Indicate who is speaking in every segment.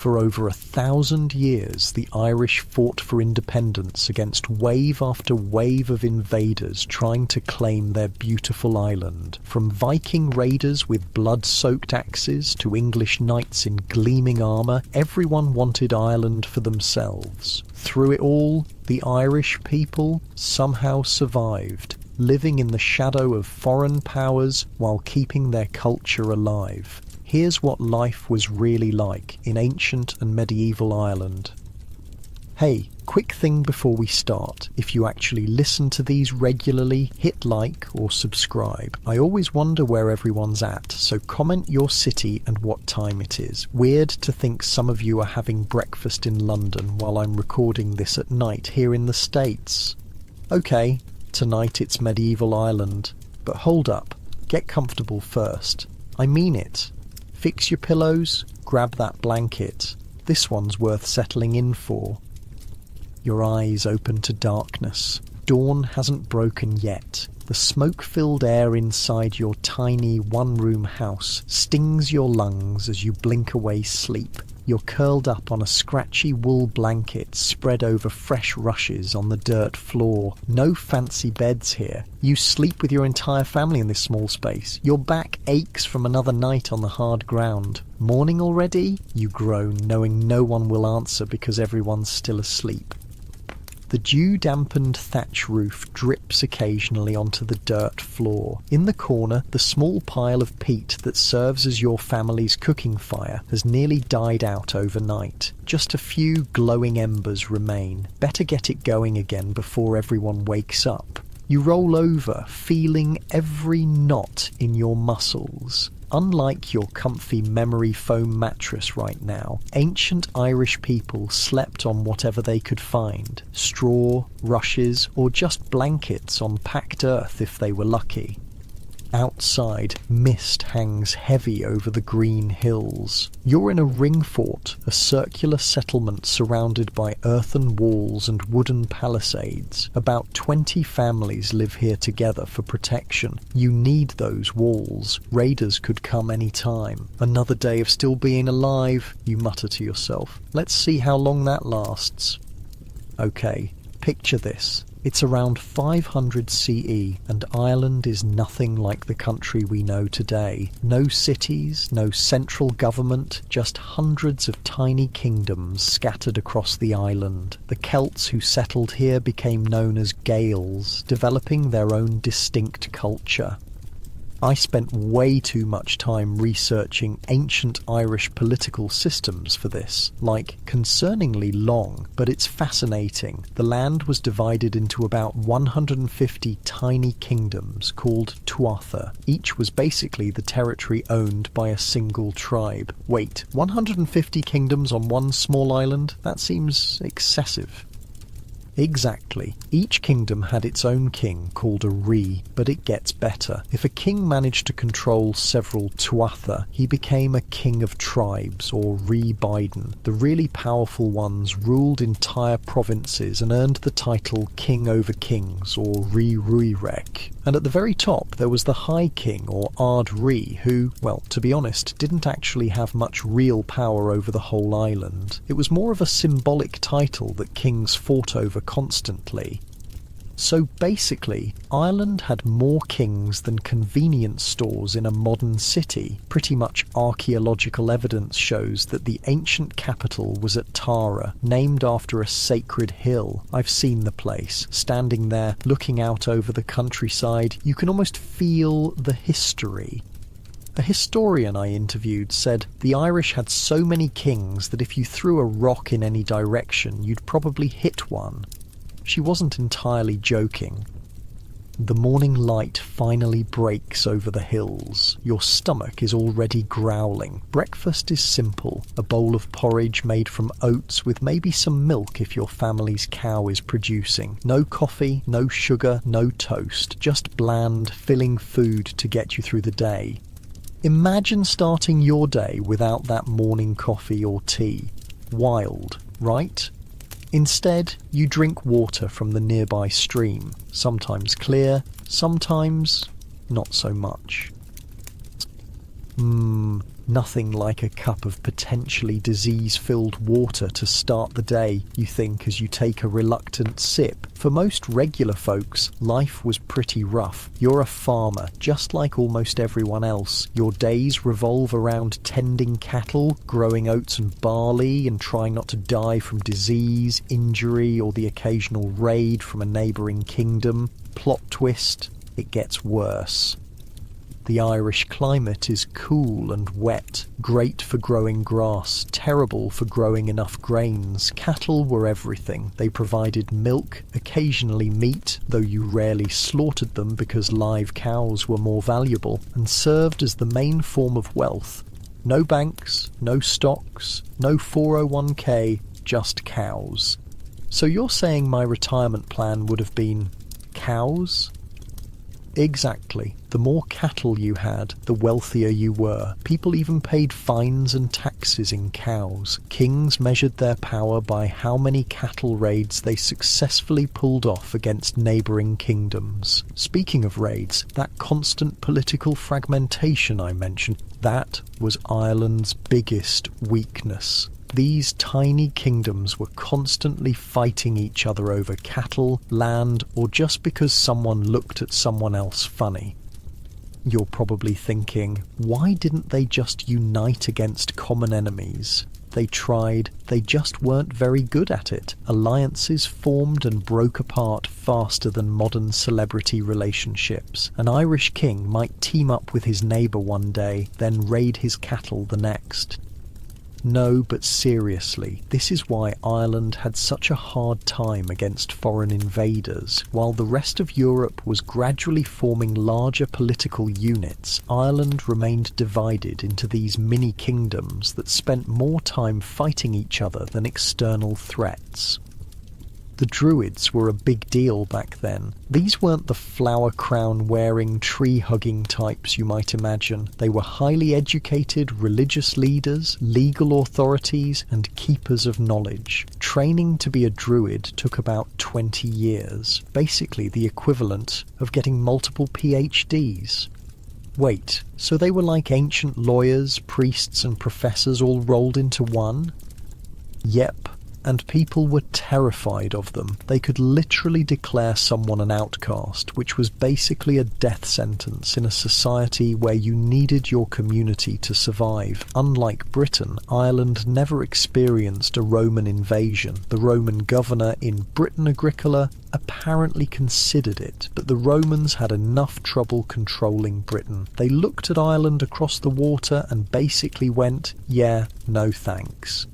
Speaker 1: For over 1,000 years, the Irish fought for independence against wave after wave of invaders trying to claim their beautiful island. From Viking raiders with blood-soaked axes to English knights in gleaming armour, everyone wanted Ireland for themselves. Through it all, the Irish people somehow survived, living in the shadow of foreign powers while keeping their culture alive. Here's what life was really like in ancient and medieval Ireland. Hey, quick thing before we start. If you actually listen to these regularly, hit like or subscribe. I always wonder where everyone's at, so comment your city and what time it is. Weird to think some of you are having breakfast in London while I'm recording this at night here in the States. Okay, tonight it's medieval Ireland. But hold up, get comfortable first. I mean it. Fix your pillows, grab that blanket. This one's worth settling in for. Your eyes open to darkness. Dawn hasn't broken yet. The smoke-filled air inside your tiny one-room house stings your lungs as you blink away sleep. You're curled up on a scratchy wool blanket spread over fresh rushes on the dirt floor. No fancy beds here. You sleep with your entire family in this small space. Your back aches from another night on the hard ground. Morning already? You groan, knowing no one will answer because everyone's still asleep. The dew-dampened thatch roof drips occasionally onto the dirt floor. In the corner, the small pile of peat that serves as your family's cooking fire has nearly died out overnight. Just a few glowing embers remain. Better get it going again before everyone wakes up. You roll over, feeling every knot in your muscles. Unlike your comfy memory foam mattress right now, ancient Irish people slept on whatever they could find. Straw, rushes, or just blankets on packed earth if they were lucky. Outside, mist hangs heavy over the green hills. You're in a ring fort, a circular settlement surrounded by earthen walls and wooden palisades. About 20 families live here together for protection. You need those walls. Raiders could come any time. Another day of still being alive, you mutter to yourself. Let's see how long that lasts. Okay, picture this. It's around 500 CE, and Ireland is nothing like the country we know today. No cities, no central government, just hundreds of tiny kingdoms scattered across the island. The Celts who settled here became known as Gaels, developing their own distinct culture. I spent way too much time researching ancient Irish political systems for this, like concerningly long, but it's fascinating. The land was divided into about 150 tiny kingdoms called tuatha. Each was basically the territory owned by a single tribe. Wait, 150 kingdoms on one small island? That seems excessive. Exactly. Each kingdom had its own king, called a rí, but it gets better. If a king managed to control several tuatha, he became a king of tribes, or rí Biden. The really powerful ones ruled entire provinces and earned the title king over kings, or rí Ruirec. And at the very top there was the High King, or Ard Rí, who, well, to be honest, didn't actually have much real power over the whole island. It was more of a symbolic title that kings fought over constantly. So basically, Ireland had more kings than convenience stores in a modern city. Pretty much archaeological evidence shows that the ancient capital was at Tara, named after a sacred hill. I've seen the place. Standing there, looking out over the countryside, you can almost feel the history. A historian I interviewed said the Irish had so many kings that if you threw a rock in any direction, you'd probably hit one. She wasn't entirely joking. The morning light finally breaks over the hills. Your stomach is already growling. Breakfast is simple. A bowl of porridge made from oats with maybe some milk if your family's cow is producing. No coffee, no sugar, no toast. Just bland, filling food to get you through the day. Imagine starting your day without that morning coffee or tea. Wild, right? Instead, you drink water from the nearby stream, sometimes clear, sometimes not so much. Nothing like a cup of potentially disease-filled water to start the day, you think as you take a reluctant sip. For most regular folks, life was pretty rough. You're a farmer, just like almost everyone else. Your days revolve around tending cattle, growing oats and barley, and trying not to die from disease, injury, or the occasional raid from a neighbouring kingdom. Plot twist, it gets worse. The Irish climate is cool and wet, great for growing grass, terrible for growing enough grains. Cattle were everything. They provided milk, occasionally meat, though you rarely slaughtered them because live cows were more valuable, and served as the main form of wealth. No banks, no stocks, no 401k, just cows. So you're saying my retirement plan would have been cows? Exactly. The more cattle you had, the wealthier you were. People even paid fines and taxes in cows. Kings measured their power by how many cattle raids they successfully pulled off against neighbouring kingdoms. Speaking of raids, that constant political fragmentation I mentioned, that was Ireland's biggest weakness. These tiny kingdoms were constantly fighting each other over cattle, land, or just because someone looked at someone else funny. You're probably thinking, why didn't they just unite against common enemies? They tried, they just weren't very good at it. Alliances formed and broke apart faster than modern celebrity relationships. An Irish king might team up with his neighbour one day, then raid his cattle the next. No, but seriously, this is why Ireland had such a hard time against foreign invaders. While the rest of Europe was gradually forming larger political units, Ireland remained divided into these mini-kingdoms that spent more time fighting each other than external threats. The Druids were a big deal back then. These weren't the flower crown wearing, tree hugging types you might imagine. They were highly educated religious leaders, legal authorities, and keepers of knowledge. Training to be a Druid took about 20 years, basically the equivalent of getting multiple PhDs. Wait, so they were like ancient lawyers, priests, and professors all rolled into one? Yep. And people were terrified of them. They could literally declare someone an outcast, which was basically a death sentence in a society where you needed your community to survive. Unlike Britain, Ireland never experienced a Roman invasion. The Roman governor in Britain Agricola apparently considered it, but the Romans had enough trouble controlling Britain. They looked at Ireland across the water and basically went, yeah, no thanks.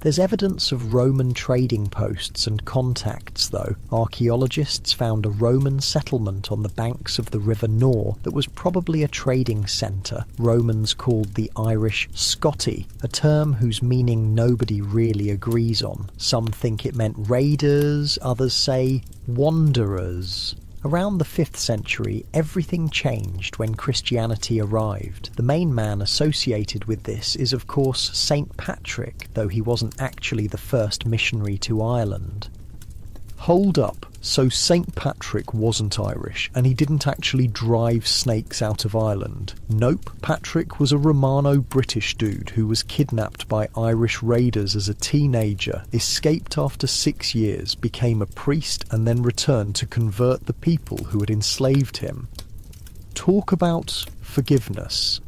Speaker 1: There's evidence of Roman trading posts and contacts, though. Archaeologists found a Roman settlement on the banks of the River Nore that was probably a trading centre. Romans called the Irish Scotti, a term whose meaning nobody really agrees on. Some think it meant raiders, others say wanderers. Around the 5th century, everything changed when Christianity arrived. The main man associated with this is, of course, St. Patrick, though he wasn't actually the first missionary to Ireland. Hold up, so St. Patrick wasn't Irish, and he didn't actually drive snakes out of Ireland? Nope, Patrick was a Romano-British dude who was kidnapped by Irish raiders as a teenager, escaped after 6 years, became a priest, and then returned to convert the people who had enslaved him. Talk about forgiveness.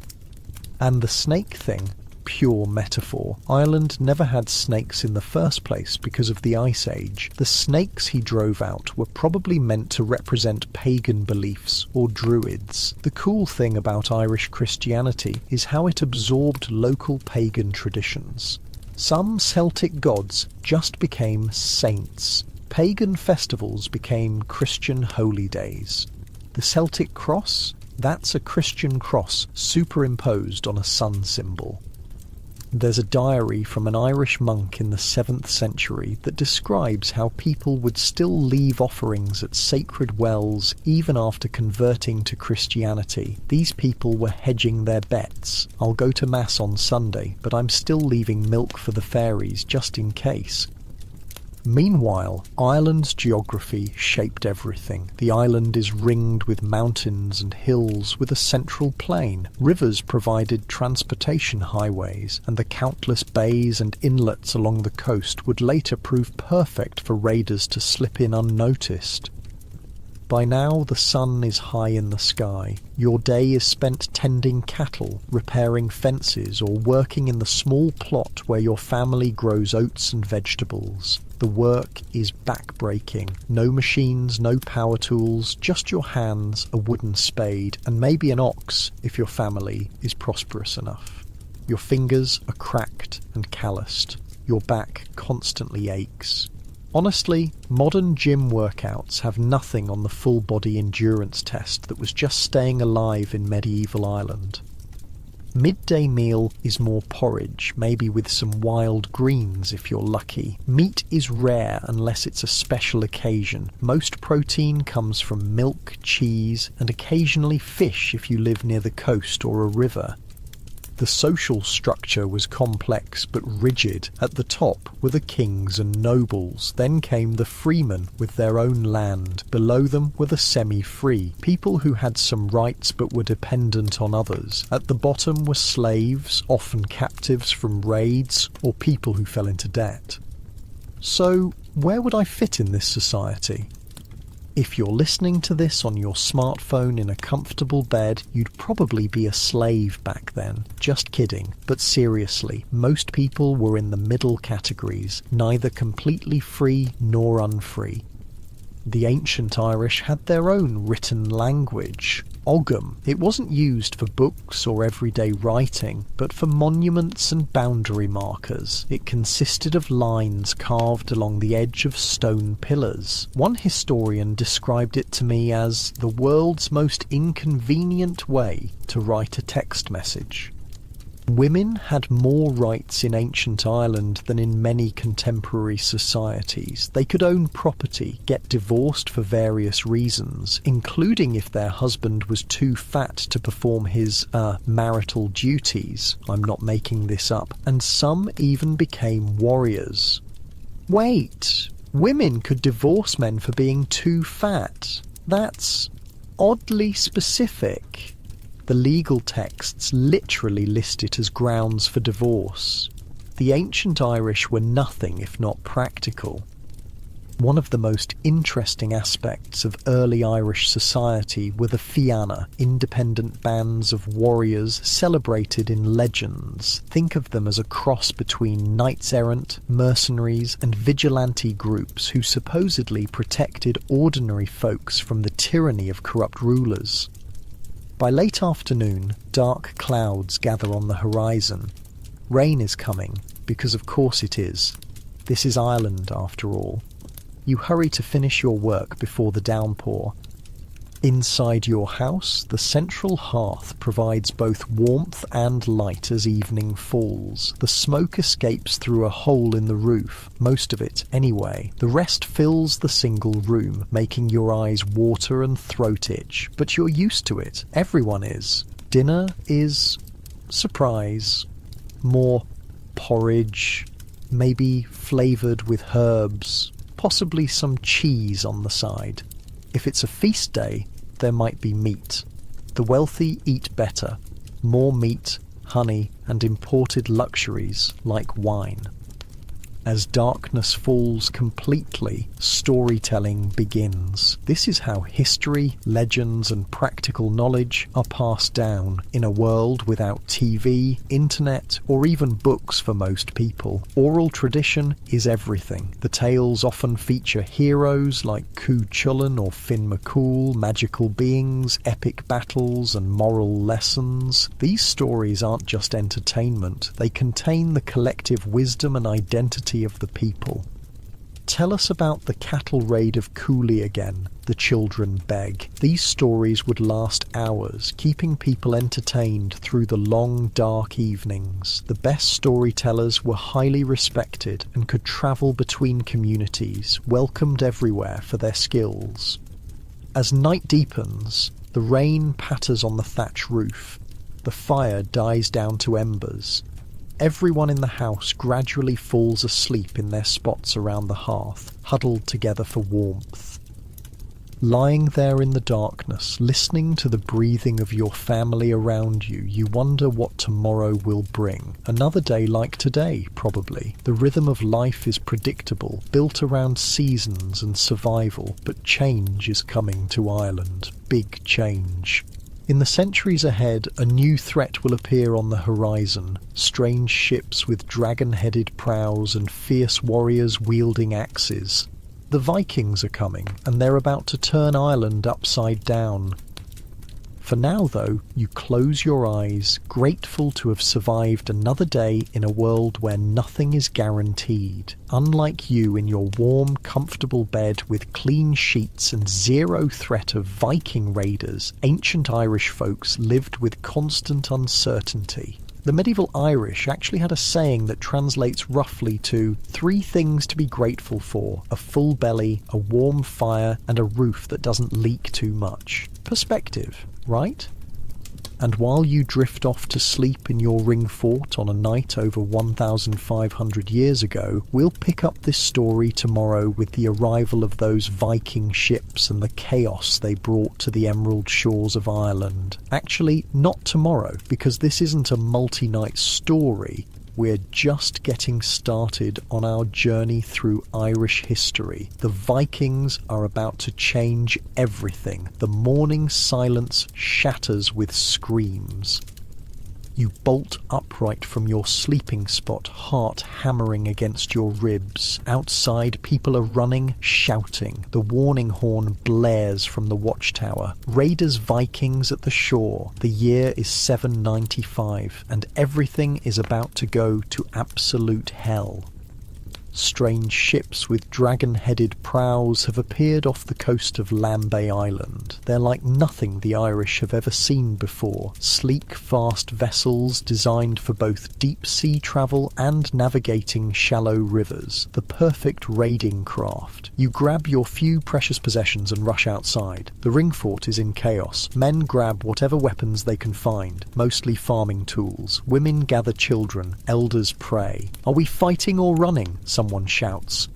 Speaker 1: And the snake thing? Pure metaphor. Ireland never had snakes in the first place because of the Ice Age. The snakes he drove out were probably meant to represent pagan beliefs or druids. The cool thing about Irish Christianity is how it absorbed local pagan traditions. Some Celtic gods just became saints. Pagan festivals became Christian holy days. The Celtic cross? That's a Christian cross superimposed on a sun symbol. There's a diary from an Irish monk in the 7th century that describes how people would still leave offerings at sacred wells even after converting to Christianity. These people were hedging their bets. I'll go to Mass on Sunday, but I'm still leaving milk for the fairies just in case. Meanwhile, Ireland's geography shaped everything. The island is ringed with mountains and hills with a central plain. Rivers provided transportation highways, and the countless bays and inlets along the coast would later prove perfect for raiders to slip in unnoticed. By now the sun is high in the sky. Your day is spent tending cattle, repairing fences, or working in the small plot where your family grows oats and vegetables. The work is back-breaking. No machines, no power tools, just your hands, a wooden spade, and maybe an ox if your family is prosperous enough. Your fingers are cracked and calloused. Your back constantly aches. Honestly, modern gym workouts have nothing on the full-body endurance test that was just staying alive in medieval Ireland. Midday meal is more porridge, maybe with some wild greens if you're lucky. Meat is rare unless it's a special occasion. Most protein comes from milk, cheese, and occasionally fish if you live near the coast or a river. The social structure was complex but rigid. At the top were the kings and nobles. Then came the freemen with their own land. Below them were the semi-free, people who had some rights but were dependent on others. At the bottom were slaves, often captives from raids, or people who fell into debt. So, where would I fit in this society? If you're listening to this on your smartphone in a comfortable bed, you'd probably be a slave back then. Just kidding. But seriously, most people were in the middle categories, neither completely free nor unfree. The ancient Irish had their own written language, Ogham. It wasn't used for books or everyday writing, but for monuments and boundary markers. It consisted of lines carved along the edge of stone pillars. One historian described it to me as the world's most inconvenient way to write a text message. Women had more rights in ancient Ireland than in many contemporary societies. They could own property, get divorced for various reasons, including if their husband was too fat to perform his marital duties. I'm not making this up. And some even became warriors. Wait, women could divorce men for being too fat? That's oddly specific. The legal texts literally list it as grounds for divorce. The ancient Irish were nothing if not practical. One of the most interesting aspects of early Irish society were the fianna, independent bands of warriors celebrated in legends. Think of them as a cross between knights-errant, mercenaries, and vigilante groups who supposedly protected ordinary folks from the tyranny of corrupt rulers. By late afternoon, dark clouds gather on the horizon. Rain is coming, because of course it is. This is Ireland, after all. You hurry to finish your work before the downpour. Inside your house, the central hearth provides both warmth and light as evening falls. The smoke escapes through a hole in the roof, most of it anyway. The rest fills the single room, making your eyes water and throat itch. But you're used to it. Everyone is. Dinner is... surprise. More porridge, maybe flavoured with herbs, possibly some cheese on the side. If it's a feast day, there might be meat. The wealthy eat better. More meat, honey, and imported luxuries like wine. As darkness falls completely, storytelling begins. This is how history, legends, and practical knowledge are passed down in a world without TV, internet, or even books for most people. Oral tradition is everything. The tales often feature heroes like Cú Chulainn or Finn McCool, magical beings, epic battles, and moral lessons. These stories aren't just entertainment. They contain the collective wisdom and identity of the people. Tell us about the cattle raid of Cooley again, the children beg. These stories would last hours, keeping people entertained through the long, dark evenings. The best storytellers were highly respected and could travel between communities, welcomed everywhere for their skills. As night deepens, the rain patters on the thatch roof. The fire dies down to embers. Everyone in the house gradually falls asleep in their spots around the hearth, huddled together for warmth. Lying there in the darkness, listening to the breathing of your family around you, you wonder what tomorrow will bring. Another day like today, probably. The rhythm of life is predictable, built around seasons and survival, but change is coming to Ireland. Big change. In the centuries ahead, a new threat will appear on the horizon. Strange ships with dragon-headed prows and fierce warriors wielding axes. The Vikings are coming, and they're about to turn Ireland upside down. For now, though, you close your eyes, grateful to have survived another day in a world where nothing is guaranteed. Unlike you in your warm, comfortable bed with clean sheets and zero threat of Viking raiders, ancient Irish folks lived with constant uncertainty. The medieval Irish actually had a saying that translates roughly to 3 things to be grateful for: a full belly, a warm fire, and a roof that doesn't leak too much. Perspective, right? And while you drift off to sleep in your ring fort on a night over 1,500 years ago, we'll pick up this story tomorrow with the arrival of those Viking ships and the chaos they brought to the emerald shores of Ireland. Actually, not tomorrow, because this isn't a multi-night story. We're just getting started on our journey through Irish history. The Vikings are about to change everything. The morning silence shatters with screams. You bolt upright from your sleeping spot, heart hammering against your ribs. Outside, people are running, shouting. The warning horn blares from the watchtower. Raiders, Vikings at the shore. The year is 795, and everything is about to go to absolute hell. Strange ships with dragon-headed prows have appeared off the coast of Lambay Island. They're like nothing the Irish have ever seen before. Sleek, fast vessels designed for both deep-sea travel and navigating shallow rivers. The perfect raiding craft. You grab your few precious possessions and rush outside. The ring fort is in chaos. Men grab whatever weapons they can find, mostly farming tools. Women gather children. Elders pray. Are we fighting or running? Someone shouts.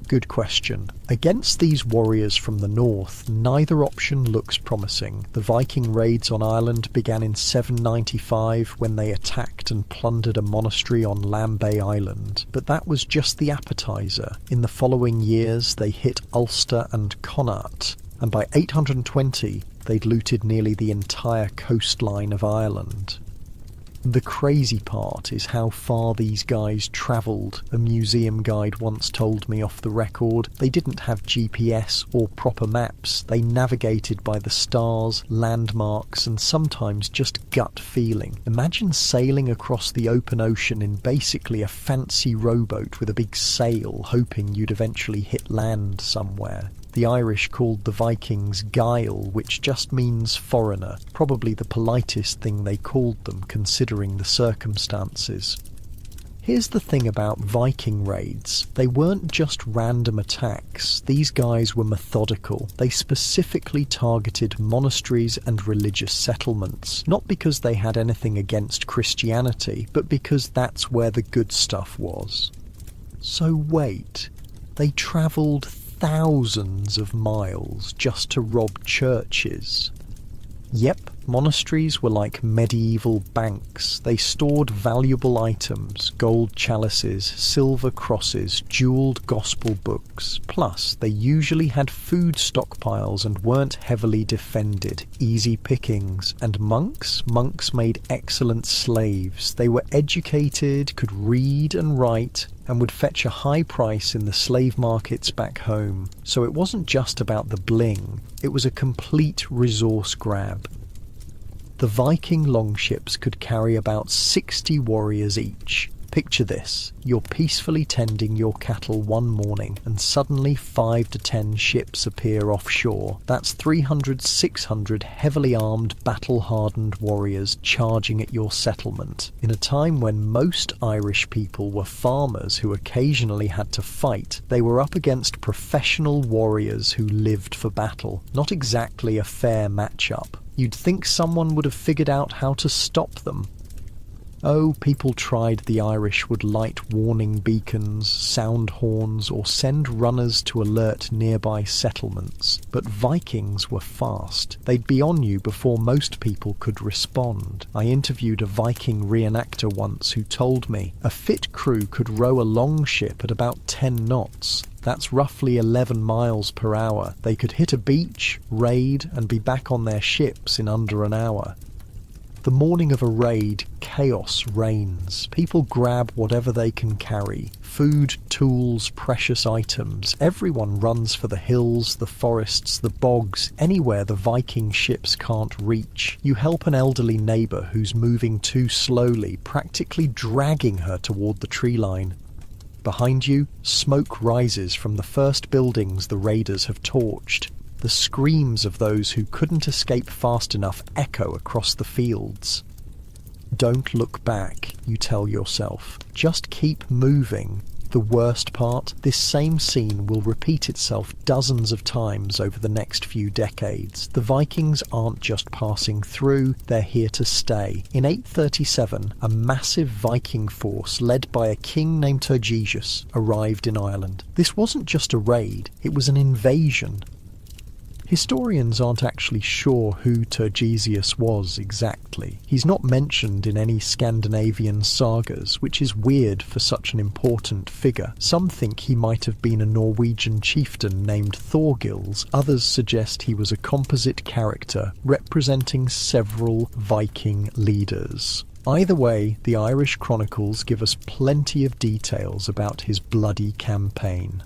Speaker 1: Good question. Against these warriors from the north, neither option looks promising. The Viking raids on Ireland began in 795 when they attacked and plundered a monastery on Lambay Island. But that was just the appetizer. In the following years, they hit Ulster and Connacht, and by 820, they'd looted nearly the entire coastline of Ireland. The crazy part is how far these guys travelled. A museum guide once told me off the record they didn't have GPS or proper maps. They navigated by the stars, landmarks, and sometimes just gut feeling. Imagine sailing across the open ocean in basically a fancy rowboat with a big sail, hoping you'd eventually hit land somewhere. The Irish called the Vikings Gael, which just means foreigner, probably the politest thing they called them considering the circumstances. Here's the thing about Viking raids. They weren't just random attacks. These guys were methodical. They specifically targeted monasteries and religious settlements, not because they had anything against Christianity, but because that's where the good stuff was. So wait, they travelled thousands of miles just to rob churches. Yep, monasteries were like medieval banks. They stored valuable items, gold chalices, silver crosses, jewelled gospel books. Plus, they usually had food stockpiles and weren't heavily defended. Easy pickings. And monks? Monks made excellent slaves. They were educated, could read and write, and would fetch a high price in the slave markets back home. So it wasn't just about the bling, it was a complete resource grab. The Viking longships could carry about 60 warriors each. Picture this, you're peacefully tending your cattle one morning and suddenly 5 to 10 ships appear offshore. That's 300, 600 heavily armed, battle-hardened warriors charging at your settlement. In a time when most Irish people were farmers who occasionally had to fight, they were up against professional warriors who lived for battle. Not exactly a fair matchup. You'd think someone would have figured out how to stop them. Oh, people tried. The Irish would light warning beacons, sound horns, or send runners to alert nearby settlements. But Vikings were fast. They'd be on you before most people could respond. I interviewed a Viking reenactor once who told me a fit crew could row a longship at about 10 knots. That's roughly 11 miles per hour. They could hit a beach, raid, and be back on their ships in under an hour. The morning of a raid, chaos reigns. People grab whatever they can carry. Food, tools, precious items. Everyone runs for the hills, the forests, the bogs, anywhere the Viking ships can't reach. You help an elderly neighbour who's moving too slowly, practically dragging her toward the tree line. Behind you, smoke rises from the first buildings the raiders have torched. The screams of those who couldn't escape fast enough echo across the fields. Don't look back, you tell yourself. Just keep moving. The worst part, this same scene will repeat itself dozens of times over the next few decades. The Vikings aren't just passing through, they're here to stay. In 837, a massive Viking force led by a king named Turgesius arrived in Ireland. This wasn't just a raid, it was an invasion. Historians aren't actually sure who Turgesius was exactly. He's not mentioned in any Scandinavian sagas, which is weird for such an important figure. Some think he might have been a Norwegian chieftain named Thorgils. Others suggest he was a composite character representing several Viking leaders. Either way, the Irish chronicles give us plenty of details about his bloody campaign.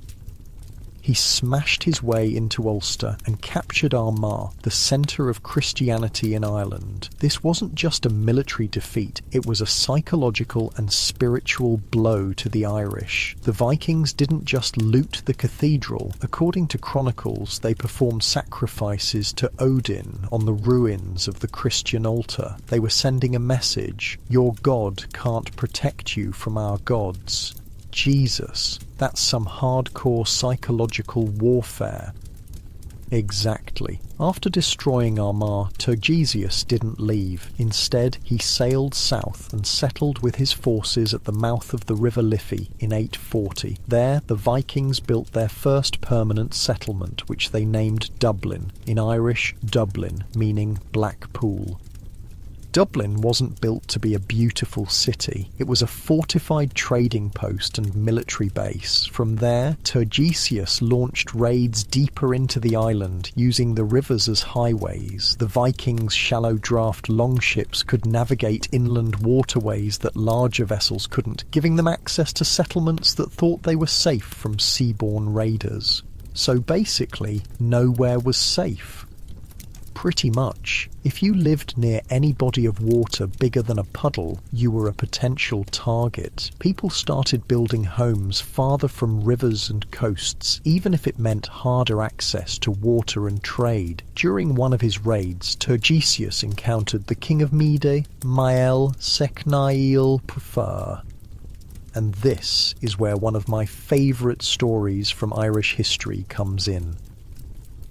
Speaker 1: He smashed his way into Ulster and captured Armagh, the centre of Christianity in Ireland. This wasn't just a military defeat, it was a psychological and spiritual blow to the Irish. The Vikings didn't just loot the cathedral. According to chronicles, they performed sacrifices to Odin on the ruins of the Christian altar. They were sending a message: your God can't protect you from our gods. Jesus, that's some hardcore psychological warfare. Exactly. After destroying Armagh, Turgesius didn't leave. Instead, he sailed south and settled with his forces at the mouth of the River Liffey in 840. There, the Vikings built their first permanent settlement, which they named Dublin, in Irish Dublin, meaning Black Pool. Dublin wasn't built to be a beautiful city. It was a fortified trading post and military base. From there, Turgesius launched raids deeper into the island, using the rivers as highways. The Vikings' shallow draft longships could navigate inland waterways that larger vessels couldn't, giving them access to settlements that thought they were safe from seaborne raiders. So basically, nowhere was safe. Pretty much. If you lived near any body of water bigger than a puddle, you were a potential target. People started building homes farther from rivers and coasts, even if it meant harder access to water and trade. During one of his raids, Turgesius encountered the King of Mede, Mael Secnail Pufar. And this is where one of my favourite stories from Irish history comes in.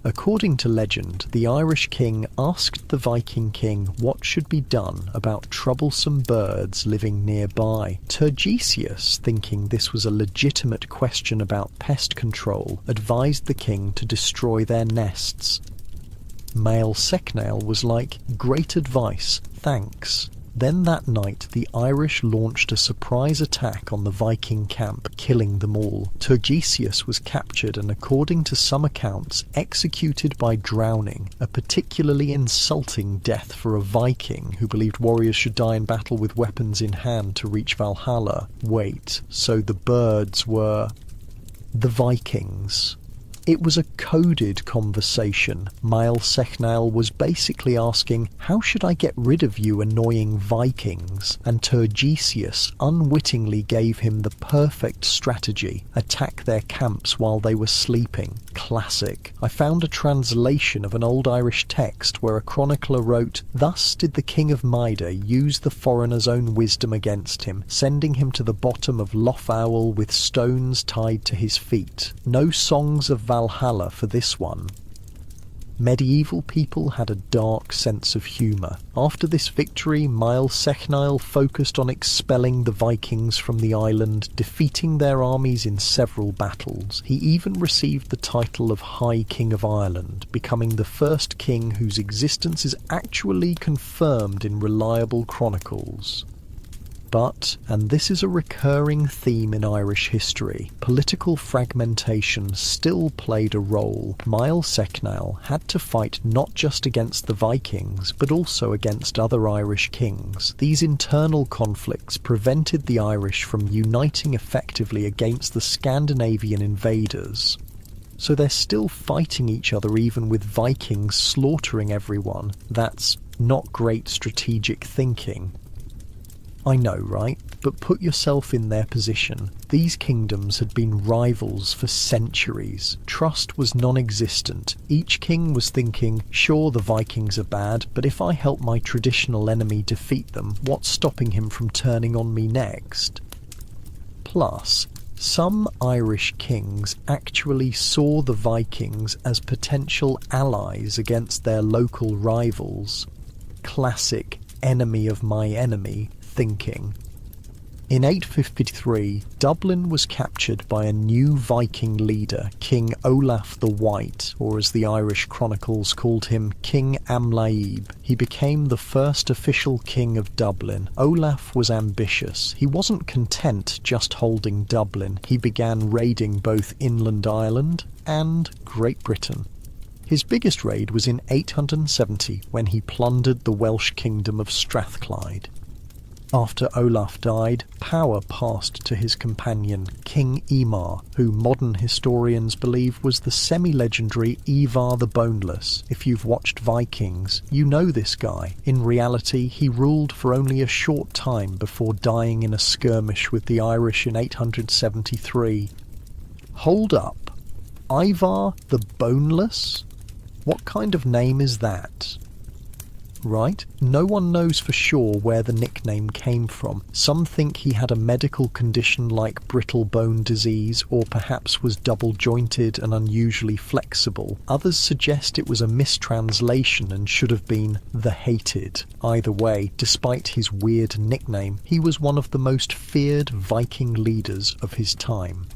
Speaker 1: According to legend, the Irish king asked the Viking king what should be done about troublesome birds living nearby. Turgesius, thinking this was a legitimate question about pest control, advised the king to destroy their nests. Mael Secnail was like, "Great advice, thanks." Then that night, the Irish launched a surprise attack on the Viking camp, killing them all. Turgesius was captured and, according to some accounts, executed by drowning, a particularly insulting death for a Viking who believed warriors should die in battle with weapons in hand to reach Valhalla. Wait, so the birds were the Vikings? It was a coded conversation. Mael Secnail was basically asking, "How should I get rid of you annoying Vikings?" And Turgesius unwittingly gave him the perfect strategy: attack their camps while they were sleeping. Classic. I found a translation of an old Irish text where a chronicler wrote, "Thus did the king of Mede use the foreigner's own wisdom against him, sending him to the bottom of Lough Owel with stones tied to his feet." No songs of Valhalla for this one. Medieval people had a dark sense of humour. After this victory, Maelsechnaill focused on expelling the Vikings from the island, defeating their armies in several battles. He even received the title of High King of Ireland, becoming the first king whose existence is actually confirmed in reliable chronicles. But, and this is a recurring theme in Irish history, political fragmentation still played a role. Maelsechnaill had to fight not just against the Vikings, but also against other Irish kings. These internal conflicts prevented the Irish from uniting effectively against the Scandinavian invaders. So they're still fighting each other even with Vikings slaughtering everyone. That's not great strategic thinking. I know, right? But put yourself in their position. These kingdoms had been rivals for centuries. Trust was non-existent. Each king was thinking, sure, the Vikings are bad, but if I help my traditional enemy defeat them, what's stopping him from turning on me next? Plus, some Irish kings actually saw the Vikings as potential allies against their local rivals. Classic enemy of my enemy thinking. In 853, Dublin was captured by a new Viking leader, King Olaf the White, or as the Irish chronicles called him, King Amlaíb. He became the first official king of Dublin. Olaf was ambitious. He wasn't content just holding Dublin. He began raiding both inland Ireland and Great Britain. His biggest raid was in 870 when he plundered the Welsh kingdom of Strathclyde. After Olaf died, power passed to his companion, King Eamar, who modern historians believe was the semi-legendary Ivar the Boneless. If you've watched Vikings, you know this guy. In reality, he ruled for only a short time before dying in a skirmish with the Irish in 873. Hold up. Ivar the Boneless? What kind of name is that? Right? No one knows for sure where the nickname came from. Some think he had a medical condition like brittle bone disease, or perhaps was double-jointed and unusually flexible. Others suggest it was a mistranslation and should have been the Hated. Either way, despite his weird nickname, he was one of the most feared Viking leaders of his time.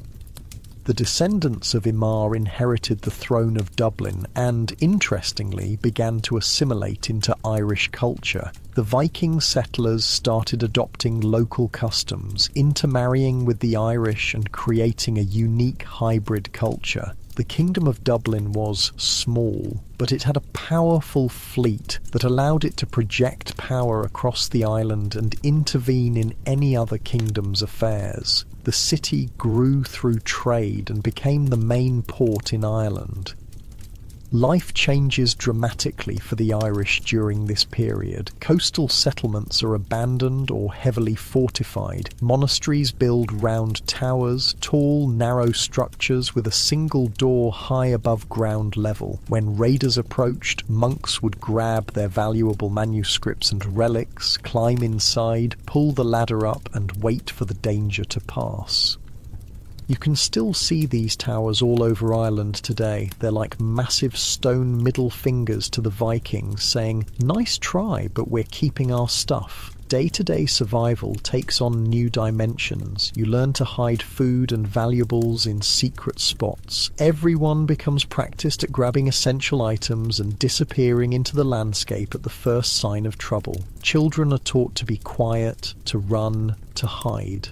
Speaker 1: The descendants of Imar inherited the throne of Dublin and, interestingly, began to assimilate into Irish culture. The Viking settlers started adopting local customs, intermarrying with the Irish and creating a unique hybrid culture. The Kingdom of Dublin was small, but it had a powerful fleet that allowed it to project power across the island and intervene in any other kingdom's affairs. The city grew through trade and became the main port in Ireland. Life changes dramatically for the Irish during this period. Coastal settlements are abandoned or heavily fortified. Monasteries build round towers, tall, narrow structures with a single door high above ground level. When raiders approached, monks would grab their valuable manuscripts and relics, climb inside, pull the ladder up, and wait for the danger to pass. You can still see these towers all over Ireland today. They're like massive stone middle fingers to the Vikings saying, "Nice try, but we're keeping our stuff." Day-to-day survival takes on new dimensions. You learn to hide food and valuables in secret spots. Everyone becomes practiced at grabbing essential items and disappearing into the landscape at the first sign of trouble. Children are taught to be quiet, to run, to hide.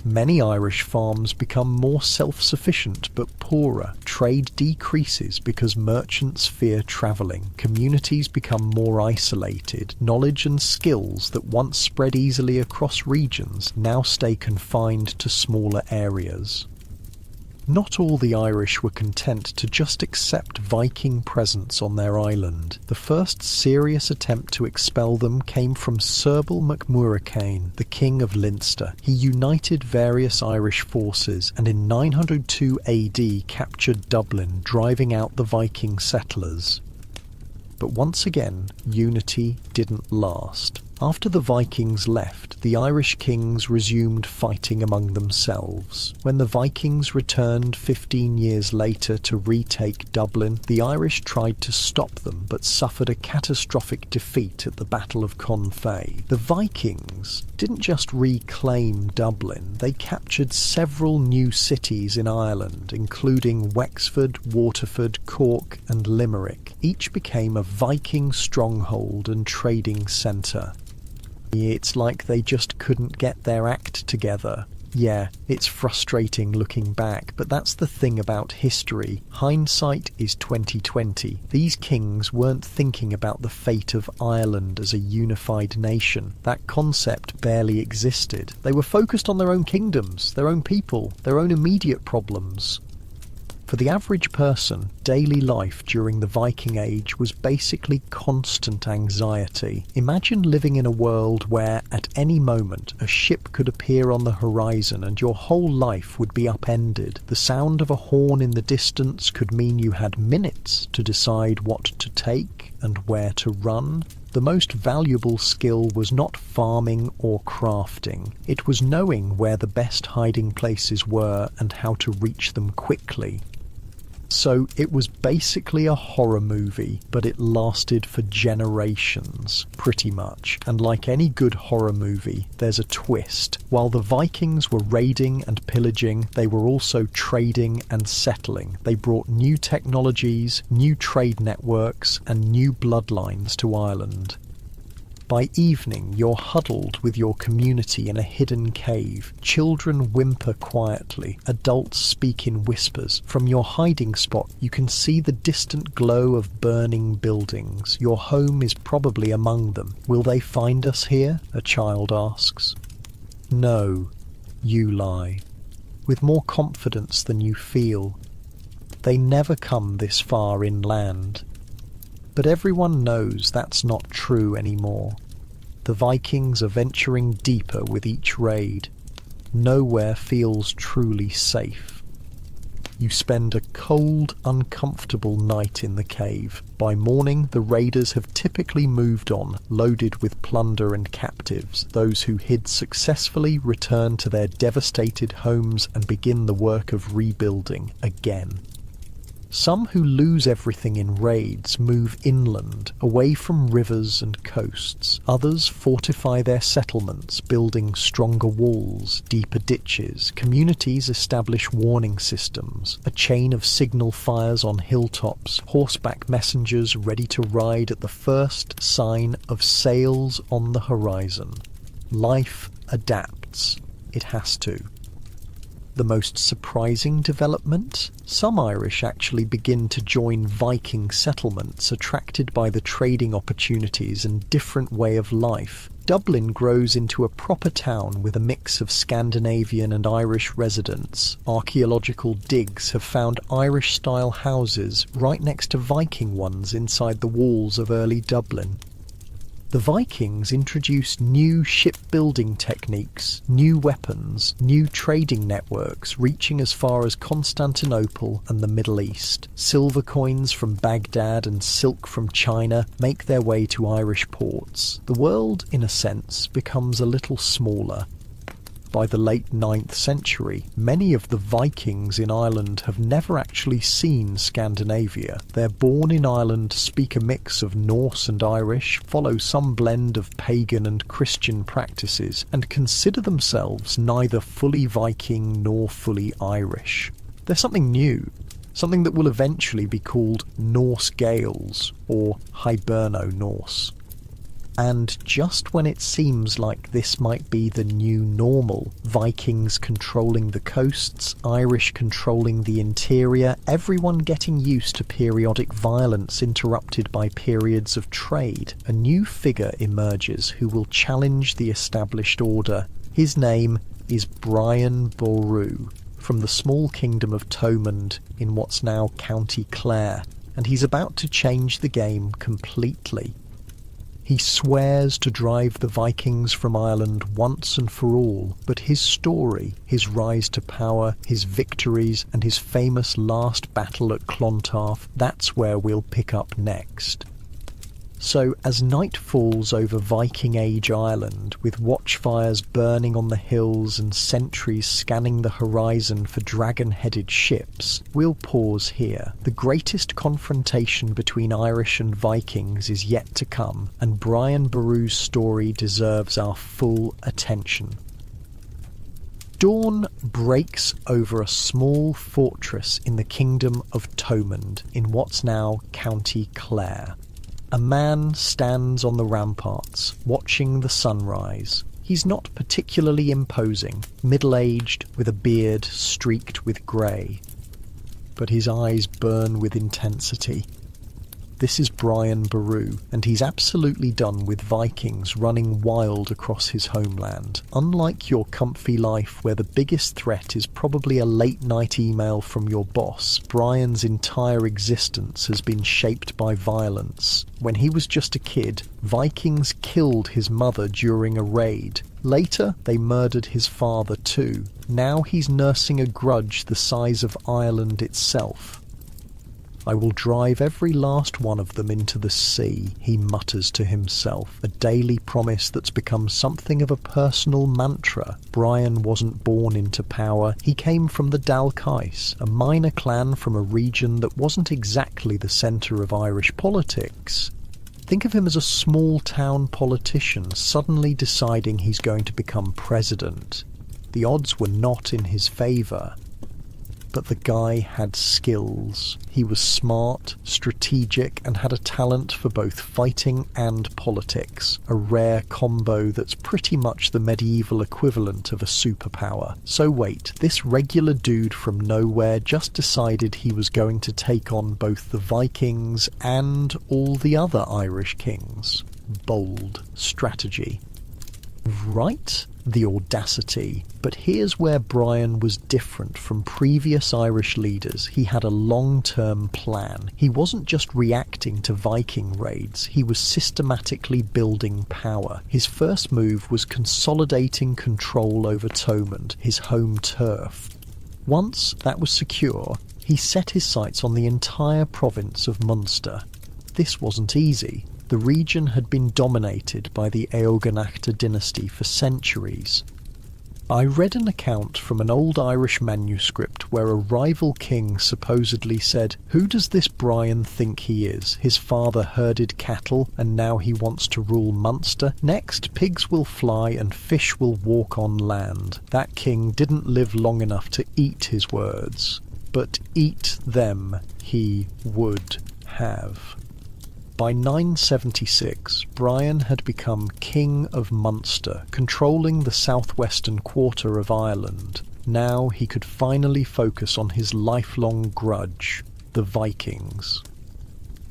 Speaker 1: Many Irish farms become more self-sufficient but poorer. Trade decreases because merchants fear travelling. Communities become more isolated. Knowledge and skills that once spread easily across regions now stay confined to smaller areas. Not all the Irish were content to just accept Viking presence on their island. The first serious attempt to expel them came from Cerbal MacMurachane, the king of Leinster. He united various Irish forces and in 902 AD captured Dublin, driving out the Viking settlers. But once again, unity didn't last. After the Vikings left, the Irish kings resumed fighting among themselves. When the Vikings returned 15 years later to retake Dublin, the Irish tried to stop them but suffered a catastrophic defeat at the Battle of Confey. The Vikings didn't just reclaim Dublin, they captured several new cities in Ireland, including Wexford, Waterford, Cork and Limerick. Each became a Viking stronghold and trading centre. It's like they just couldn't get their act together. Yeah, it's frustrating looking back, but that's the thing about history. Hindsight is 2020. These kings weren't thinking about the fate of Ireland as a unified nation. That concept barely existed. They were focused on their own kingdoms, their own people, their own immediate problems. For the average person, daily life during the Viking Age was basically constant anxiety. Imagine living in a world where, at any moment, a ship could appear on the horizon and your whole life would be upended. The sound of a horn in the distance could mean you had minutes to decide what to take and where to run. The most valuable skill was not farming or crafting. It was knowing where the best hiding places were and how to reach them quickly. So it was basically a horror movie, but it lasted for generations, pretty much. And like any good horror movie, there's a twist. While the Vikings were raiding and pillaging, they were also trading and settling. They brought new technologies, new trade networks, and new bloodlines to Ireland. By evening, you're huddled with your community in a hidden cave. Children whimper quietly. Adults speak in whispers. From your hiding spot, you can see the distant glow of burning buildings. Your home is probably among them. Will they find us here? A child asks. No, you lie. With more confidence than you feel. They never come this far inland. But everyone knows that's not true anymore. The Vikings are venturing deeper with each raid. Nowhere feels truly safe. You spend a cold, uncomfortable night in the cave. By morning, the raiders have typically moved on, loaded with plunder and captives. Those who hid successfully return to their devastated homes and begin the work of rebuilding again. Some who lose everything in raids move inland, away from rivers and coasts. Others fortify their settlements, building stronger walls, deeper ditches. Communities establish warning systems, a chain of signal fires on hilltops, horseback messengers ready to ride at the first sign of sails on the horizon. Life adapts. It has to. The most surprising development? Some Irish actually begin to join Viking settlements, attracted by the trading opportunities and different way of life. Dublin grows into a proper town with a mix of Scandinavian and Irish residents. Archaeological digs have found Irish-style houses right next to Viking ones inside the walls of early Dublin. The Vikings introduced new shipbuilding techniques, new weapons, new trading networks reaching as far as Constantinople and the Middle East. Silver coins from Baghdad and silk from China make their way to Irish ports. The world, in a sense, becomes a little smaller. By the late 9th century, many of the Vikings in Ireland have never actually seen Scandinavia. They're born in Ireland, speak a mix of Norse and Irish, follow some blend of pagan and Christian practices, and consider themselves neither fully Viking nor fully Irish. They're something new, something that will eventually be called Norse Gaels or Hiberno-Norse. And just when it seems like this might be the new normal, Vikings controlling the coasts, Irish controlling the interior, everyone getting used to periodic violence interrupted by periods of trade, a new figure emerges who will challenge the established order. His name is Brian Boru, from the small kingdom of Thomond in what's now County Clare, and he's about to change the game completely. He swears to drive the Vikings from Ireland once and for all, but his story, his rise to power, his victories, and his famous last battle at Clontarf, that's where we'll pick up next. So as night falls over Viking Age Ireland, with watchfires burning on the hills and sentries scanning the horizon for dragon-headed ships, we'll pause here. The greatest confrontation between Irish and Vikings is yet to come, and Brian Boru's story deserves our full attention. Dawn breaks over a small fortress in the kingdom of Thomond, in what's now County Clare. A man stands on the ramparts, watching the sunrise. He's not particularly imposing, middle-aged, with a beard streaked with grey. But his eyes burn with intensity. This is Brian Boru, and he's absolutely done with Vikings running wild across his homeland. Unlike your comfy life where the biggest threat is probably a late-night email from your boss, Brian's entire existence has been shaped by violence. When he was just a kid, Vikings killed his mother during a raid. Later, they murdered his father too. Now he's nursing a grudge the size of Ireland itself. "I will drive every last one of them into the sea," he mutters to himself, a daily promise that's become something of a personal mantra. Brian wasn't born into power. He came from the Dalkais, a minor clan from a region that wasn't exactly the centre of Irish politics. Think of him as a small-town politician suddenly deciding he's going to become president. The odds were not in his favour. But the guy had skills. He was smart, strategic, and had a talent for both fighting and politics, a rare combo that's pretty much the medieval equivalent of a superpower. So wait, this regular dude from nowhere just decided he was going to take on both the Vikings and all the other Irish kings. Bold strategy. Right? The audacity. But here's where Brian was different from previous Irish leaders. He had a long-term plan. He wasn't just reacting to Viking raids, he was systematically building power. His first move was consolidating control over Thomond, his home turf. Once that was secure, he set his sights on the entire province of Munster. This wasn't easy. The region had been dominated by the Eoganachta dynasty for centuries. I read an account from an old Irish manuscript where a rival king supposedly said, "Who does this Brian think he is? His father herded cattle and now he wants to rule Munster? Next, pigs will fly and fish will walk on land." That king didn't live long enough to eat his words, but eat them he would have. By 976, Brian had become King of Munster, controlling the southwestern quarter of Ireland. Now he could finally focus on his lifelong grudge, the Vikings.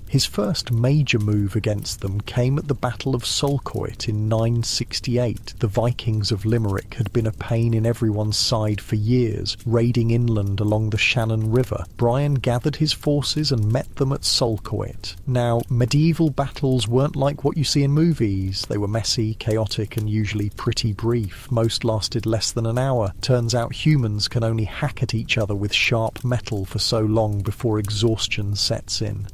Speaker 1: His first major move against them came at the Battle of Sulcoit in 968. The Vikings of Limerick had been a pain in everyone's side for years, raiding inland along the Shannon River. Brian gathered his forces and met them at Sulcoit. Now, medieval battles weren't like what you see in movies. They were messy, chaotic, and usually pretty brief. Most lasted less than an hour. Turns out humans can only hack at each other with sharp metal for so long before exhaustion sets in.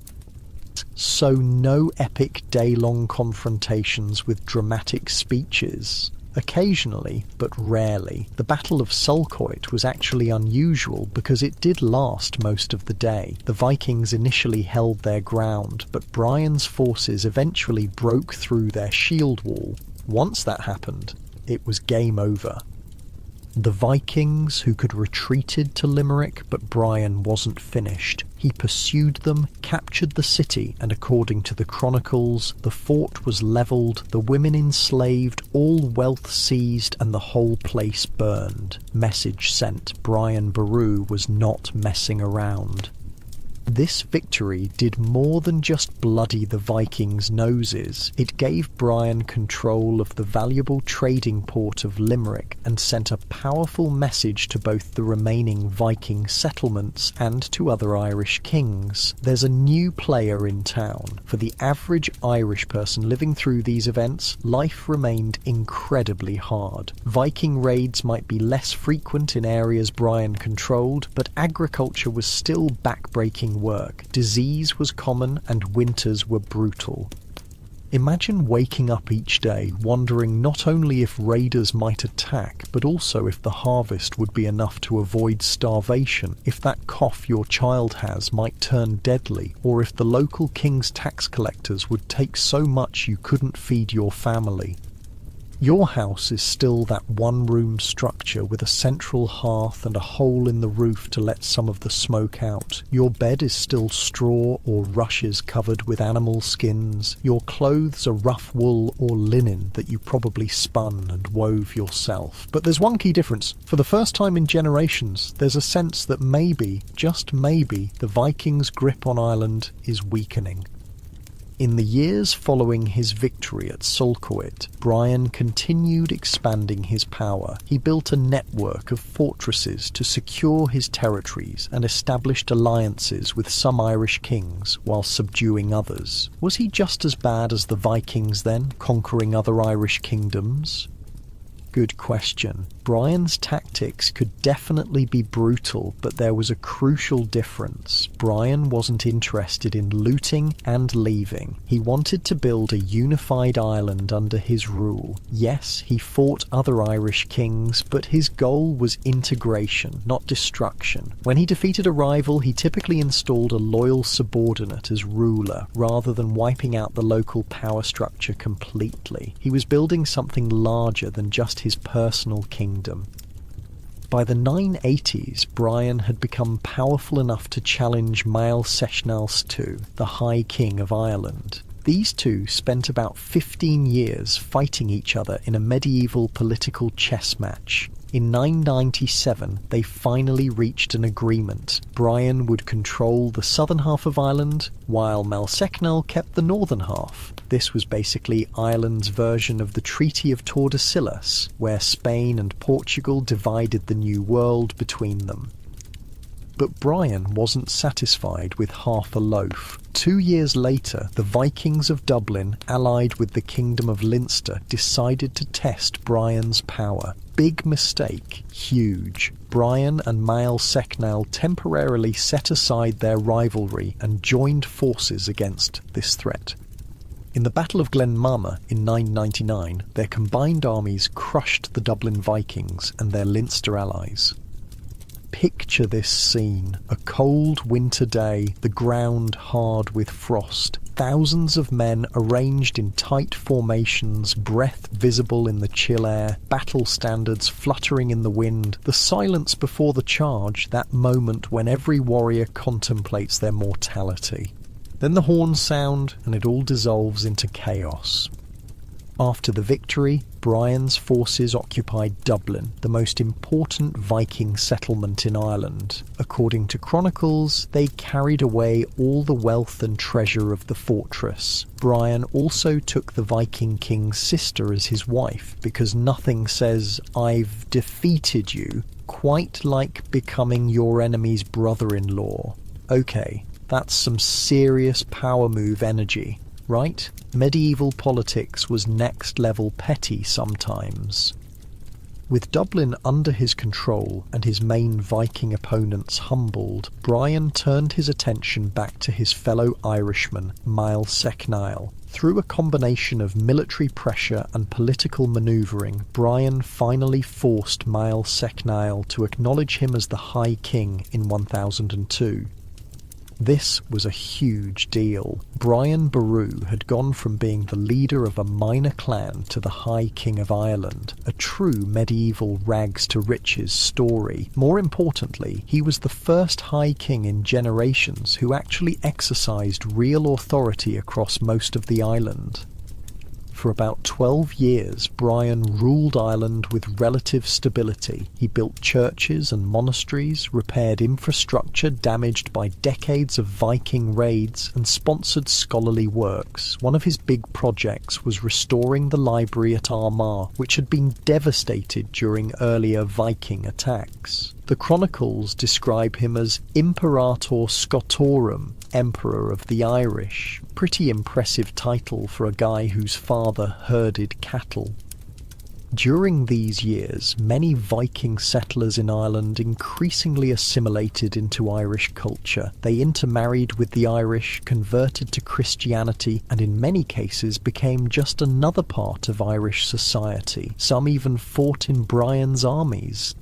Speaker 1: So no epic day-long confrontations with dramatic speeches. Occasionally, but rarely. The Battle of Sulcoit was actually unusual because it did last most of the day. The Vikings initially held their ground, but Brian's forces eventually broke through their shield wall. Once that happened, it was game over. The Vikings, who could retreated to Limerick, but Brian wasn't finished. He pursued them, captured the city, and according to the chronicles, the fort was levelled, the women enslaved, all wealth seized, and the whole place burned. Message sent. Brian Boru was not messing around. This victory did more than just bloody the Vikings' noses. It gave Brian control of the valuable trading port of Limerick and sent a powerful message to both the remaining Viking settlements and to other Irish kings. There's a new player in town. For the average Irish person living through these events, life remained incredibly hard. Viking raids might be less frequent in areas Brian controlled, but agriculture was still backbreaking work. Disease was common and winters were brutal. Imagine waking up each day wondering not only if raiders might attack, but also if the harvest would be enough to avoid starvation, if that cough your child has might turn deadly, or if the local king's tax collectors would take so much you couldn't feed your family. Your house is still that one-room structure with a central hearth and a hole in the roof to let some of the smoke out. Your bed is still straw or rushes covered with animal skins. Your clothes are rough wool or linen that you probably spun and wove yourself. But there's one key difference. For the first time in generations, there's a sense that maybe, just maybe, the Vikings' grip on Ireland is weakening. In the years following his victory at Sulcoit, Brian continued expanding his power. He built a network of fortresses to secure his territories and established alliances with some Irish kings while subduing others. Was he just as bad as the Vikings then, conquering other Irish kingdoms? Good question. Brian's tactics could definitely be brutal, but there was a crucial difference. Brian wasn't interested in looting and leaving. He wanted to build a unified Ireland under his rule. Yes, he fought other Irish kings, but his goal was integration, not destruction. When he defeated a rival, he typically installed a loyal subordinate as ruler, rather than wiping out the local power structure completely. He was building something larger than just his personal kingdom. By the 980s, Brian had become powerful enough to challenge Mael Sechnaill II, the High King of Ireland. These two spent about 15 years fighting each other in a medieval political chess match. In 997, they finally reached an agreement. Brian would control the southern half of Ireland, while Mael Sechnaill kept the northern half. This was basically Ireland's version of the Treaty of Tordesillas, where Spain and Portugal divided the New World between them. But Brian wasn't satisfied with half a loaf. 2 years later, the Vikings of Dublin, allied with the Kingdom of Leinster, decided to test Brian's power. Big mistake, huge. Brian and Mael Sechnaill temporarily set aside their rivalry and joined forces against this threat. In the Battle of Glenmama in 999, their combined armies crushed the Dublin Vikings and their Leinster allies. Picture this scene. A cold winter day, the ground hard with frost. Thousands of men arranged in tight formations, breath visible in the chill air, battle standards fluttering in the wind, the silence before the charge, that moment when every warrior contemplates their mortality. Then the horns sound, and it all dissolves into chaos. After the victory, Brian's forces occupied Dublin, the most important Viking settlement in Ireland. According to chronicles, they carried away all the wealth and treasure of the fortress. Brian also took the Viking king's sister as his wife, because nothing says, "I've defeated you," quite like becoming your enemy's brother-in-law. Okay, that's some serious power move energy. Right? Medieval politics was next-level petty sometimes. With Dublin under his control and his main Viking opponents humbled, Brian turned his attention back to his fellow Irishman, Mael Sechnaill. Through a combination of military pressure and political manoeuvring, Brian finally forced Mael Sechnaill to acknowledge him as the High King in 1002. This was a huge deal. Brian Boru had gone from being the leader of a minor clan to the High King of Ireland, a true medieval rags-to-riches story. More importantly, he was the first High King in generations who actually exercised real authority across most of the island. For about 12 years, Brian ruled Ireland with relative stability. He built churches and monasteries, repaired infrastructure damaged by decades of Viking raids, and sponsored scholarly works. One of his big projects was restoring the library at Armagh, which had been devastated during earlier Viking attacks. The chronicles describe him as Imperator Scotorum, Emperor of the Irish. Pretty impressive title for a guy whose father herded cattle. During these years, many Viking settlers in Ireland increasingly assimilated into Irish culture. They intermarried with the Irish, converted to Christianity, and in many cases became just another part of Irish society. Some even fought in Brian's armies.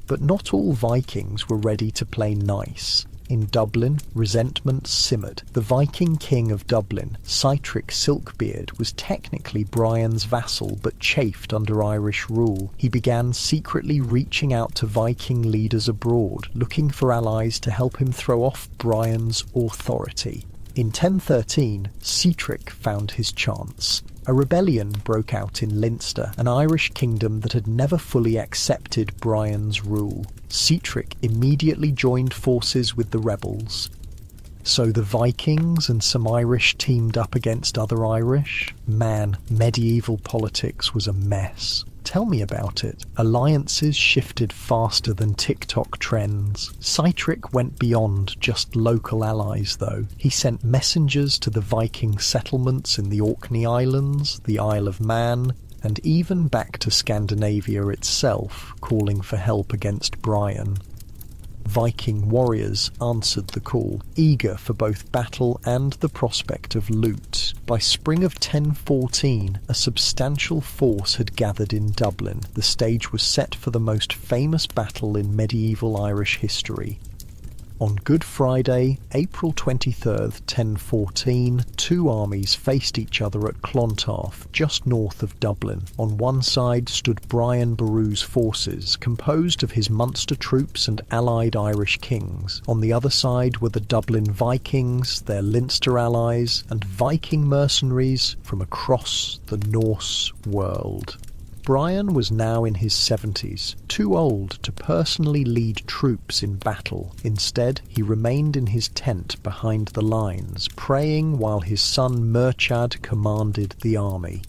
Speaker 1: But not all Vikings were ready to play nice. In Dublin, resentment simmered. The Viking king of Dublin, Sitric Silkbeard, was technically Brian's vassal but chafed under Irish rule. He began secretly reaching out to Viking leaders abroad, looking for allies to help him throw off Brian's authority. In 1013, Sitric found his chance. A rebellion broke out in Leinster, an Irish kingdom that had never fully accepted Brian's rule. Sitric immediately joined forces with the rebels. So the Vikings and some Irish teamed up against other Irish? Man, medieval politics was a mess. Tell me about it. Alliances shifted faster than TikTok trends. Sitric went beyond just local allies, though. He sent messengers to the Viking settlements in the Orkney Islands, the Isle of Man, and even back to Scandinavia itself, calling for help against Brian. Viking warriors answered the call, eager for both battle and the prospect of loot. By spring of 1014, a substantial force had gathered in Dublin. The stage was set for the most famous battle in medieval Irish history. On Good Friday, April 23rd, 1014, two armies faced each other at Clontarf, just north of Dublin. On one side stood Brian Boru's forces, composed of his Munster troops and allied Irish kings. On the other side were the Dublin Vikings, their Leinster allies, and Viking mercenaries from across the Norse world. Brian was now in his 70s, too old to personally lead troops in battle. Instead, he remained in his tent behind the lines, praying while his son Murchad commanded the army.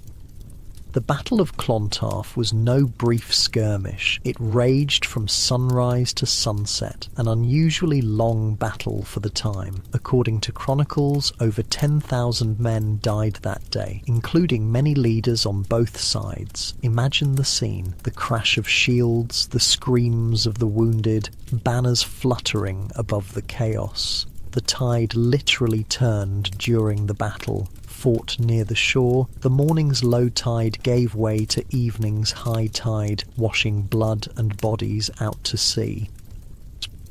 Speaker 1: The Battle of Clontarf was no brief skirmish. It raged from sunrise to sunset, an unusually long battle for the time. According to chronicles, over 10,000 men died that day, including many leaders on both sides. Imagine the scene: the crash of shields, the screams of the wounded, banners fluttering above the chaos. The tide literally turned during the battle. Fought near the shore, the morning's low tide gave way to evening's high tide, washing blood and bodies out to sea.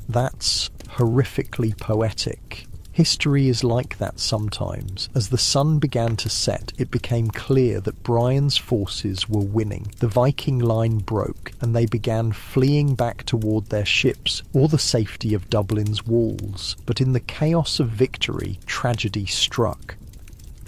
Speaker 1: That's horrifically poetic. History is like that sometimes. As the sun began to set, it became clear that Brian's forces were winning. The Viking line broke, and they began fleeing back toward their ships or the safety of Dublin's walls. But in the chaos of victory, tragedy struck.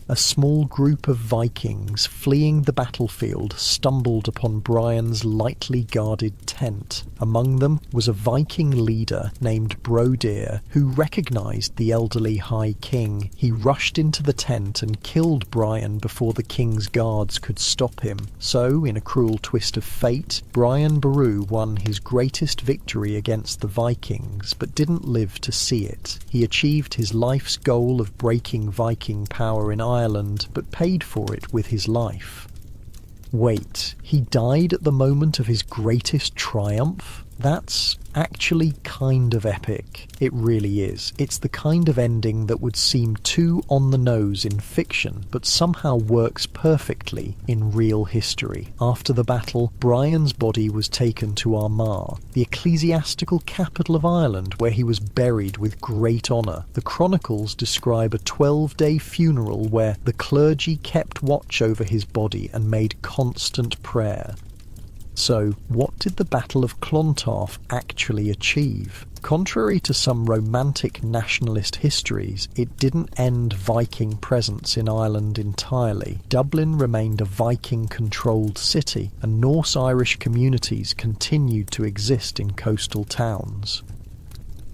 Speaker 1: A small group of Vikings fleeing the battlefield stumbled upon Brian's lightly guarded tent. Among them was a Viking leader named Brodir, who recognized the elderly High King. He rushed into the tent and killed Brian before the king's guards could stop him. So, in a cruel twist of fate, Brian Boru won his greatest victory against the Vikings, but didn't live to see it. He achieved his life's goal of breaking Viking power in Ireland, but paid for it with his life. Wait, he died at the moment of his greatest triumph? That's actually kind of epic. It really is. It's the kind of ending that would seem too on the nose in fiction, but somehow works perfectly in real history. After the battle, Brian's body was taken to Armagh, the ecclesiastical capital of Ireland, where he was buried with great honour. The chronicles describe a 12-day funeral where the clergy kept watch over his body and made constant prayer. So, what did the Battle of Clontarf actually achieve? Contrary to some romantic nationalist histories, it didn't end Viking presence in Ireland entirely. Dublin remained a Viking-controlled city, and Norse-Irish communities continued to exist in coastal towns.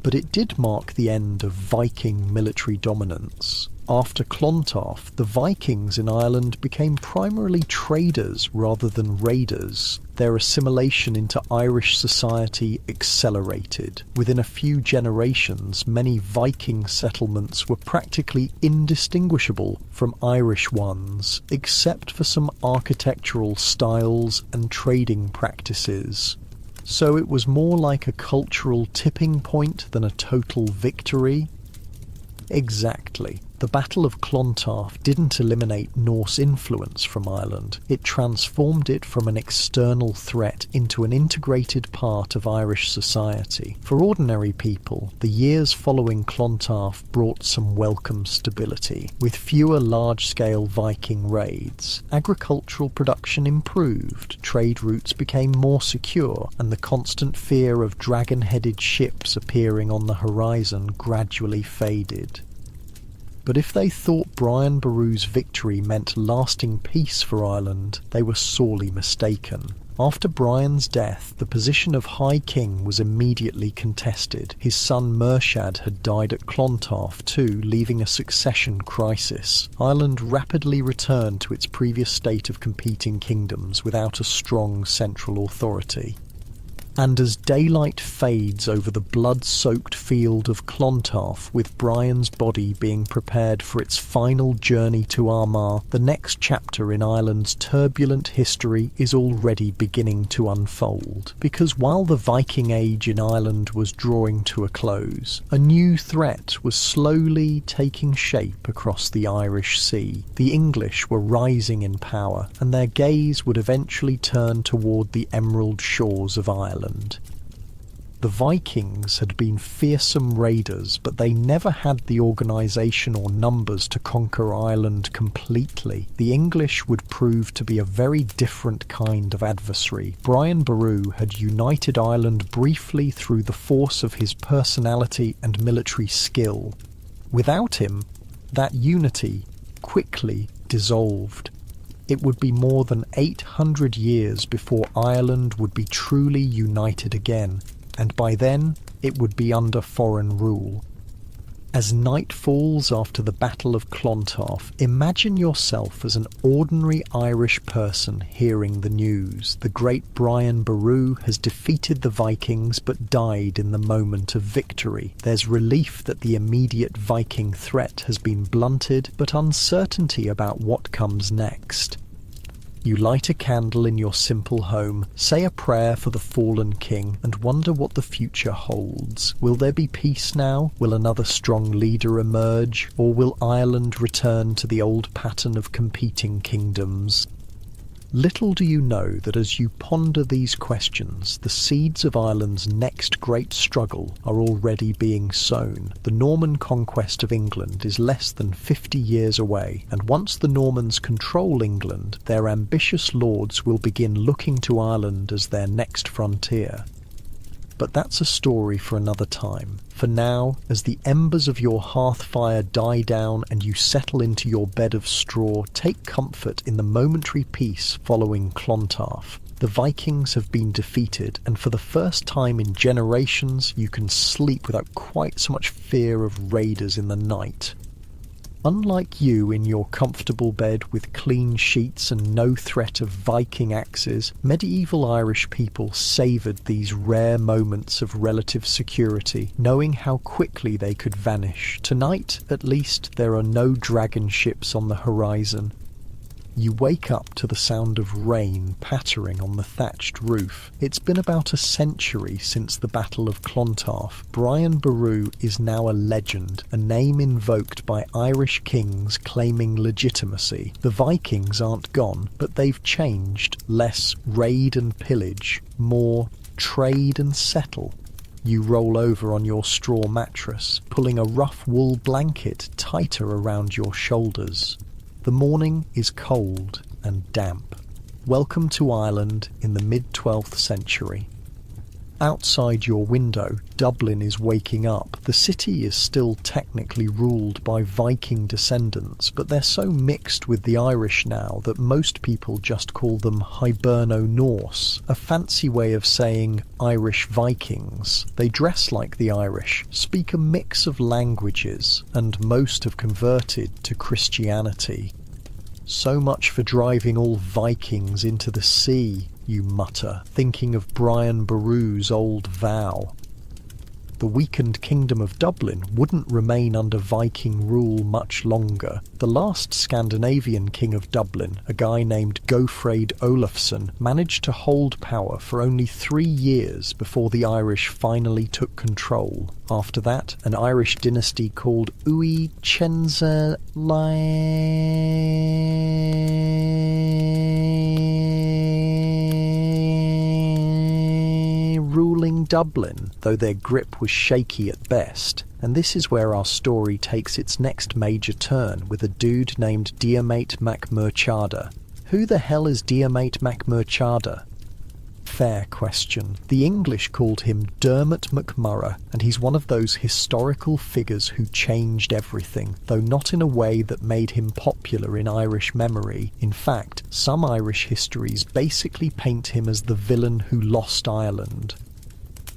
Speaker 1: But it did mark the end of Viking military dominance. After Clontarf, the Vikings in Ireland became primarily traders rather than raiders. Their assimilation into Irish society accelerated. Within a few generations, many Viking settlements were practically indistinguishable from Irish ones, except for some architectural styles and trading practices. So it was more like a cultural tipping point than a total victory? Exactly. The Battle of Clontarf didn't eliminate Norse influence from Ireland. It transformed it from an external threat into an integrated part of Irish society. For ordinary people, the years following Clontarf brought some welcome stability. With fewer large-scale Viking raids, agricultural production improved, trade routes became more secure, and the constant fear of dragon-headed ships appearing on the horizon gradually faded. But if they thought Brian Boru's victory meant lasting peace for Ireland, they were sorely mistaken. After Brian's death, the position of High King was immediately contested. His son Mershad had died at Clontarf too, leaving a succession crisis. Ireland rapidly returned to its previous state of competing kingdoms without a strong central authority. And as daylight fades over the blood-soaked field of Clontarf, with Brian's body being prepared for its final journey to Armagh, the next chapter in Ireland's turbulent history is already beginning to unfold. Because while the Viking Age in Ireland was drawing to a close, a new threat was slowly taking shape across the Irish Sea. The English were rising in power, and their gaze would eventually turn toward the emerald shores of Ireland. The Vikings had been fearsome raiders, but they never had the organisation or numbers to conquer Ireland completely. The English would prove to be a very different kind of adversary. Brian Boru had united Ireland briefly through the force of his personality and military skill. Without him, that unity quickly dissolved. It would be more than 800 years before Ireland would be truly united again, and by then it would be under foreign rule. As night falls after the Battle of Clontarf, imagine yourself as an ordinary Irish person hearing the news. The great Brian Boru has defeated the Vikings but died in the moment of victory. There's relief that the immediate Viking threat has been blunted, but uncertainty about what comes next. You light a candle in your simple home, say a prayer for the fallen king, and wonder what the future holds. Will there be peace now? Will another strong leader emerge? Or will Ireland return to the old pattern of competing kingdoms? Little do you know that as you ponder these questions, the seeds of Ireland's next great struggle are already being sown. The Norman conquest of England is less than 50 years away, and once the Normans control England, their ambitious lords will begin looking to Ireland as their next frontier. But that's a story for another time. For now, as the embers of your hearth fire die down and you settle into your bed of straw, take comfort in the momentary peace following Clontarf. The Vikings have been defeated, and for the first time in generations, you can sleep without quite so much fear of raiders in the night. Unlike you in your comfortable bed with clean sheets and no threat of Viking axes, medieval Irish people savoured these rare moments of relative security, knowing how quickly they could vanish. Tonight, at least, there are no dragon ships on the horizon. You wake up to the sound of rain pattering on the thatched roof. It's been about a century since the Battle of Clontarf. Brian Boru is now a legend, a name invoked by Irish kings claiming legitimacy. The Vikings aren't gone, but they've changed. Less raid and pillage, more trade and settle. You roll over on your straw mattress, pulling a rough wool blanket tighter around your shoulders. The morning is cold and damp. Welcome to Ireland in the mid-12th century. Outside your window, Dublin is waking up. The city is still technically ruled by Viking descendants, but they're so mixed with the Irish now that most people just call them Hiberno-Norse, a fancy way of saying Irish Vikings. They dress like the Irish, speak a mix of languages, and most have converted to Christianity. So much for driving all Vikings into the sea, you mutter, thinking of Brian Boru's old vow. The weakened kingdom of Dublin wouldn't remain under Viking rule much longer. The last Scandinavian king of Dublin, a guy named Gofraid Olafsson, managed to hold power for only 3 years before the Irish finally took control. After that, an Irish dynasty called Uí Chenzalain ruling Dublin, though their grip was shaky at best. And this is where our story takes its next major turn, with a dude named Diarmait mac Murchada. Who the hell is Diarmait mac Murchada? Fair question. The English called him Dermot MacMurrough, and he's one of those historical figures who changed everything, though not in a way that made him popular in Irish memory. In fact, some Irish histories basically paint him as the villain who lost Ireland.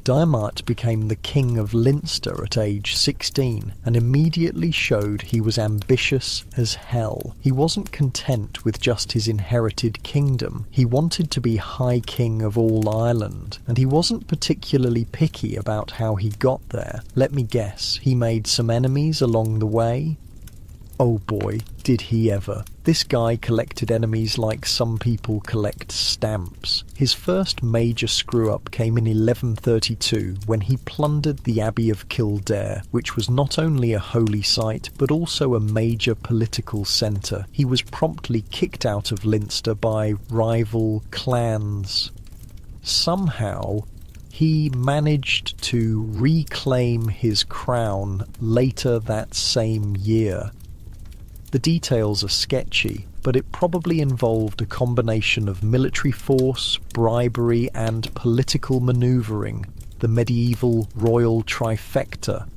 Speaker 1: Diarmait became the king of Leinster at age 16 and immediately showed he was ambitious as hell. He wasn't content with just his inherited kingdom. He wanted to be High King of all Ireland, and he wasn't particularly picky about how he got there. Let me guess, he made some enemies along the way? Oh boy, did he ever. This guy collected enemies like some people collect stamps. His first major screw-up came in 1132 when he plundered the Abbey of Kildare, which was not only a holy site but also a major political centre. He was promptly kicked out of Leinster by rival clans. Somehow, he managed to reclaim his crown later that same year. The details are sketchy, but it probably involved a combination of military force, bribery, and political manoeuvring, the medieval royal trifecta.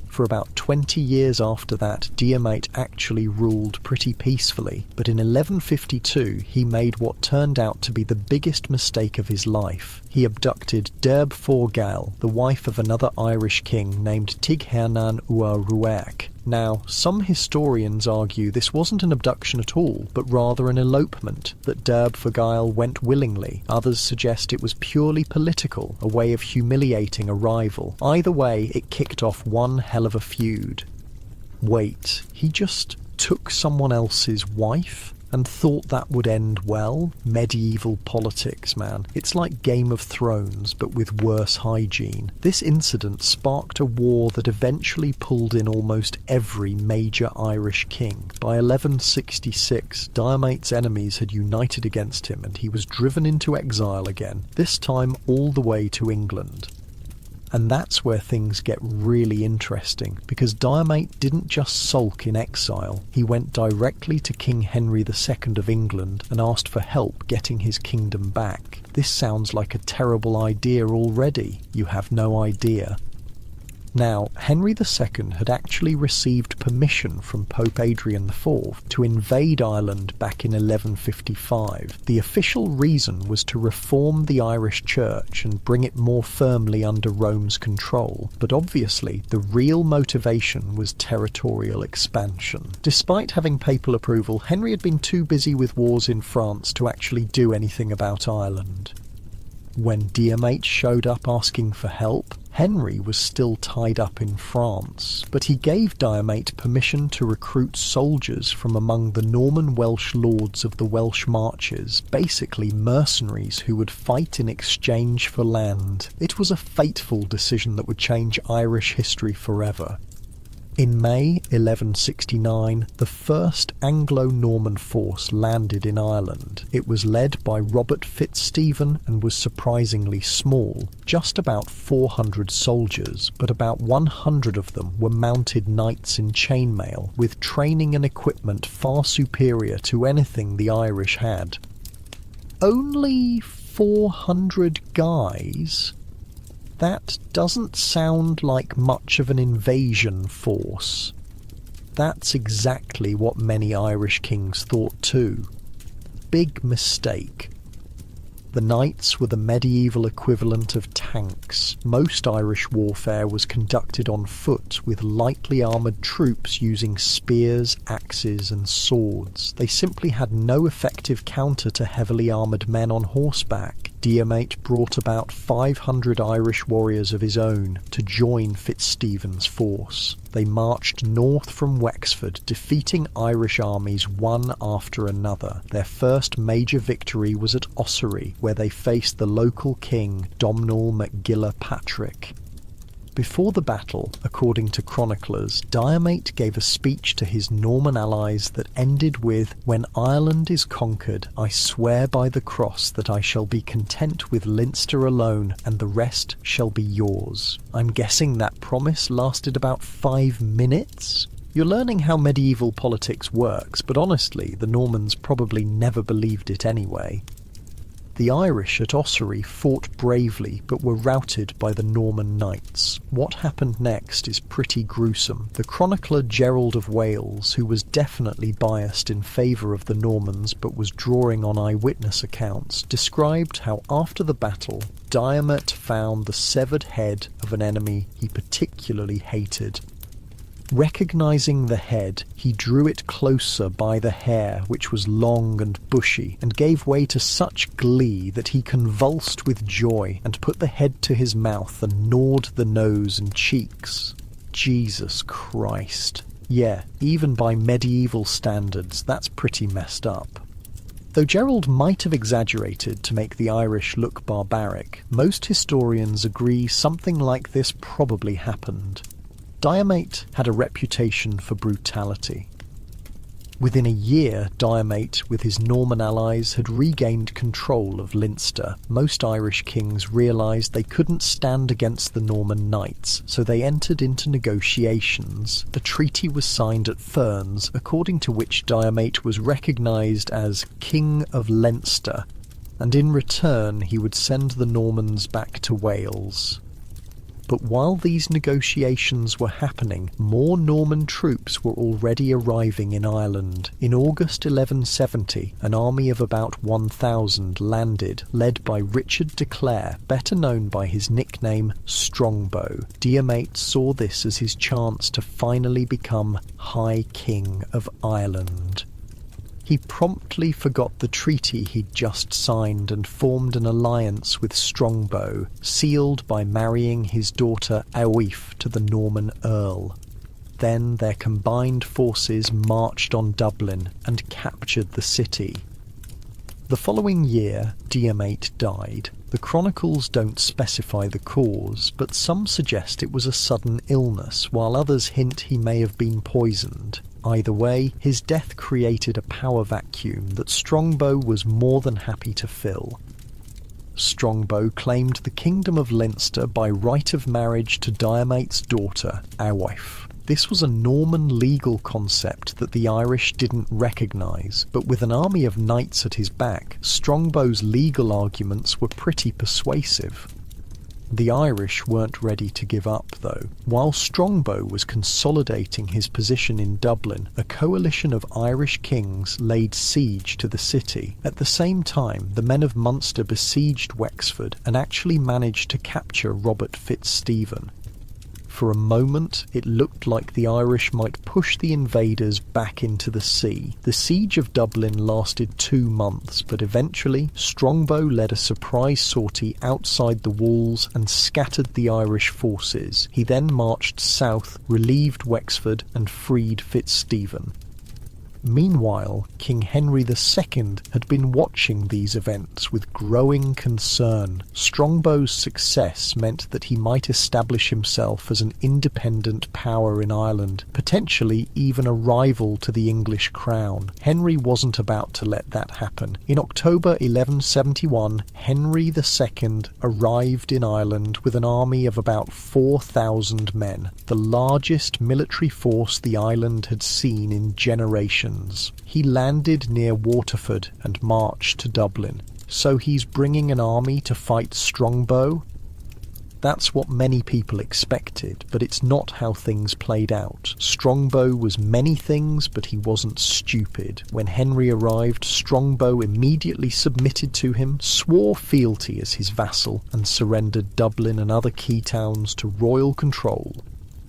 Speaker 1: For about 20 years after that, Diarmait actually ruled pretty peacefully, but in 1152 he made what turned out to be the biggest mistake of his life. He abducted Derb Forgail, the wife of another Irish king named Tighernan Ua Ruach. Now, some historians argue this wasn't an abduction at all, but rather an elopement, that Derb Forgail went willingly. Others suggest it was purely political, a way of humiliating a rival. Either way, it kicked off one hell of a feud. Wait, he just took someone else's wife? And thought that would end well? Medieval politics, man. It's like Game of Thrones, but with worse hygiene. This incident sparked a war that eventually pulled in almost every major Irish king. By 1166, Diarmait's enemies had united against him, and he was driven into exile again, this time all the way to England. And that's where things get really interesting, because Diarmait didn't just sulk in exile. He went directly to King Henry II of England and asked for help getting his kingdom back. This sounds like a terrible idea already. You have no idea. Now, Henry II had actually received permission from Pope Adrian IV to invade Ireland back in 1155. The official reason was to reform the Irish Church and bring it more firmly under Rome's control, but obviously the real motivation was territorial expansion. Despite having papal approval, Henry had been too busy with wars in France to actually do anything about Ireland. When Diarmait showed up asking for help, Henry was still tied up in France, but he gave Diarmait permission to recruit soldiers from among the Norman Welsh lords of the Welsh Marches, basically mercenaries who would fight in exchange for land. It was a fateful decision that would change Irish history forever. In May 1169, the first Anglo-Norman force landed in Ireland. It was led by Robert Fitzstephen and was surprisingly small, just about 400 soldiers, but about 100 of them were mounted knights in chainmail, with training and equipment far superior to anything the Irish had. Only 400 guys? That doesn't sound like much of an invasion force. That's exactly what many Irish kings thought too. Big mistake. The knights were the medieval equivalent of tanks. Most Irish warfare was conducted on foot, with lightly armoured troops using spears, axes and swords. They simply had no effective counter to heavily armoured men on horseback. Diarmait brought about 500 Irish warriors of his own to join Fitzstephen's force. They marched north from Wexford, defeating Irish armies one after another. Their first major victory was at Ossory, where they faced the local king, Domhnall MacGilla Patrick. Before the battle, according to chroniclers, Diarmait gave a speech to his Norman allies that ended with, "When Ireland is conquered, I swear by the cross that I shall be content with Leinster alone, and the rest shall be yours." I'm guessing that promise lasted about 5 minutes? You're learning how medieval politics works, but honestly, the Normans probably never believed it anyway. The Irish at Ossory fought bravely but were routed by the Norman knights. What happened next is pretty gruesome. The chronicler Gerald of Wales, who was definitely biased in favour of the Normans but was drawing on eyewitness accounts, described how after the battle, Diarmait found the severed head of an enemy he particularly hated. Recognising the head, he drew it closer by the hair, which was long and bushy, and gave way to such glee that he convulsed with joy and put the head to his mouth and gnawed the nose and cheeks. Jesus Christ. Yeah, even by medieval standards, that's pretty messed up. Though Gerald might have exaggerated to make the Irish look barbaric, most historians agree something like this probably happened. Diarmait had a reputation for brutality. Within a year, Diarmait, with his Norman allies, had regained control of Leinster. Most Irish kings realised they couldn't stand against the Norman knights, so they entered into negotiations. A treaty was signed at Ferns, according to which Diarmait was recognised as King of Leinster, and in return he would send the Normans back to Wales. But while these negotiations were happening, more Norman troops were already arriving in Ireland. In August 1170, an army of about 1,000 landed, led by Richard de Clare, better known by his nickname Strongbow. Diarmait saw this as his chance to finally become High King of Ireland. He promptly forgot the treaty he'd just signed and formed an alliance with Strongbow, sealed by marrying his daughter Aoife to the Norman Earl. Then their combined forces marched on Dublin and captured the city. The following year, Diarmait died. The chronicles don't specify the cause, but some suggest it was a sudden illness, while others hint he may have been poisoned. Either way, his death created a power vacuum that Strongbow was more than happy to fill. Strongbow claimed the kingdom of Leinster by right of marriage to Diarmait's daughter, Aoife. This was a Norman legal concept that the Irish didn't recognise, but with an army of knights at his back, Strongbow's legal arguments were pretty persuasive. The Irish weren't ready to give up, though. While Strongbow was consolidating his position in Dublin, a coalition of Irish kings laid siege to the city. At the same time, the men of Munster besieged Wexford and actually managed to capture Robert Fitzstephen. For a moment, it looked like the Irish might push the invaders back into the sea. The siege of Dublin lasted 2 months, but eventually Strongbow led a surprise sortie outside the walls and scattered the Irish forces. He then marched south, relieved Wexford, and freed Fitzstephen. Meanwhile, King Henry II had been watching these events with growing concern. Strongbow's success meant that he might establish himself as an independent power in Ireland, potentially even a rival to the English crown. Henry wasn't about to let that happen. In October 1171, Henry II arrived in Ireland with an army of about 4,000 men, the largest military force the island had seen in generations. He landed near Waterford and marched to Dublin. So he's bringing an army to fight Strongbow? That's what many people expected, but it's not how things played out. Strongbow was many things, but he wasn't stupid. When Henry arrived, Strongbow immediately submitted to him, swore fealty as his vassal, and surrendered Dublin and other key towns to royal control.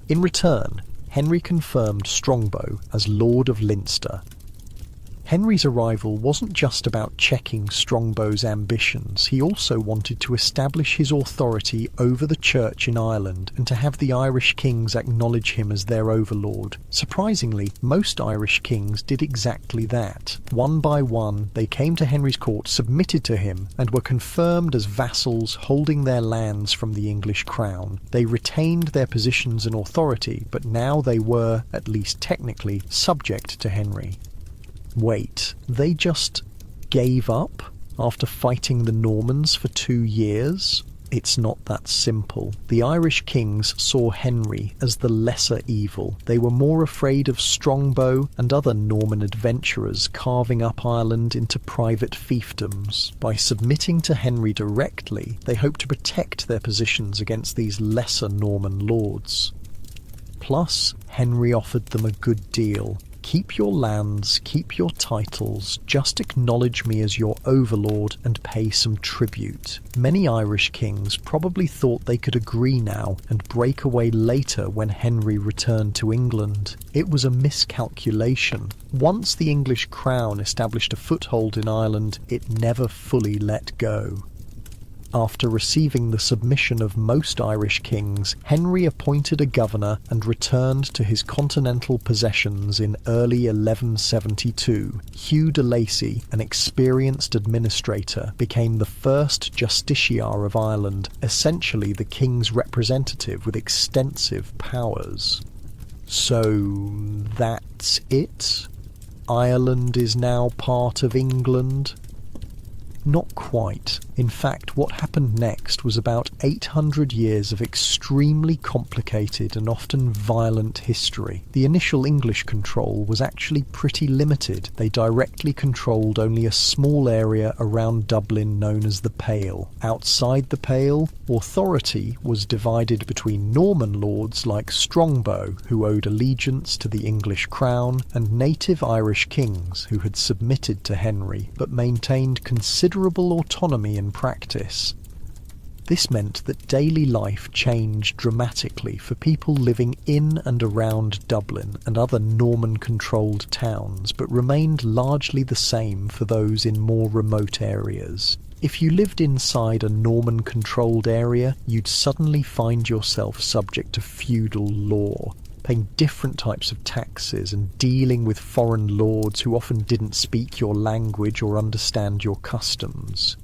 Speaker 1: In return, Henry confirmed Strongbow as Lord of Leinster. Henry's arrival wasn't just about checking Strongbow's ambitions, he also wanted to establish his authority over the church in Ireland and to have the Irish kings acknowledge him as their overlord. Surprisingly, most Irish kings did exactly that. One by one, they came to Henry's court, submitted to him, and were confirmed as vassals holding their lands from the English crown. They retained their positions and authority, but now they were, at least technically, subject to Henry. Wait, they just gave up after fighting the Normans for 2 years? It's not that simple. The Irish kings saw Henry as the lesser evil. They were more afraid of Strongbow and other Norman adventurers carving up Ireland into private fiefdoms. By submitting to Henry directly, they hoped to protect their positions against these lesser Norman lords. Plus, Henry offered them a good deal. Keep your lands, keep your titles, just acknowledge me as your overlord and pay some tribute. Many Irish kings probably thought they could agree now and break away later when Henry returned to England. It was a miscalculation. Once the English crown established a foothold in Ireland, it never fully let go. After receiving the submission of most Irish kings, Henry appointed a governor and returned to his continental possessions in early 1172. Hugh de Lacy, an experienced administrator, became the first justiciar of Ireland, essentially the king's representative with extensive powers. So that's it? Ireland is now part of England? Not quite. In fact, what happened next was about 800 years of extremely complicated and often violent history. The initial English control was actually pretty limited. They directly controlled only a small area around Dublin known as the Pale. Outside the Pale, authority was divided between Norman lords like Strongbow, who owed allegiance to the English crown, and native Irish kings, who had submitted to Henry, but maintained considerable autonomy in practice. This meant that daily life changed dramatically for people living in and around Dublin and other Norman-controlled towns, but remained largely the same for those in more remote areas. If you lived inside a Norman-controlled area, you'd suddenly find yourself subject to feudal law, paying different types of taxes and dealing with foreign lords who often didn't speak your language or understand your customs.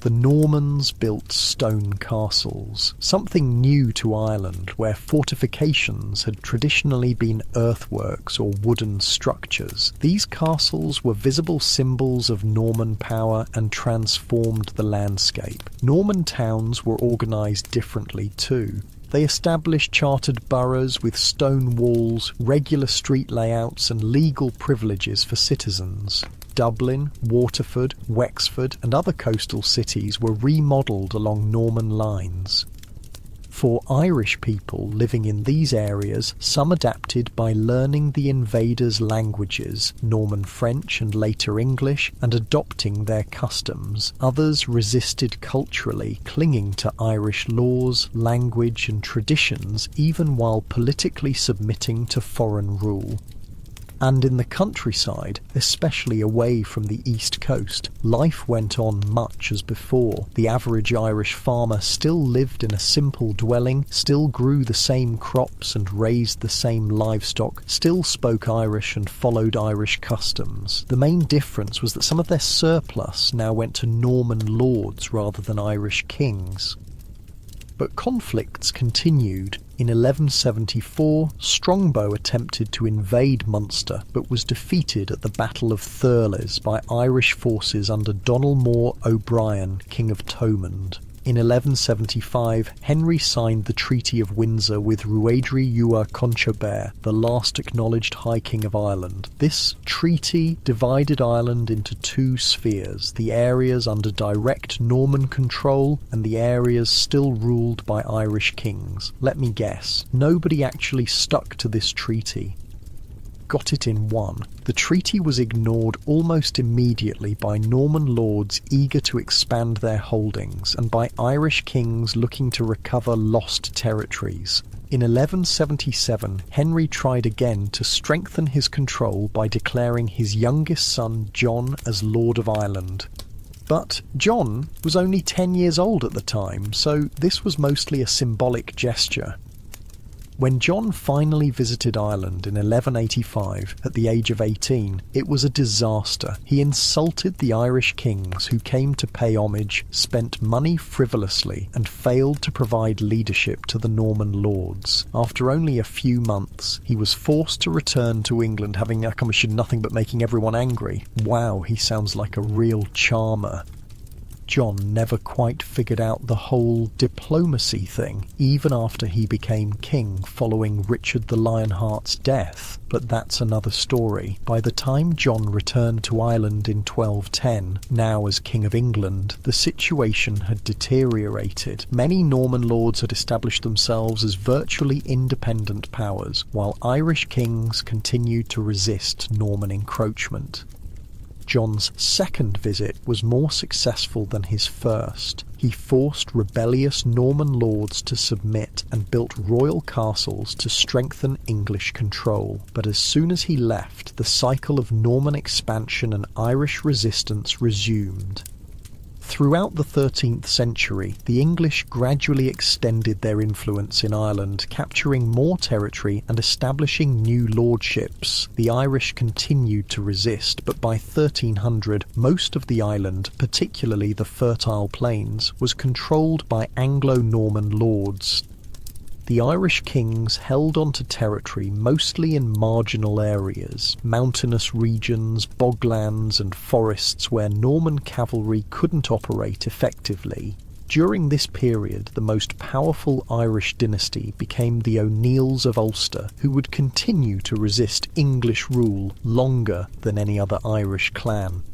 Speaker 1: The Normans built stone castles, something new to Ireland, where fortifications had traditionally been earthworks or wooden structures. These castles were visible symbols of Norman power and transformed the landscape. Norman towns were organised differently too. They established chartered boroughs with stone walls, regular street layouts and legal privileges for citizens. Dublin, Waterford, Wexford and other coastal cities were remodelled along Norman lines. For Irish people living in these areas, some adapted by learning the invaders' languages, Norman French and later English, and adopting their customs. Others resisted culturally, clinging to Irish laws, language and traditions, even while politically submitting to foreign rule. And in the countryside, especially away from the east coast, life went on much as before. The average Irish farmer still lived in a simple dwelling, still grew the same crops and raised the same livestock, still spoke Irish and followed Irish customs. The main difference was that some of their surplus now went to Norman lords rather than Irish kings. But conflicts continued. In 1174, Strongbow attempted to invade Munster, but was defeated at the Battle of Thurles by Irish forces under Donald More O'Brien, King of Thomond. In 1175, Henry signed the Treaty of Windsor with Ruaidhri Ua Conchobar, the last acknowledged High King of Ireland. This treaty divided Ireland into two spheres, the areas under direct Norman control and the areas still ruled by Irish kings. Let me guess, nobody actually stuck to this treaty. Got it in one. The treaty was ignored almost immediately by Norman lords eager to expand their holdings and by Irish kings looking to recover lost territories. In 1177, Henry tried again to strengthen his control by declaring his youngest son John as Lord of Ireland. But John was only 10 years old at the time, so this was mostly a symbolic gesture. When John finally visited Ireland in 1185, at the age of 18, it was a disaster. He insulted the Irish kings who came to pay homage, spent money frivolously, and failed to provide leadership to the Norman lords. After only a few months, he was forced to return to England, having accomplished nothing but making everyone angry. Wow, he sounds like a real charmer. John never quite figured out the whole diplomacy thing, even after he became king following Richard the Lionheart's death. But that's another story. By the time John returned to Ireland in 1210, now as King of England, the situation had deteriorated. Many Norman lords had established themselves as virtually independent powers, while Irish kings continued to resist Norman encroachment. John's second visit was more successful than his first. He forced rebellious Norman lords to submit and built royal castles to strengthen English control. But as soon as he left, the cycle of Norman expansion and Irish resistance resumed. Throughout the 13th century, the English gradually extended their influence in Ireland, capturing more territory and establishing new lordships. The Irish continued to resist, but by 1300, most of the island, particularly the fertile plains, was controlled by Anglo-Norman lords. The Irish kings held onto territory mostly in marginal areas, mountainous regions, boglands and forests where Norman cavalry couldn't operate effectively. During this period, the most powerful Irish dynasty became the O'Neills of Ulster, who would continue to resist English rule longer than any other Irish clan.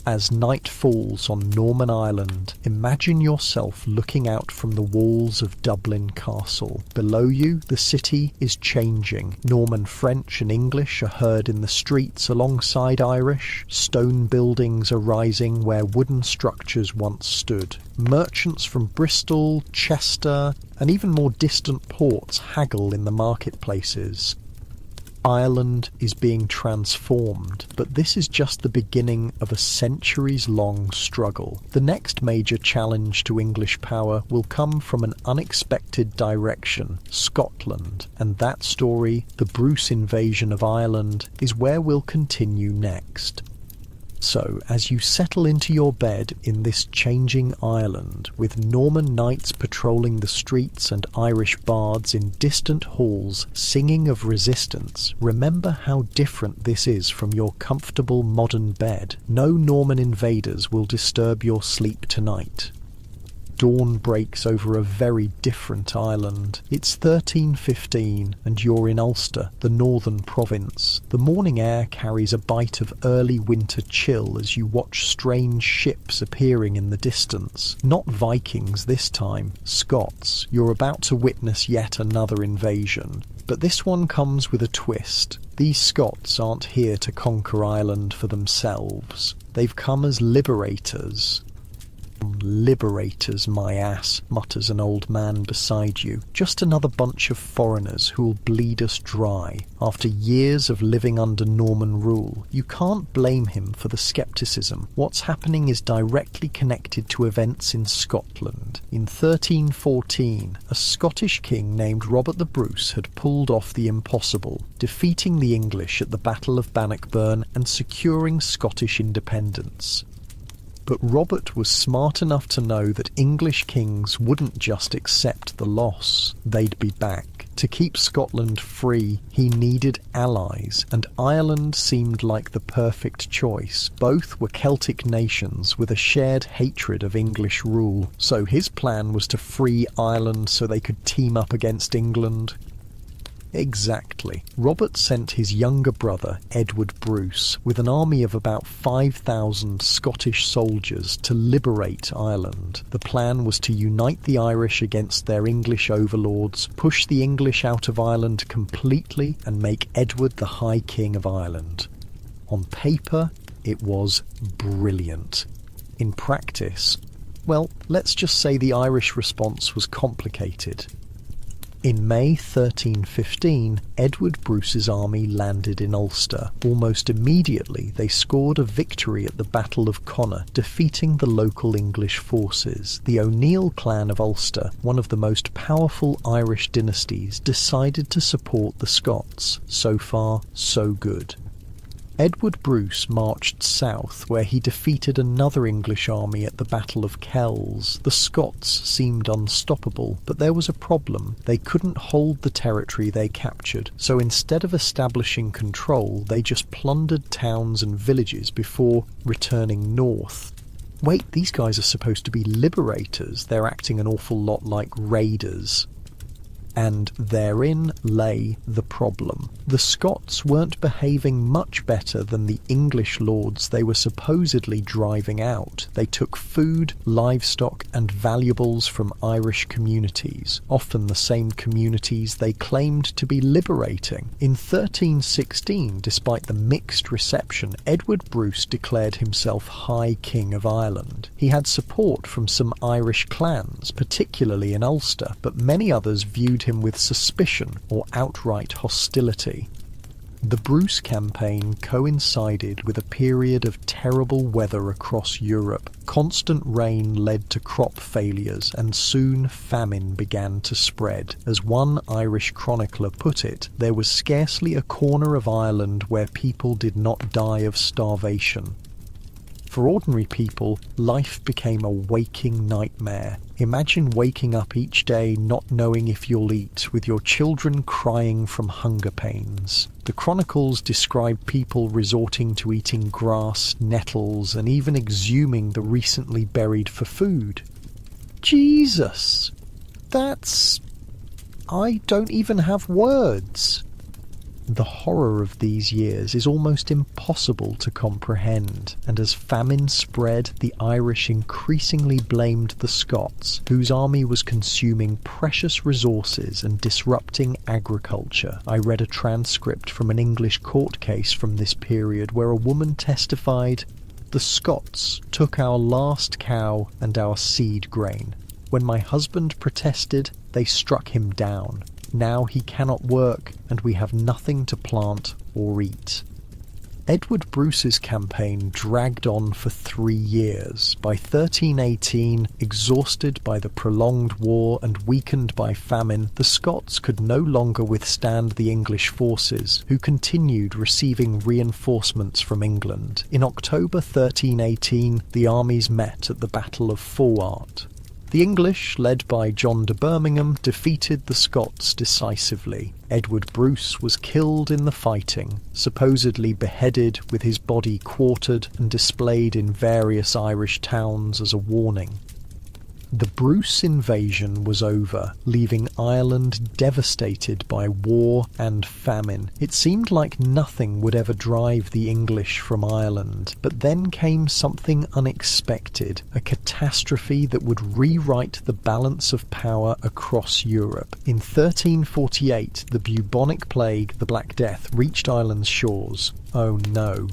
Speaker 1: As night falls on Norman Island, imagine yourself looking out from the walls of Dublin Castle. Below you, the city is changing. Norman French and English are heard in the streets alongside Irish. Stone buildings are rising where wooden structures once stood. Merchants from Bristol, Chester, and even more distant ports haggle in the marketplaces. Ireland is being transformed, but this is just the beginning of a centuries-long struggle. The next major challenge to English power will come from an unexpected direction, Scotland, and that story, the Bruce invasion of Ireland, is where we'll continue next. So, as you settle into your bed in this changing Ireland, with Norman knights patrolling the streets and Irish bards in distant halls singing of resistance, remember how different this is from your comfortable modern bed. No Norman invaders will disturb your sleep tonight. Dawn breaks over a very different Ireland. It's 13:15 and you're in Ulster, the northern province. The morning air carries a bite of early winter chill as you watch strange ships appearing in the distance. Not Vikings this time, Scots. You're about to witness yet another invasion. But this one comes with a twist. These Scots aren't here to conquer Ireland for themselves. They've come as liberators. Liberators, my ass, mutters an old man beside you. Just another bunch of foreigners who'll bleed us dry. After years of living under Norman rule, you can't blame him for the scepticism. What's happening is directly connected to events in Scotland. In 1314, a Scottish king named Robert the Bruce had pulled off the impossible, defeating the English at the Battle of Bannockburn and securing Scottish independence. But Robert was smart enough to know that English kings wouldn't just accept the loss, they'd be back. To keep Scotland free, he needed allies, and Ireland seemed like the perfect choice. Both were Celtic nations with a shared hatred of English rule, so his plan was to free Ireland so they could team up against England. Exactly. Robert sent his younger brother, Edward Bruce, with an army of about 5,000 Scottish soldiers to liberate Ireland. The plan was to unite the Irish against their English overlords, push the English out of Ireland completely, and make Edward the High King of Ireland. On paper, it was brilliant. In practice, well, let's just say the Irish response was complicated. In May 1315, Edward Bruce's army landed in Ulster. Almost immediately, they scored a victory at the Battle of Connaught, defeating the local English forces. The O'Neill clan of Ulster, one of the most powerful Irish dynasties, decided to support the Scots. So far, so good. Edward Bruce marched south, where he defeated another English army at the Battle of Kells. The Scots seemed unstoppable, but there was a problem. They couldn't hold the territory they captured, so instead of establishing control, they just plundered towns and villages before returning north. Wait, these guys are supposed to be liberators. They're acting an awful lot like raiders. And therein lay the problem. The Scots weren't behaving much better than the English lords they were supposedly driving out. They took food, livestock, and valuables from Irish communities, often the same communities they claimed to be liberating. In 1316, despite the mixed reception, Edward Bruce declared himself High King of Ireland. He had support from some Irish clans, particularly in Ulster, but many others viewed him with suspicion or outright hostility. The Bruce campaign coincided with a period of terrible weather across Europe. Constant rain led to crop failures, and soon famine began to spread. As one Irish chronicler put it, there was scarcely a corner of Ireland where people did not die of starvation. For ordinary people, life became a waking nightmare. Imagine waking up each day not knowing if you'll eat, with your children crying from hunger pains. The chronicles describe people resorting to eating grass, nettles, and even exhuming the recently buried for food. Jesus! I don't even have words. The horror of these years is almost impossible to comprehend, and as famine spread, the Irish increasingly blamed the Scots, whose army was consuming precious resources and disrupting agriculture. I read a transcript from an English court case from this period where a woman testified, "The Scots took our last cow and our seed grain. When my husband protested, they struck him down. Now he cannot work, and we have nothing to plant or eat." Edward Bruce's campaign dragged on for 3 years. By 1318, exhausted by the prolonged war and weakened by famine, the Scots could no longer withstand the English forces, who continued receiving reinforcements from England. In October 1318, the armies met at the Battle of Faughart. The English, led by John de Birmingham, defeated the Scots decisively. Edward Bruce was killed in the fighting, supposedly beheaded with his body quartered and displayed in various Irish towns as a warning. The Bruce invasion was over, leaving Ireland devastated by war and famine. It seemed like nothing would ever drive the English from Ireland, but then came something unexpected, a catastrophe that would rewrite the balance of power across Europe. In 1348, the bubonic plague, the Black Death, reached Ireland's shores. Oh no.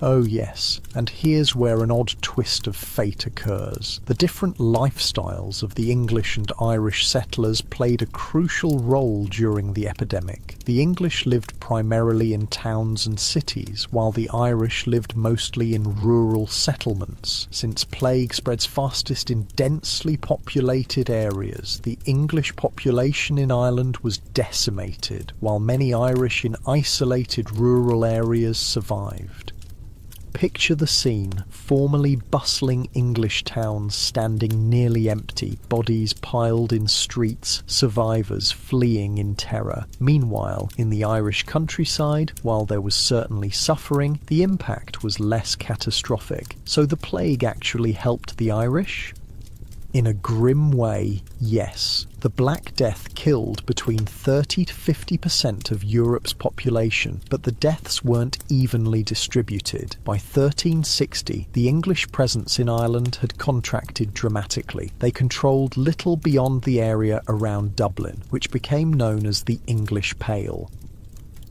Speaker 1: Oh yes, and here's where an odd twist of fate occurs. The different lifestyles of the English and Irish settlers played a crucial role during the epidemic. The English lived primarily in towns and cities, while the Irish lived mostly in rural settlements. Since plague spreads fastest in densely populated areas, the English population in Ireland was decimated, while many Irish in isolated rural areas survived. Picture the scene: formerly bustling English towns standing nearly empty, bodies piled in streets, survivors fleeing in terror. Meanwhile, in the Irish countryside, while there was certainly suffering, the impact was less catastrophic. So the plague actually helped the Irish? In a grim way, yes. The Black Death killed between 30 to 50% of Europe's population, but the deaths weren't evenly distributed. By 1360, the English presence in Ireland had contracted dramatically. They controlled little beyond the area around Dublin, which became known as the English Pale.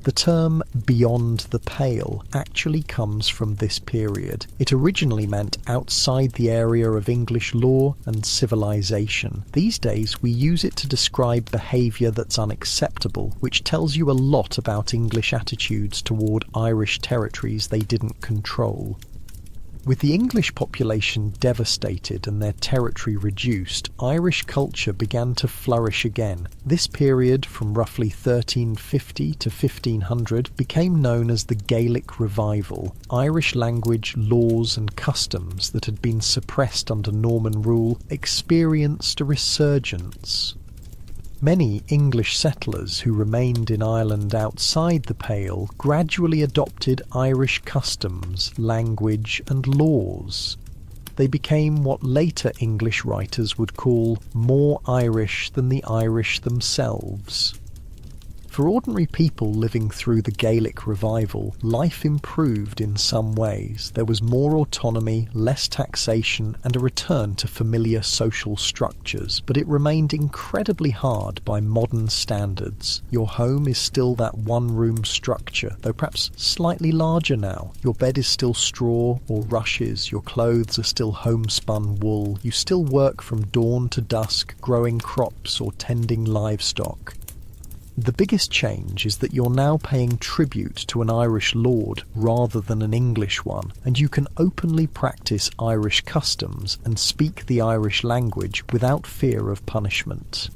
Speaker 1: The term "beyond the pale" actually comes from this period. It originally meant outside the area of English law and civilization. These days we use it to describe behaviour that's unacceptable, which tells you a lot about English attitudes toward Irish territories they didn't control. With the English population devastated and their territory reduced, Irish culture began to flourish again. This period, from roughly 1350 to 1500, became known as the Gaelic Revival. Irish language, laws and customs that had been suppressed under Norman rule experienced a resurgence. Many English settlers who remained in Ireland outside the Pale gradually adopted Irish customs, language and laws. They became what later English writers would call more Irish than the Irish themselves. For ordinary people living through the Gaelic Revival, life improved in some ways. There was more autonomy, less taxation, and a return to familiar social structures, but it remained incredibly hard by modern standards. Your home is still that one-room structure, though perhaps slightly larger now. Your bed is still straw or rushes, your clothes are still homespun wool, you still work from dawn to dusk, growing crops or tending livestock. The biggest change is that you're now paying tribute to an Irish lord rather than an English one, and you can openly practice Irish customs and speak the Irish language without fear of punishment.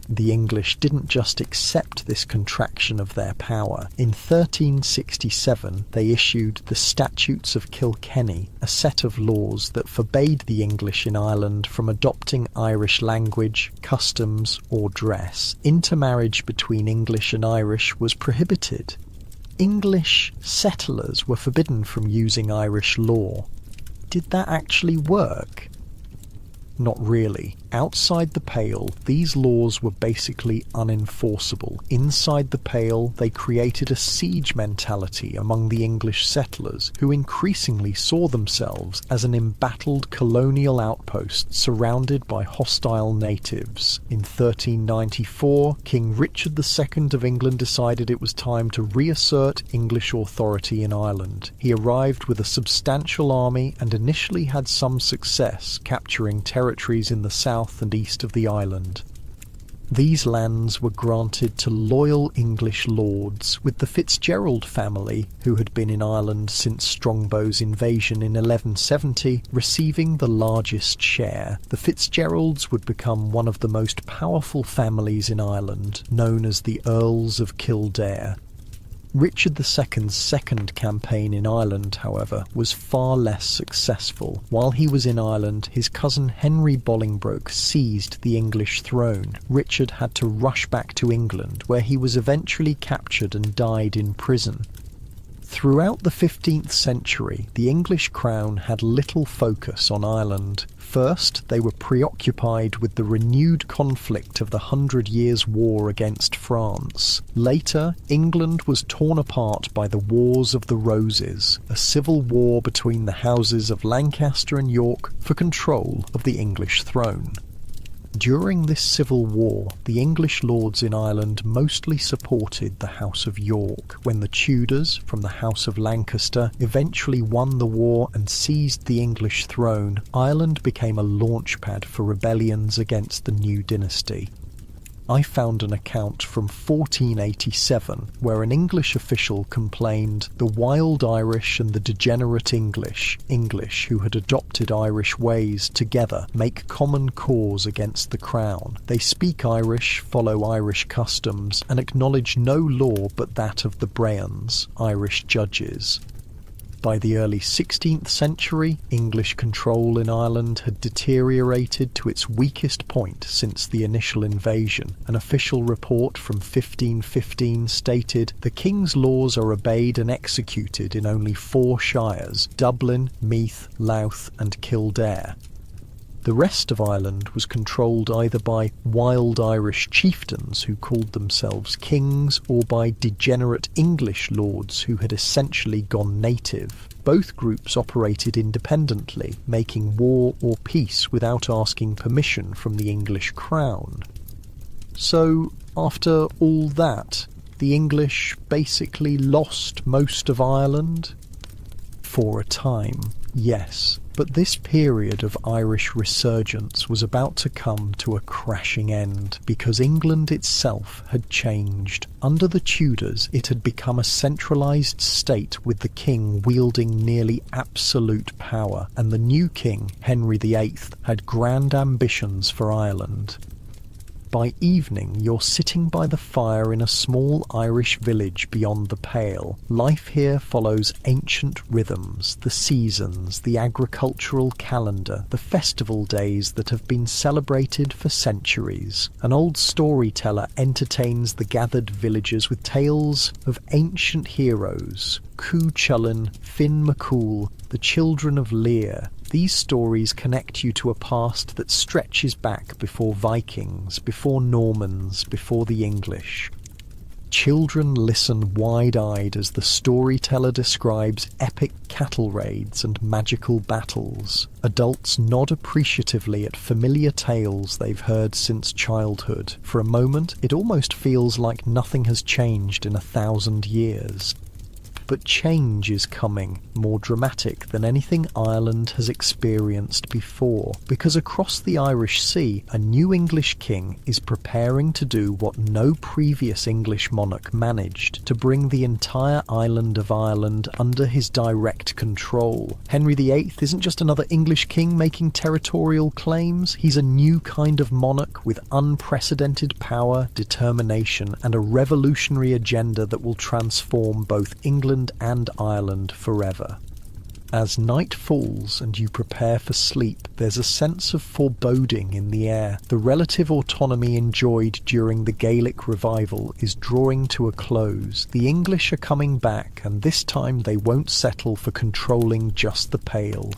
Speaker 1: The English didn't just accept this contraction of their power. In 1367 they issued the Statutes of Kilkenny, a set of laws that forbade the English in Ireland from adopting Irish language, customs or dress. Intermarriage between English and Irish was prohibited. English settlers were forbidden from using Irish law. Did that actually work? Not really. Outside the Pale, these laws were basically unenforceable. Inside the Pale, they created a siege mentality among the English settlers, who increasingly saw themselves as an embattled colonial outpost surrounded by hostile natives. In 1394, King Richard II of England decided it was time to reassert English authority in Ireland. He arrived with a substantial army and initially had some success capturing territories in the south and east of the island. These lands were granted to loyal English lords, with the Fitzgerald family, who had been in Ireland since Strongbow's invasion in 1170, receiving the largest share. The Fitzgeralds would become one of the most powerful families in Ireland, known as the Earls of Kildare. Richard II's second campaign in Ireland, however, was far less successful. While he was in Ireland, his cousin Henry Bolingbroke seized the English throne. Richard had to rush back to England, where he was eventually captured and died in prison. Throughout the 15th century, the English crown had little focus on Ireland. First, they were preoccupied with the renewed conflict of the 100 Years' War against France. Later, England was torn apart by the Wars of the Roses, a civil war between the houses of Lancaster and York for control of the English throne. During this civil war, the English lords in Ireland mostly supported the House of York. When the Tudors, from the House of Lancaster, eventually won the war and seized the English throne, Ireland became a launchpad for rebellions against the new dynasty. I found an account from 1487 where an English official complained the wild Irish and the degenerate English who had adopted Irish ways together make common cause against the crown. They speak Irish, follow Irish customs, and acknowledge no law but that of the Brehons, Irish judges. By the early 16th century, English control in Ireland had deteriorated to its weakest point since the initial invasion. An official report from 1515 stated, "The King's laws are obeyed and executed in only 4 shires, Dublin, Meath, Louth and Kildare." The rest of Ireland was controlled either by wild Irish chieftains who called themselves kings or by degenerate English lords who had essentially gone native. Both groups operated independently, making war or peace without asking permission from the English crown. So, after all that, the English basically lost most of Ireland? For a time, yes. But this period of Irish resurgence was about to come to a crashing end because England itself had changed. Under the Tudors, it had become a centralised state with the king wielding nearly absolute power, and the new king, Henry VIII, had grand ambitions for Ireland. By evening, you're sitting by the fire in a small Irish village beyond the Pale. Life here follows ancient rhythms, the seasons, the agricultural calendar, the festival days that have been celebrated for centuries. An old storyteller entertains the gathered villagers with tales of ancient heroes, Cuchulainn, Finn McCool, the children of Lear. These stories connect you to a past that stretches back before Vikings, before Normans, before the English. Children listen wide-eyed as the storyteller describes epic cattle raids and magical battles. Adults nod appreciatively at familiar tales they've heard since childhood. For a moment, it almost feels like nothing has changed in 1,000 years. But change is coming, more dramatic than anything Ireland has experienced before, because across the Irish Sea, a new English king is preparing to do what no previous English monarch managed, to bring the entire island of Ireland under his direct control. Henry VIII isn't just another English king making territorial claims, he's a new kind of monarch with unprecedented power, determination, and a revolutionary agenda that will transform both England and Ireland forever. As night falls and you prepare for sleep, there's a sense of foreboding in the air. The relative autonomy enjoyed during the Gaelic revival is drawing to a close. The English are coming back, and this time they won't settle for controlling just the Pale.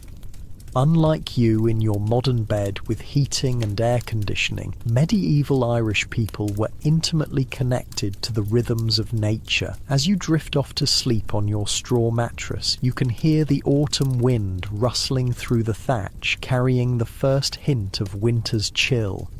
Speaker 1: Unlike you in your modern bed with heating and air conditioning, medieval Irish people were intimately connected to the rhythms of nature. As you drift off to sleep on your straw mattress, you can hear the autumn wind rustling through the thatch, carrying the first hint of winter's chill.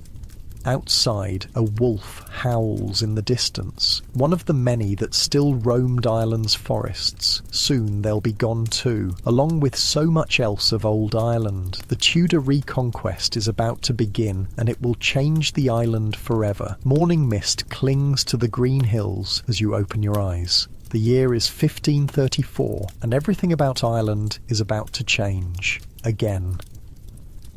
Speaker 1: Outside, a wolf howls in the distance, one of the many that still roamed Ireland's forests. Soon they'll be gone too, along with so much else of old Ireland. The Tudor reconquest is about to begin, and it will change the island forever. Morning mist clings to the green hills as you open your eyes. The year is 1534, and everything about Ireland is about to change. Again.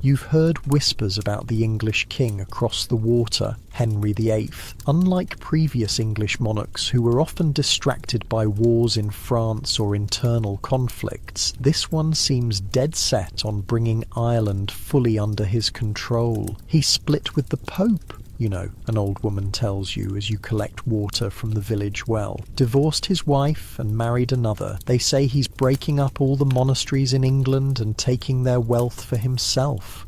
Speaker 1: You've heard whispers about the English king across the water, Henry VIII. Unlike previous English monarchs who were often distracted by wars in France or internal conflicts, this one seems dead set on bringing Ireland fully under his control. He split with the Pope, you know, an old woman tells you as you collect water from the village well. Divorced his wife and married another. They say he's breaking up all the monasteries in England and taking their wealth for himself.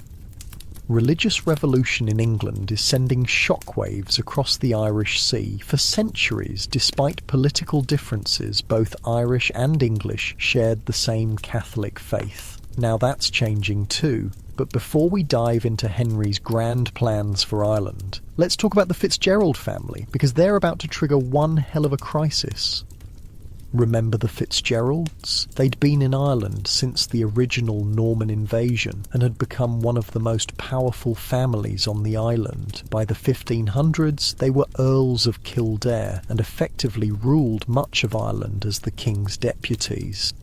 Speaker 1: Religious revolution in England is sending shockwaves across the Irish Sea. For centuries, despite political differences, both Irish and English shared the same Catholic faith. Now that's changing too. But before we dive into Henry's grand plans for Ireland, let's talk about the Fitzgerald family, because they're about to trigger one hell of a crisis. Remember the Fitzgeralds? They'd been in Ireland since the original Norman invasion and had become one of the most powerful families on the island. By the 1500s, they were Earls of Kildare and effectively ruled much of Ireland as the king's deputies.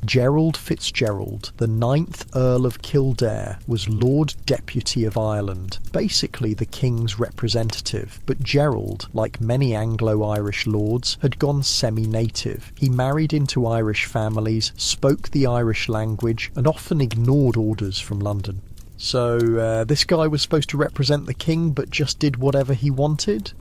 Speaker 1: Gerald Fitzgerald, the 9th Earl of Kildare, was Lord Deputy of Ireland, basically the King's representative, but Gerald, like many Anglo-Irish lords, had gone semi-native. He married into Irish families, spoke the Irish language, and often ignored orders from London. So, this guy was supposed to represent the King, but just did whatever he wanted?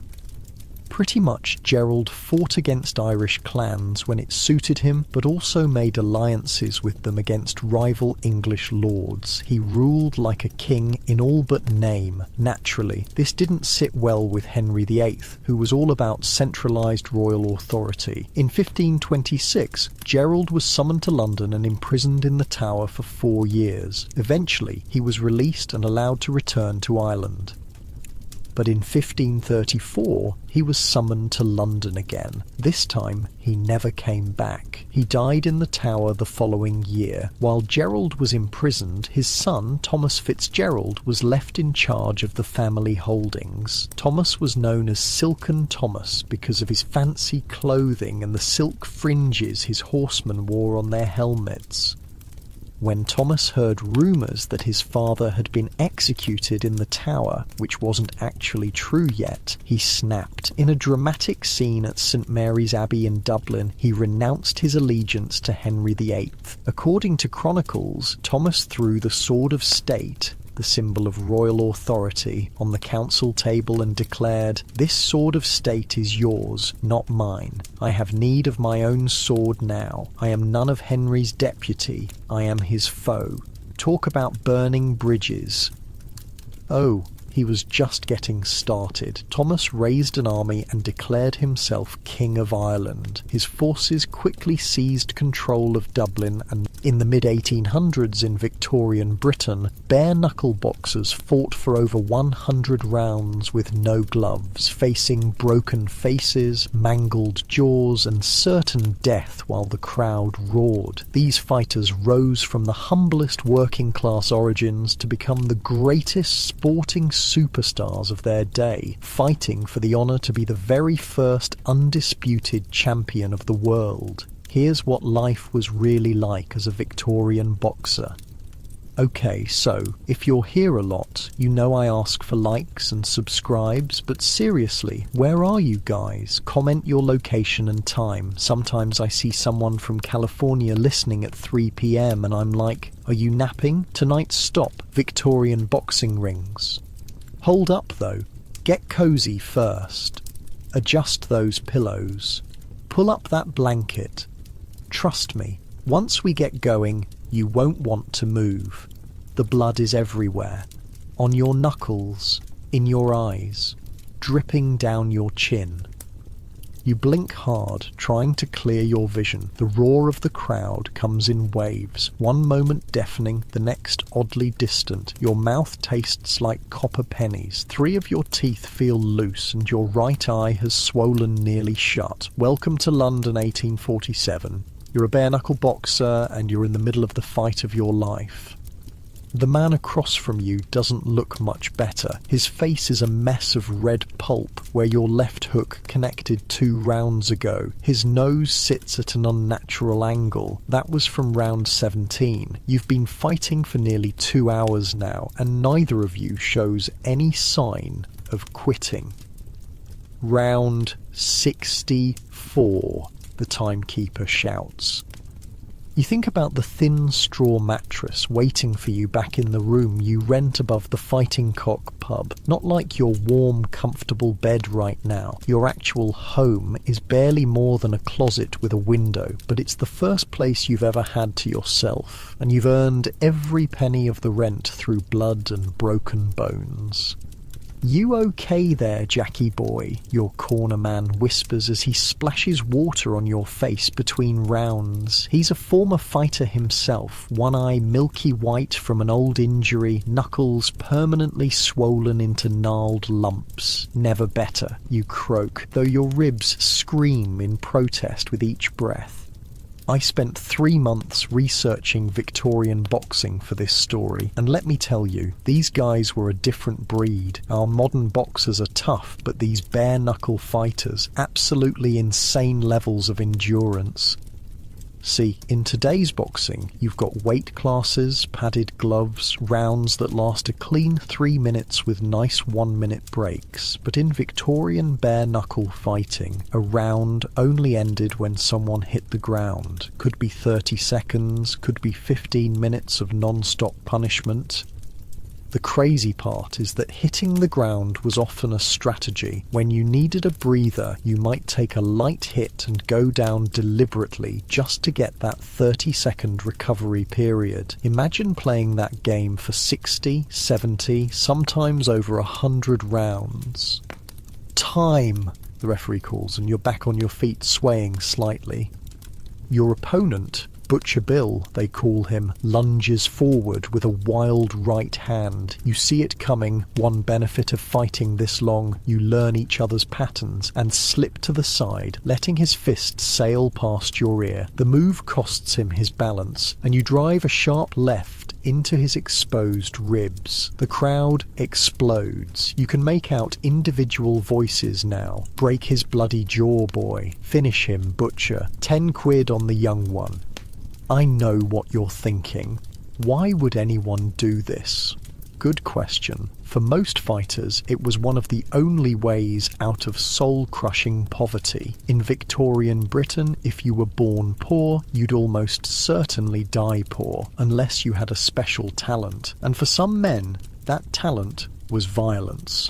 Speaker 1: Pretty much, Gerald fought against Irish clans when it suited him, but also made alliances with them against rival English lords. He ruled like a king in all but name. Naturally, this didn't sit well with Henry VIII, who was all about centralised royal authority. In 1526, Gerald was summoned to London and imprisoned in the Tower for 4 years. Eventually, he was released and allowed to return to Ireland. But in 1534, he was summoned to London again. This time, he never came back. He died in the Tower the following year. While Gerald was imprisoned, his son, Thomas Fitzgerald, was left in charge of the family holdings. Thomas was known as Silken Thomas because of his fancy clothing and the silk fringes his horsemen wore on their helmets. When Thomas heard rumours that his father had been executed in the Tower, which wasn't actually true yet, he snapped. In a dramatic scene at St Mary's Abbey in Dublin, he renounced his allegiance to Henry VIII. According to chronicles, Thomas threw the sword of state, the symbol of royal authority, on the council table and declared, "This sword of state is yours, not mine. I have need of my own sword now. I am none of Henry's deputy. I am his foe." Talk about burning bridges. Oh, he was just getting started. Thomas raised an army and declared himself King of Ireland. His forces quickly seized control of Dublin, and in the mid-1800s in Victorian Britain, bare-knuckle boxers fought for over 100 rounds with no gloves, facing broken faces, mangled jaws, and certain death while the crowd roared. These fighters rose from the humblest working-class origins to become the greatest sporting superstars of their day, fighting for the honour to be the very first undisputed champion of the world. Here's what life was really like as a Victorian boxer. Okay, so, if you're here a lot, you know I ask for likes and subscribes, but seriously, where are you guys? Comment your location and time. Sometimes I see someone from California listening at 3 PM and I'm like, are you napping? Tonight's stop, Victorian boxing rings. Hold up though, get cozy first. Adjust those pillows. Pull up that blanket. Trust me, once we get going, you won't want to move. The blood is everywhere. On your knuckles, in your eyes, dripping down your chin. You blink hard, trying to clear your vision. The roar of the crowd comes in waves, one moment deafening, the next oddly distant. Your mouth tastes like copper pennies. 3 of your teeth feel loose, and your right eye has swollen nearly shut. Welcome to London 1847. You're a bare-knuckle boxer, and you're in the middle of the fight of your life. The man across from you doesn't look much better. His face is a mess of red pulp where your left hook connected 2 rounds ago. His nose sits at an unnatural angle. That was from round 17. You've been fighting for nearly 2 hours now, and neither of you shows any sign of quitting. Round 64, the timekeeper shouts. You think about the thin straw mattress waiting for you back in the room you rent above the Fighting Cock pub. Not like your warm, comfortable bed right now. Your actual home is barely more than a closet with a window, but it's the first place you've ever had to yourself, and you've earned every penny of the rent through blood and broken bones. "You okay there, Jackie boy?" your corner man whispers as he splashes water on your face between rounds. He's a former fighter himself, one eye milky white from an old injury, knuckles permanently swollen into gnarled lumps. "Never better," you croak, though your ribs scream in protest with each breath. I spent 3 months researching Victorian boxing for this story, and let me tell you, these guys were a different breed. Our modern boxers are tough, but these bare-knuckle fighters, absolutely insane levels of endurance. See, in today's boxing, you've got weight classes, padded gloves, rounds that last a clean 3 minutes with nice 1-minute breaks. But in Victorian bare-knuckle fighting, a round only ended when someone hit the ground. Could be 30 seconds, could be 15 minutes of non-stop punishment. The crazy part is that hitting the ground was often a strategy. When you needed a breather, you might take a light hit and go down deliberately just to get that 30-second recovery period. Imagine playing that game for 60, 70, sometimes over 100 rounds. Time, the referee calls, and you're back on your feet swaying slightly. Your opponent, Butcher Bill, they call him, lunges forward with a wild right hand. You see it coming. One benefit of fighting this long, you learn each other's patterns and slip to the side, letting his fist sail past your ear. The move costs him his balance, and you drive a sharp left into his exposed ribs. The crowd explodes. You can make out individual voices now. Break his bloody jaw, boy. Finish him, Butcher. 10 quid on the young one. I know what you're thinking. Why would anyone do this? Good question. For most fighters, it was one of the only ways out of soul-crushing poverty. In Victorian Britain, if you were born poor, you'd almost certainly die poor, unless you had a special talent. And for some men, that talent was violence.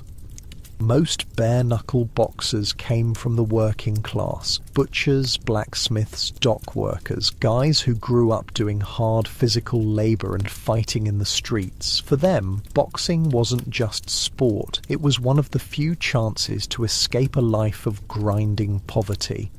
Speaker 1: Most bare-knuckle boxers came from the working class. Butchers, blacksmiths, dock workers, guys who grew up doing hard physical labour and fighting in the streets. For them, boxing wasn't just sport. It was one of the few chances to escape a life of grinding poverty.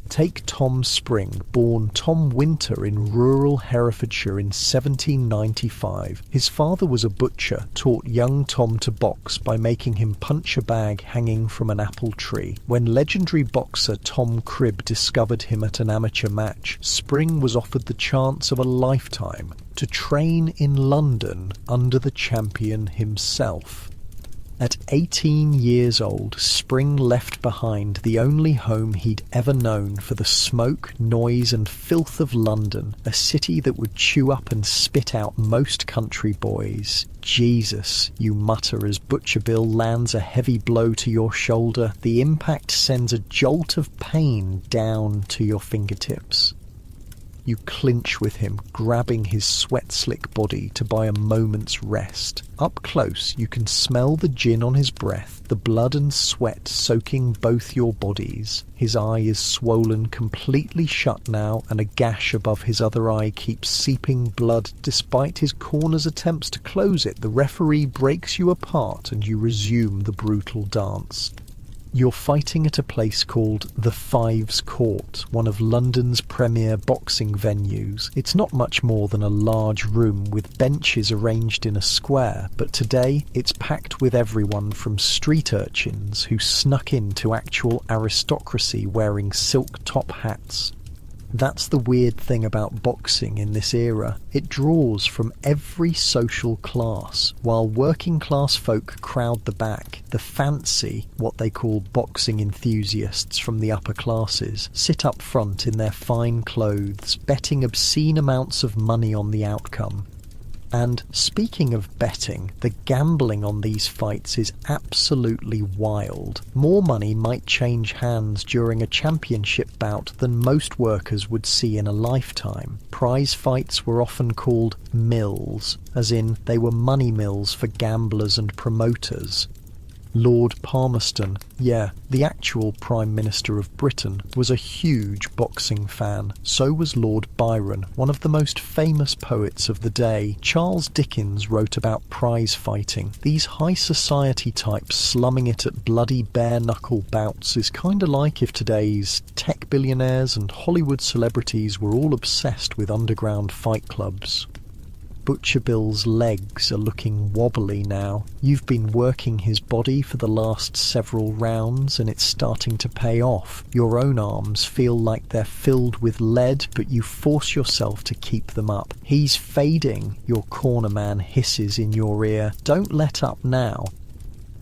Speaker 1: Take Tom Spring, born Tom Winter in rural Herefordshire in 1795. His father was a butcher, taught young Tom to box by making him punch a bag hanging from an apple tree. When legendary boxer Tom Cribb discovered him at an amateur match, Spring was offered the chance of a lifetime to train in London under the champion himself. At 18 years old, Spring left behind the only home he'd ever known for the smoke, noise and filth of London, a city that would chew up and spit out most country boys. Jesus, you mutter as Butcher Bill lands a heavy blow to your shoulder. The impact sends a jolt of pain down to your fingertips. You clinch with him, grabbing his sweat-slick body to buy a moment's rest. Up close, you can smell the gin on his breath, the blood and sweat soaking both your bodies. His eye is swollen completely shut now, and a gash above his other eye keeps seeping blood. Despite his corner's attempts to close it, the referee breaks you apart and you resume the brutal dance. You're fighting at a place called the Fives Court, one of London's premier boxing venues. It's not much more than a large room with benches arranged in a square, but today it's packed with everyone from street urchins who snuck into actual aristocracy wearing silk top hats. That's the weird thing about boxing in this era. It draws from every social class. While working class folk crowd the back, the fancy, what they call boxing enthusiasts from the upper classes, sit up front in their fine clothes, betting obscene amounts of money on the outcome. And speaking of betting, the gambling on these fights is absolutely wild. More money might change hands during a championship bout than most workers would see in a lifetime. Prize fights were often called mills, as in they were money mills for gamblers and promoters. Lord Palmerston, the actual Prime Minister of Britain, was a huge boxing fan. So was Lord Byron, one of the most famous poets of the day. Charles Dickens wrote about prize fighting. These high society types slumming it at bloody bare-knuckle bouts is kinda like if today's tech billionaires and Hollywood celebrities were all obsessed with underground fight clubs. Butcher Bill's legs are looking wobbly now. You've been working his body for the last several rounds and it's starting to pay off. Your own arms feel like they're filled with lead, but you force yourself to keep them up. He's fading, your corner man hisses in your ear. Don't let up now.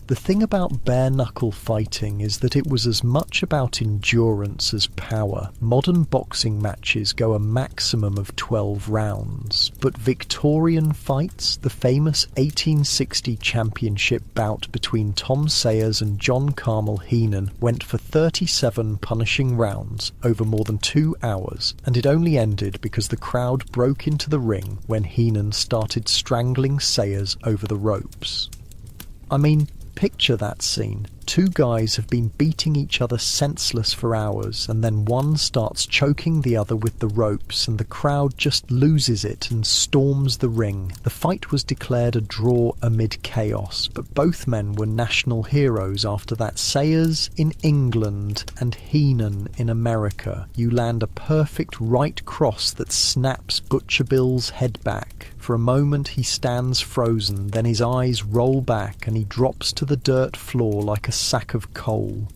Speaker 1: The The thing about bare-knuckle fighting is that it was as much about endurance as power. Modern boxing matches go a maximum of 12 rounds, but Victorian fights, the famous 1860 championship bout between Tom Sayers and John Carmel Heenan, went for 37 punishing rounds over more than 2 hours, and it only ended because the crowd broke into the ring when Heenan started strangling Sayers over the ropes. I mean, picture that scene. Two guys have been beating each other senseless for hours, and then one starts choking the other with the ropes, and the crowd just loses it and storms the ring. The fight was declared a draw amid chaos, but both men were national heroes after that. Sayers in England and Heenan in America. You land a perfect right cross that snaps Butcher Bill's head back. For a moment he stands frozen, then his eyes roll back and he drops to the dirt floor like a sack of coal.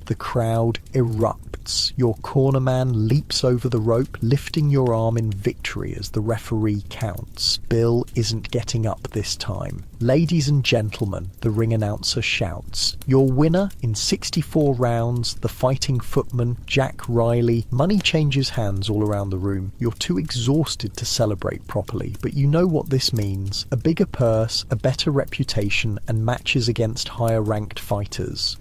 Speaker 1: The crowd erupts. Your cornerman leaps over the rope, lifting your arm in victory as the referee counts. Bill isn't getting up this time. Ladies and gentlemen, the ring announcer shouts. Your winner in 64 rounds, the fighting footman, Jack Riley. Money changes hands all around the room. You're too exhausted to celebrate properly, but you know what this means. A bigger purse, a better reputation, and matches against higher-ranked fighters.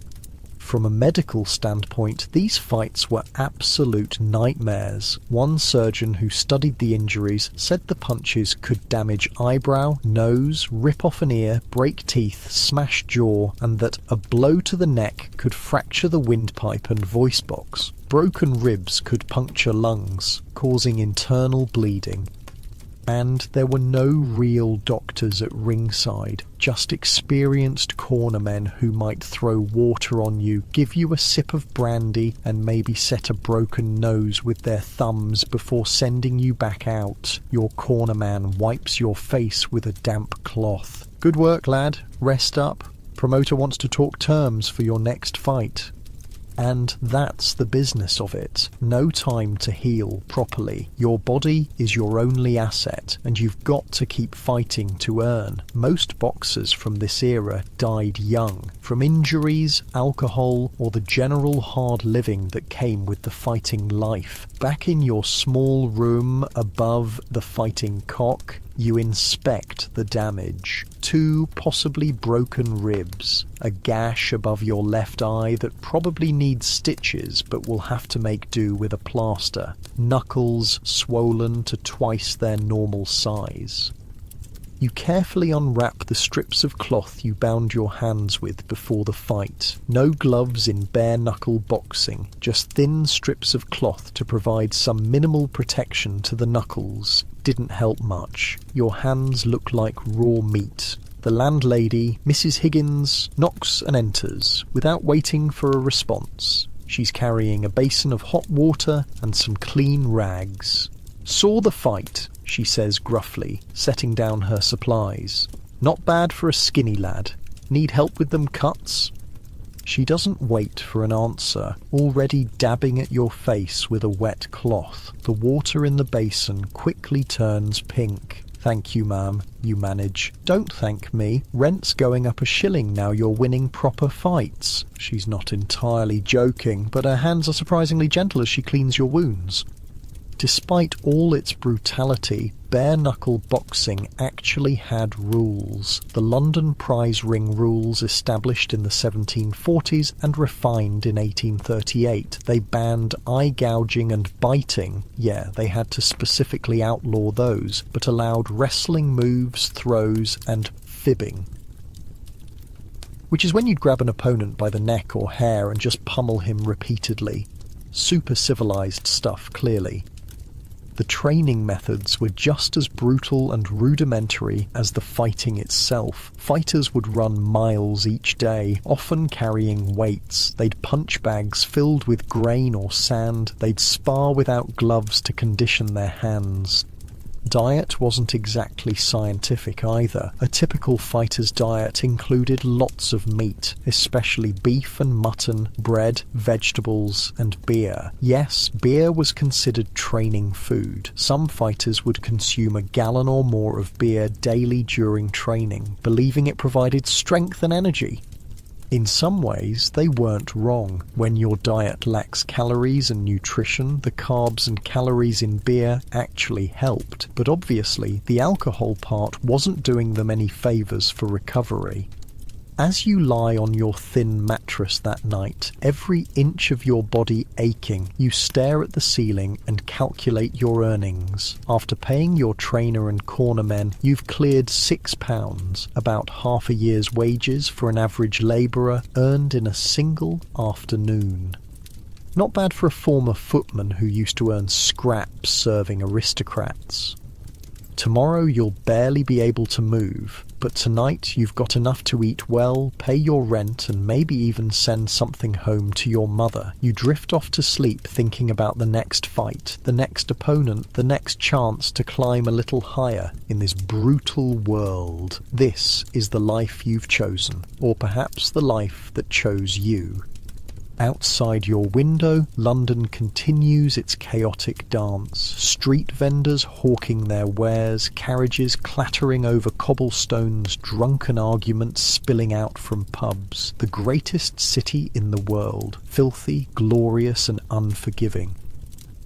Speaker 1: From a medical standpoint, these fights were absolute nightmares. One surgeon who studied the injuries said the punches could damage eyebrow, nose, rip off an ear, break teeth, smash jaw, and that a blow to the neck could fracture the windpipe and voice box. Broken ribs could puncture lungs, causing internal bleeding. And there were no real doctors at ringside, just experienced cornermen who might throw water on you, give you a sip of brandy, and maybe set a broken nose with their thumbs before sending you back out. Your cornerman wipes your face with a damp cloth. Good work, lad. Rest up. Promoter wants to talk terms for your next fight. And that's the business of it. No time to heal properly. Your body is your only asset, and you've got to keep fighting to earn. Most boxers from this era died young, from injuries, alcohol, or the general hard living that came with the fighting life. Back in your small room above the fighting cock, you inspect the damage. 2 possibly broken ribs, a gash above your left eye that probably needs stitches but will have to make do with a plaster, knuckles swollen to twice their normal size. You carefully unwrap the strips of cloth you bound your hands with before the fight. No gloves in bare-knuckle boxing, just thin strips of cloth to provide some minimal protection to the knuckles. Didn't help much. Your hands look like raw meat. The landlady, Mrs. Higgins, knocks and enters, without waiting for a response. She's carrying a basin of hot water and some clean rags. "Saw the fight," she says gruffly, setting down her supplies. "Not bad for a skinny lad. Need help with them cuts?" She doesn't wait for an answer, already dabbing at your face with a wet cloth. The water in the basin quickly turns pink. "Thank you, ma'am," you manage. "Don't thank me. Rent's going up a shilling now you're winning proper fights." She's not entirely joking, but her hands are surprisingly gentle as she cleans your wounds. Despite all its brutality, bare-knuckle boxing actually had rules. The London prize ring rules, established in the 1740s and refined in 1838. They banned eye gouging and biting. Yeah, they had to specifically outlaw those, but allowed wrestling moves, throws, and fibbing. Which is when you'd grab an opponent by the neck or hair and just pummel him repeatedly. Super civilized stuff, clearly. The training methods were just as brutal and rudimentary as the fighting itself. Fighters would run miles each day, often carrying weights. They'd punch bags filled with grain or sand. They'd spar without gloves to condition their hands. Diet wasn't exactly scientific either. A typical fighter's diet included lots of meat, especially beef and mutton, bread, vegetables, and beer. Yes, beer was considered training food. Some fighters would consume a gallon or more of beer daily during training, believing it provided strength and energy. In some ways, they weren't wrong. When your diet lacks calories and nutrition, the carbs and calories in beer actually helped. But obviously, the alcohol part wasn't doing them any favors for recovery. As you lie on your thin mattress that night, every inch of your body aching, you stare at the ceiling and calculate your earnings. After paying your trainer and cornermen, you've cleared £6, about half a year's wages for an average labourer, earned in a single afternoon. Not bad for a former footman who used to earn scraps serving aristocrats. Tomorrow you'll barely be able to move, but tonight you've got enough to eat well, pay your rent, and maybe even send something home to your mother. You drift off to sleep thinking about the next fight, the next opponent, the next chance to climb a little higher in this brutal world. This is the life you've chosen, or perhaps the life that chose you. Outside your window, London continues its chaotic dance. Street vendors hawking their wares, carriages clattering over cobblestones, drunken arguments spilling out from pubs. The greatest city in the world, filthy, glorious and unforgiving.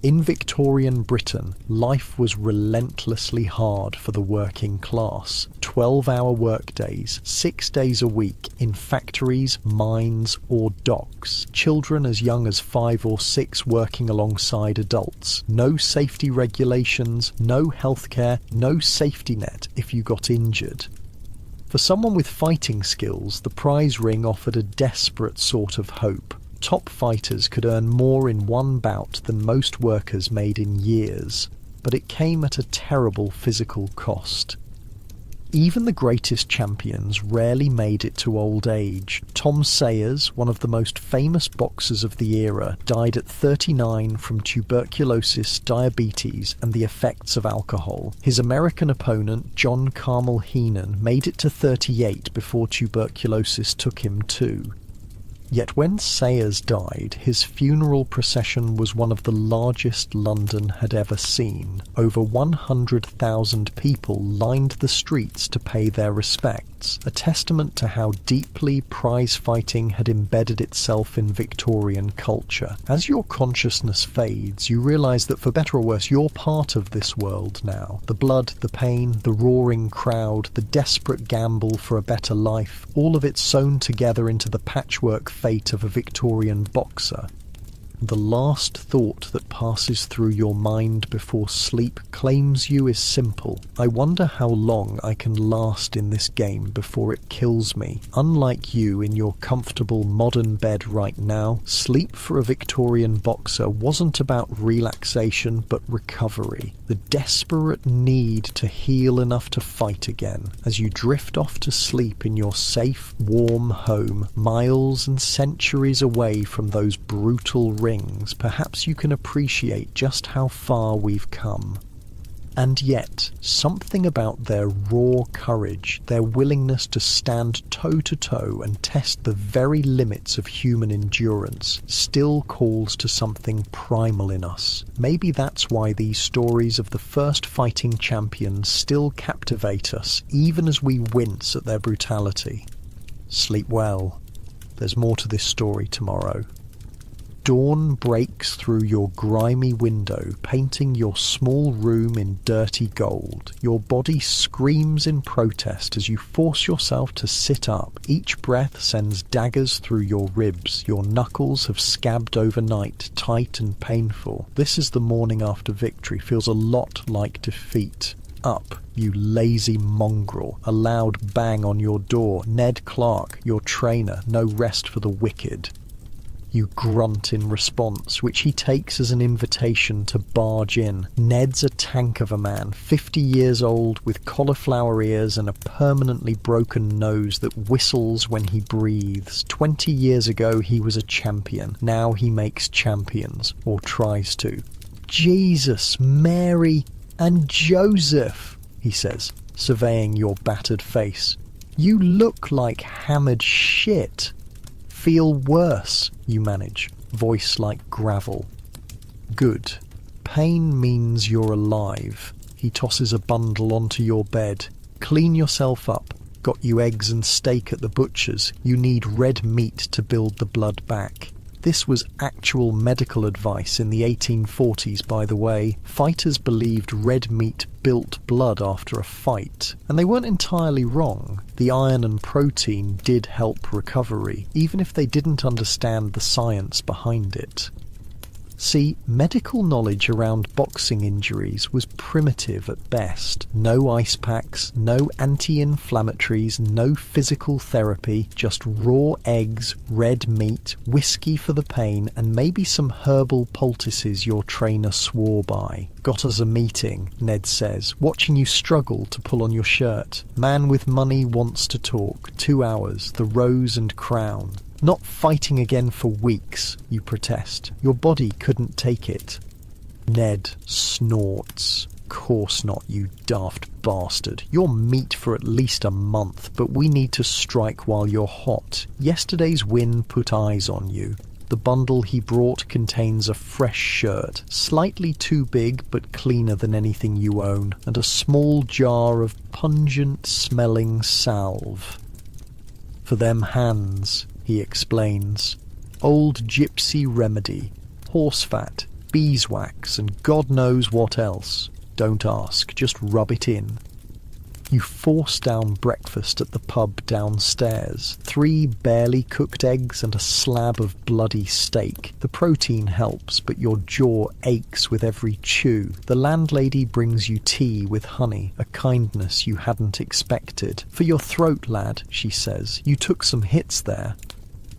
Speaker 1: In Victorian Britain, life was relentlessly hard for the working class. 12-hour workdays, 6 days a week, in factories, mines or docks. Children as young as 5 or 6 working alongside adults. No safety regulations, no healthcare, no safety net if you got injured. For someone with fighting skills, the prize ring offered a desperate sort of hope. Top fighters could earn more in one bout than most workers made in years, but it came at a terrible physical cost. Even the greatest champions rarely made it to old age. Tom Sayers, one of the most famous boxers of the era, died at 39 from tuberculosis, diabetes and the effects of alcohol. His American opponent, John Carmel Heenan, made it to 38 before tuberculosis took him too. Yet when Sayers died, his funeral procession was one of the largest London had ever seen. Over 100,000 people lined the streets to pay their respects, a testament to how deeply prize fighting had embedded itself in Victorian culture. As your consciousness fades, you realise that for better or worse, you're part of this world now. The blood, the pain, the roaring crowd, the desperate gamble for a better life, all of it sewn together into the patchwork fate of a Victorian boxer. The last thought that passes through your mind before sleep claims you is simple. I wonder how long I can last in this game before it kills me. Unlike you in your comfortable modern bed right now, sleep for a Victorian boxer wasn't about relaxation but recovery. The desperate need to heal enough to fight again. As you drift off to sleep in your safe, warm home, miles and centuries away from those brutal rings, perhaps you can appreciate just how far we've come. And yet, something about their raw courage, their willingness to stand toe-to-toe and test the very limits of human endurance, still calls to something primal in us. Maybe that's why these stories of the first fighting champions still captivate us, even as we wince at their brutality. Sleep well. There's more to this story tomorrow. Dawn breaks through your grimy window, painting your small room in dirty gold. Your body screams in protest as you force yourself to sit up. Each breath sends daggers through your ribs. Your knuckles have scabbed overnight, tight and painful. This is the morning after victory. Feels a lot like defeat. Up, you lazy mongrel. A loud bang on your door. Ned Clark, your trainer. No rest for the wicked. You grunt in response, which he takes as an invitation to barge in. Ned's a tank of a man, 50 years old, with cauliflower ears and a permanently broken nose that whistles when he breathes. 20 years ago he was a champion. Now he makes champions, or tries to. Jesus, Mary, and Joseph, he says, surveying your battered face. You look like hammered shit. Feel worse, you manage, voice like gravel. Good. Pain means you're alive. He tosses a bundle onto your bed. Clean yourself up. got you eggs and steak at the butcher's. You need red meat to build the blood back. This was actual medical advice in the 1840s, by the way. Fighters believed red meat built blood after a fight, and they weren't entirely wrong. The iron and protein did help recovery, even if they didn't understand the science behind it. See, medical knowledge around boxing injuries was primitive at best. No ice packs, no anti-inflammatories, no physical therapy, just raw eggs, red meat, whiskey for the pain, and maybe some herbal poultices your trainer swore by. Got us a meeting, Ned says, watching you struggle to pull on your shirt. Man with money wants to talk. 2 hours, the rose and crown. Not fighting again for weeks, you protest. Your body couldn't take it. Ned snorts. Course not, you daft bastard. You're meat for at least a month, but we need to strike while you're hot. Yesterday's win put eyes on you. The bundle he brought contains a fresh shirt, slightly too big but cleaner than anything you own, and a small jar of pungent-smelling salve. For them hands, he explains. Old gypsy remedy, horse fat, beeswax, and God knows what else. Don't ask, just rub it in. You force down breakfast at the pub downstairs. 3 barely cooked eggs and a slab of bloody steak. The protein helps, but your jaw aches with every chew. The landlady brings you tea with honey, a kindness you hadn't expected. For your throat, lad, she says. You took some hits there.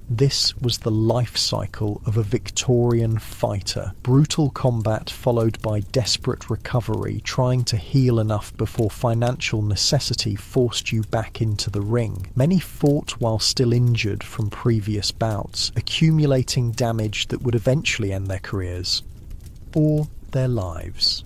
Speaker 1: This was the life cycle of a Victorian fighter. Brutal combat followed by desperate recovery, trying to heal enough before financial necessity forced you back into the ring. Many fought while still injured from previous bouts, accumulating damage that would eventually end their careers. Or their lives.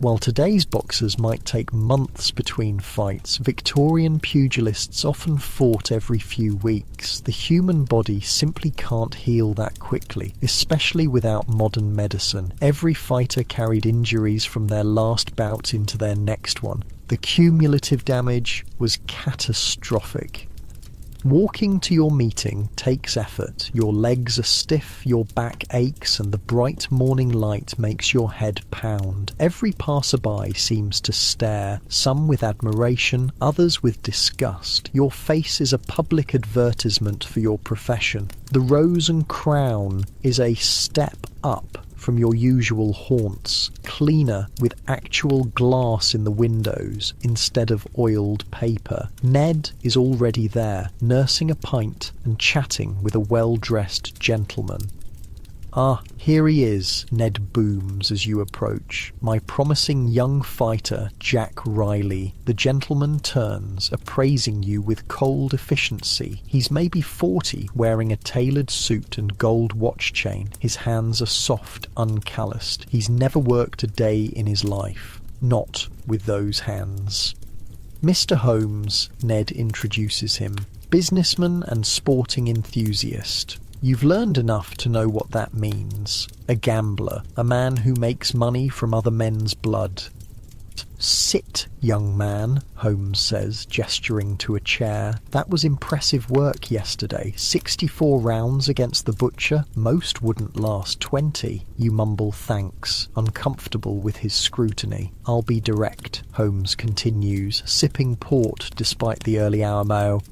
Speaker 1: While today's boxers might take months between fights, Victorian pugilists often fought every few weeks. The human body simply can't heal that quickly, especially without modern medicine. Every fighter carried injuries from their last bout into their next one. The cumulative damage was catastrophic. Walking to your meeting takes effort. Your legs are stiff, your back aches, and the bright morning light makes your head pound. Every passerby seems to stare, some with admiration, others with disgust. Your face is a public advertisement for your profession. The rose and crown is a step up from your usual haunts, cleaner with actual glass in the windows instead of oiled paper. Ned is already there, nursing a pint and chatting with a well-dressed gentleman. Ah, here he is, Ned booms as you approach. My promising young fighter, Jack Riley. The gentleman turns, appraising you with cold efficiency. He's maybe 40, wearing a tailored suit and gold watch chain. His hands are soft, uncalloused. He's never worked a day in his life. Not with those hands. Mr. Holmes, Ned introduces him. Businessman and sporting enthusiast. You've learned enough to know what that means. A gambler, a man who makes money from other men's blood. Sit, young man, Holmes says, gesturing to a chair. That was impressive work yesterday. 64 rounds against the butcher. Most wouldn't last 20. You mumble thanks, uncomfortable with his scrutiny. I'll be direct, Holmes continues, sipping port despite the early hour mail.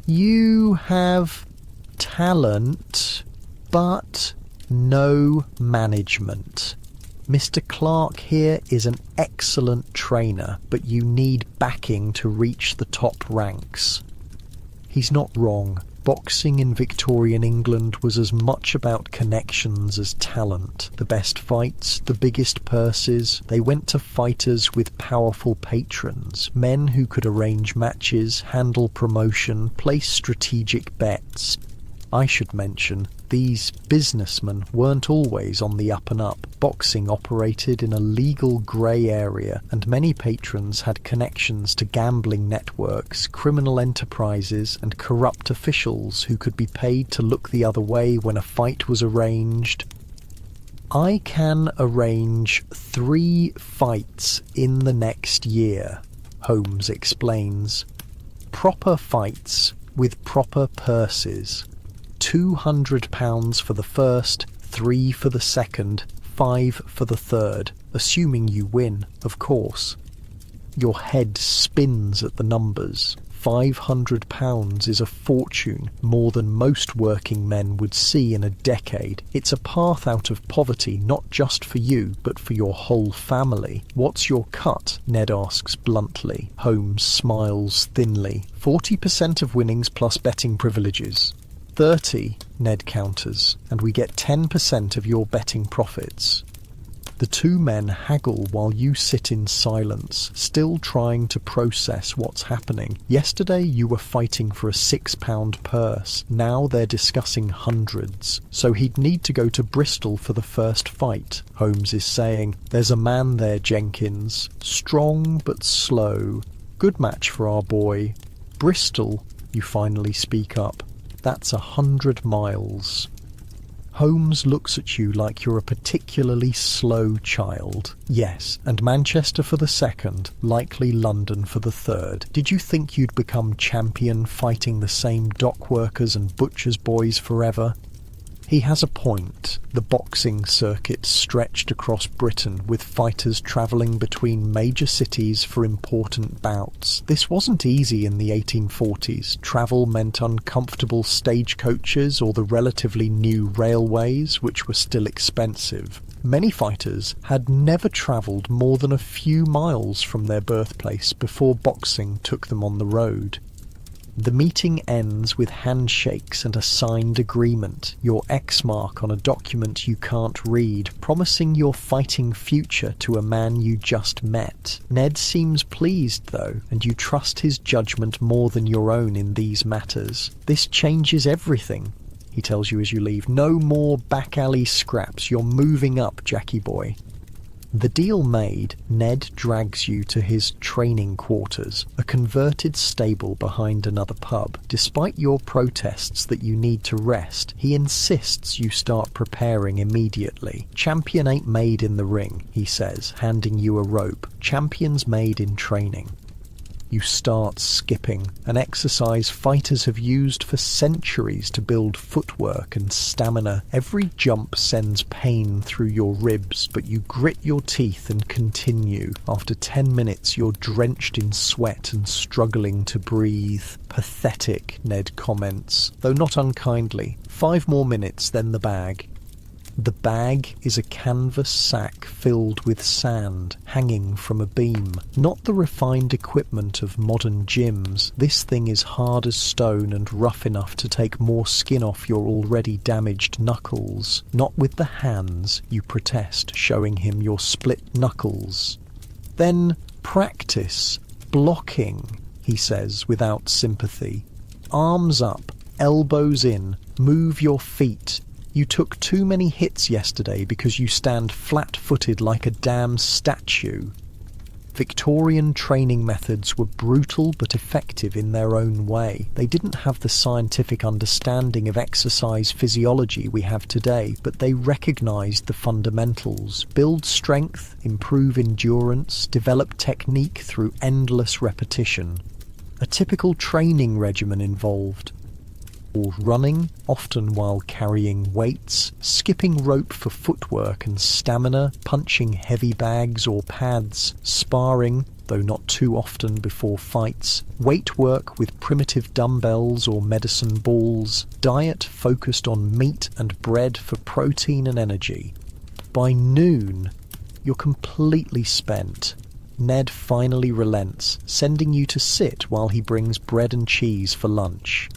Speaker 1: You have talent, but no management. Mr. Clark here is an excellent trainer, but you need backing to reach the top ranks. He's not wrong. Boxing in Victorian England was as much about connections as talent. The best fights, the biggest purses, they went to fighters with powerful patrons, men who could arrange matches, handle promotion, place strategic bets. I should mention, these businessmen weren't always on the up and up. Boxing operated in a legal grey area, and many patrons had connections to gambling networks, criminal enterprises, and corrupt officials who could be paid to look the other way when a fight was arranged. I can arrange 3 fights in the next year, Holmes explains. Proper fights with proper purses. £200 for the first, 3 for the second, 5 for the third, assuming you win, of course. Your head spins at the numbers. £500 is a fortune, more than most working men would see in a decade. It's a path out of poverty, not just for you, but for your whole family. What's your cut? Ned asks bluntly. Holmes smiles thinly. 40% of winnings plus betting privileges. 30, Ned counters, and we get 10% of your betting profits. The two men haggle while you sit in silence, still trying to process what's happening. Yesterday you were fighting for a £6 purse, now they're discussing hundreds. So he'd need to go to Bristol for the first fight, Holmes is saying. There's a man there, Jenkins. Strong but slow. Good match for our boy. Bristol, you finally speak up. That's 100 miles. Holmes looks at you like you're a particularly slow child. Yes, and Manchester for the second, likely London for the third. Did you think you'd become champion fighting the same dock workers and butchers' boys forever? He has a point. The boxing circuit stretched across Britain, with fighters travelling between major cities for important bouts. This wasn't easy in the 1840s. Travel meant uncomfortable stagecoaches or the relatively new railways, which were still expensive. Many fighters had never travelled more than a few miles from their birthplace before boxing took them on the road. The meeting ends with handshakes and a signed agreement, your X mark on a document you can't read, promising your fighting future to a man you just met. Ned seems pleased, though, and you trust his judgment more than your own in these matters. This changes everything, he tells you as you leave. No more back-alley scraps. You're moving up, Jackie boy. The deal made, Ned drags you to his training quarters, a converted stable behind another pub. Despite your protests that you need to rest, he insists you start preparing immediately. Champion ain't made in the ring, he says, handing you a rope. Champion's made in training. You start skipping, an exercise fighters have used for centuries to build footwork and stamina. Every jump sends pain through your ribs, but you grit your teeth and continue. After 10 minutes, you're drenched in sweat and struggling to breathe. Pathetic, Ned comments, though not unkindly. 5 more minutes, then the bag. The bag is a canvas sack filled with sand, hanging from a beam. Not the refined equipment of modern gyms. This thing is hard as stone and rough enough to take more skin off your already damaged knuckles. Not with the hands, you protest, showing him your split knuckles. Then practice blocking, he says without sympathy. Arms up, elbows in, move your feet. You took too many hits yesterday because you stand flat-footed like a damn statue. Victorian training methods were brutal but effective in their own way. They didn't have the scientific understanding of exercise physiology we have today, but they recognized the fundamentals. Build strength, improve endurance, develop technique through endless repetition. A typical training regimen involved running, often while carrying weights, skipping rope for footwork and stamina, punching heavy bags or pads, sparring, though not too often before fights, weight work with primitive dumbbells or medicine balls, diet focused on meat and bread for protein and energy. By noon, you're completely spent. Ned finally relents, sending you to sit while he brings bread and cheese for lunch.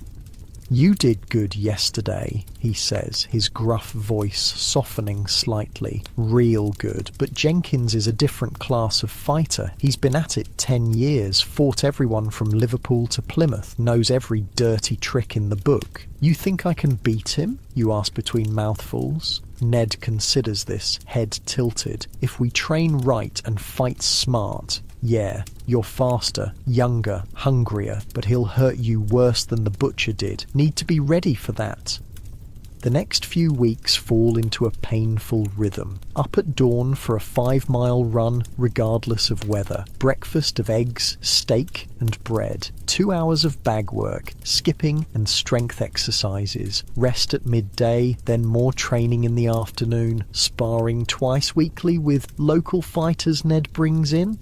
Speaker 1: You did good yesterday, he says, his gruff voice softening slightly. Real good. But Jenkins is a different class of fighter. He's been at it 10 years, fought everyone from Liverpool to Plymouth, knows every dirty trick in the book. You think I can beat him? You ask between mouthfuls. Ned considers this, head tilted. If we train right and fight smart, yeah, you're faster, younger, hungrier, but he'll hurt you worse than the butcher did. Need to be ready for that. The next few weeks fall into a painful rhythm. Up at dawn for a 5-mile run, regardless of weather. Breakfast of eggs, steak, and bread. 2 hours of bag work, skipping and strength exercises. Rest at midday, then more training in the afternoon. Sparring twice weekly with local fighters Ned brings in.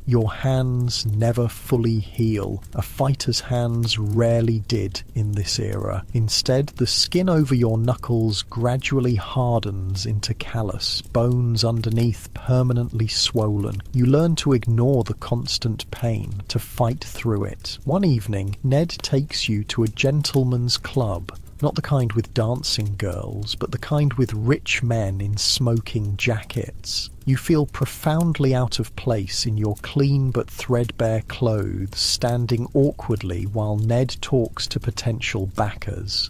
Speaker 1: Your hands never fully heal. A fighter's hands rarely did in this era. Instead, the skin over your knuckles gradually hardens into callus, bones underneath permanently swollen. You learn to ignore the constant pain, to fight through it. One evening, Ned takes you to a gentleman's club. Not the kind with dancing girls, but the kind with rich men in smoking jackets. You feel profoundly out of place in your clean but threadbare clothes, standing awkwardly while Ned talks to potential backers.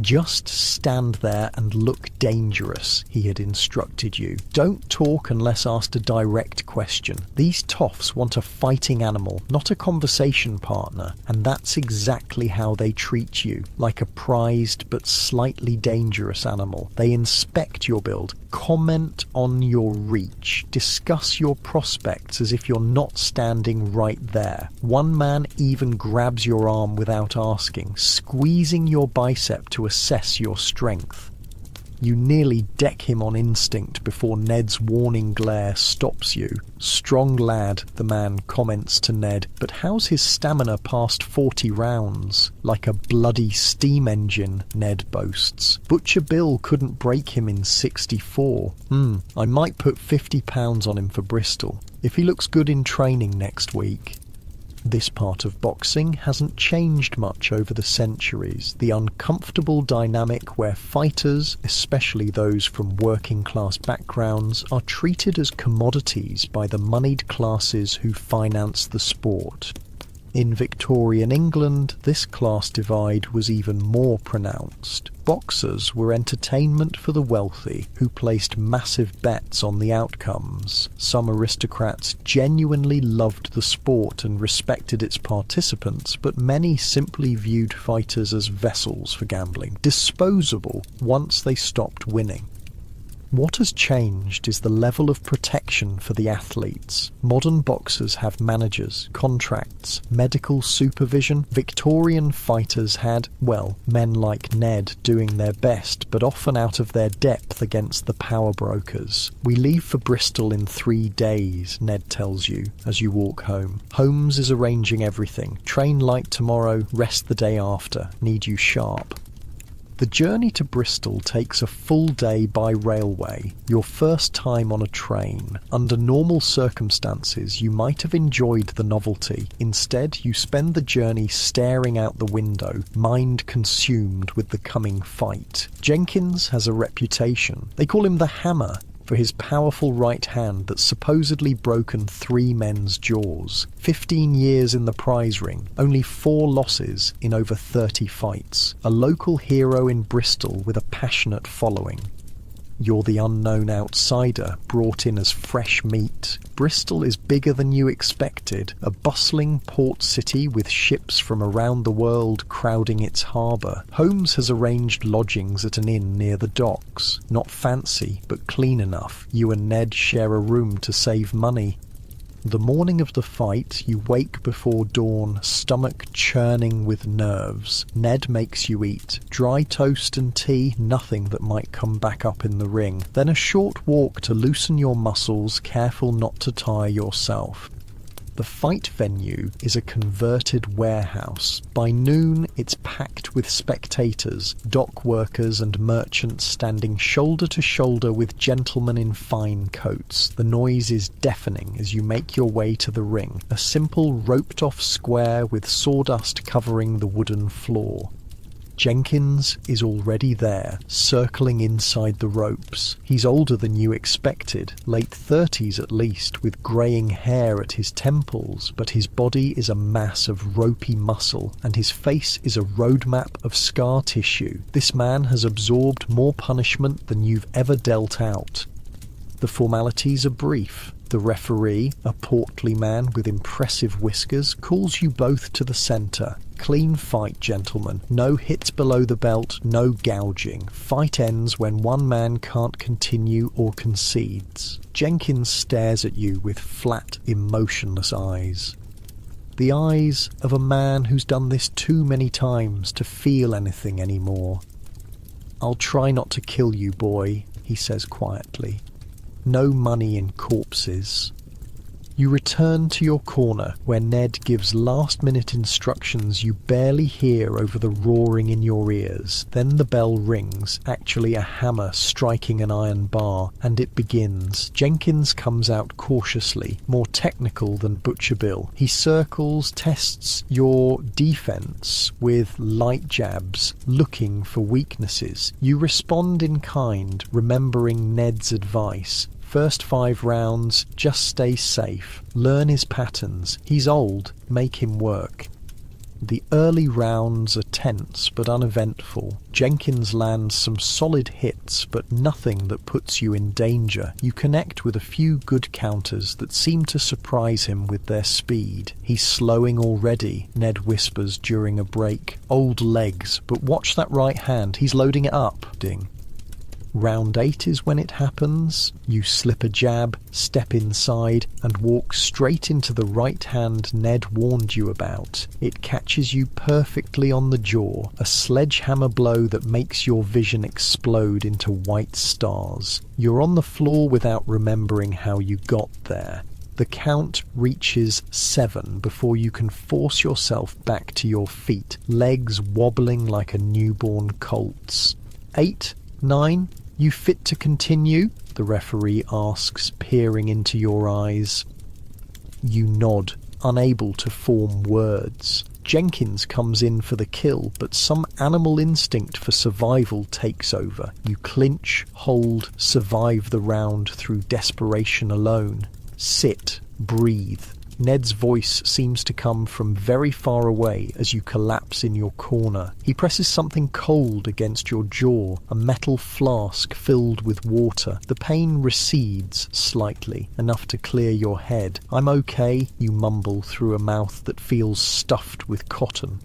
Speaker 1: Just stand there and look dangerous, he had instructed you. Don't talk unless asked a direct question. These toffs want a fighting animal, not a conversation partner, and that's exactly how they treat you, like a prized but slightly dangerous animal. They inspect your build, comment on your reach, discuss your prospects as if you're not standing right there. One man even grabs your arm without asking, squeezing your bicep to assess your strength. You nearly deck him on instinct before Ned's warning glare stops you. "Strong lad," the man comments to Ned, "but how's his stamina past 40 rounds? Like a bloody steam engine," Ned boasts. "Butcher Bill couldn't break him in 64. I might put £50 on him for Bristol, if he looks good in training next week." This part of boxing hasn't changed much over the centuries. The uncomfortable dynamic where fighters, especially those from working class backgrounds, are treated as commodities by the moneyed classes who finance the sport. In Victorian England, this class divide was even more pronounced. Boxers were entertainment for the wealthy, who placed massive bets on the outcomes. Some aristocrats genuinely loved the sport and respected its participants, but many simply viewed fighters as vessels for gambling, disposable once they stopped winning. What has changed is the level of protection for the athletes. Modern boxers have managers, contracts, medical supervision. Victorian fighters had, well, men like Ned doing their best, but often out of their depth against the power brokers. "We leave for Bristol in 3 days, Ned tells you as you walk home. "Holmes is arranging everything. Train light tomorrow, rest the day after. Need you sharp." The journey to Bristol takes a full day by railway, your first time on a train. Under normal circumstances, you might have enjoyed the novelty. Instead, you spend the journey staring out the window, mind consumed with the coming fight. Jenkins has a reputation. They call him the Hammer, for his powerful right hand that's supposedly broken 3 men's jaws. 15 years in the prize ring, only 4 losses in over 30 fights. A local hero in Bristol with a passionate following. You're the unknown outsider, brought in as fresh meat. Bristol is bigger than you expected, a bustling port city with ships from around the world crowding its harbour. Holmes has arranged lodgings at an inn near the docks. Not fancy, but clean enough. You and Ned share a room to save money. The morning of the fight, you wake before dawn, stomach churning with nerves. Ned makes you eat. Dry toast and tea, nothing that might come back up in the ring. Then a short walk to loosen your muscles, careful not to tire yourself. The fight venue is a converted warehouse. By noon, it's packed with spectators, dock workers and merchants standing shoulder to shoulder with gentlemen in fine coats. The noise is deafening as you make your way to the ring, a simple roped-off square with sawdust covering the wooden floor. Jenkins is already there, circling inside the ropes. He's older than you expected, late 30s at least, with greying hair at his temples, but his body is a mass of ropey muscle, and his face is a roadmap of scar tissue. This man has absorbed more punishment than you've ever dealt out. The formalities are brief. The referee, a portly man with impressive whiskers, calls you both to the centre. Clean fight, gentlemen. No hits below the belt, no gouging. Fight ends when one man can't continue or concedes. Jenkins stares at you with flat, emotionless eyes. The eyes of a man who's done this too many times to feel anything anymore. "I'll try not to kill you, boy," he says quietly. "No money in corpses." You return to your corner where Ned gives last-minute instructions you barely hear over the roaring in your ears. Then the bell rings, actually a hammer striking an iron bar, and it begins. Jenkins comes out cautiously, more technical than Butcher Bill. He circles, tests your defense with light jabs, looking for weaknesses. You respond in kind, remembering Ned's advice. First 5 rounds, just stay safe. Learn his patterns. He's old, make him work. The early rounds are tense but uneventful. Jenkins lands some solid hits, but nothing that puts you in danger. You connect with a few good counters that seem to surprise him with their speed. "He's slowing already," Ned whispers during a break. "Old legs, but watch that right hand. He's loading it up." Ding. Round 8 is when it happens. You slip a jab, step inside, and walk straight into the right hand Ned warned you about. It catches you perfectly on the jaw, a sledgehammer blow that makes your vision explode into white stars. You're on the floor without remembering how you got there. The count reaches 7 before you can force yourself back to your feet, legs wobbling like a newborn colt's. 8, 9, you fit to continue? The referee asks, peering into your eyes. You nod, unable to form words. Jenkins comes in for the kill, but some animal instinct for survival takes over. You clinch, hold, survive the round through desperation alone. Sit, breathe. Ned's voice seems to come from very far away as you collapse in your corner. He presses something cold against your jaw, a metal flask filled with water. The pain recedes slightly, enough to clear your head. "I'm okay," you mumble through a mouth that feels stuffed with cotton.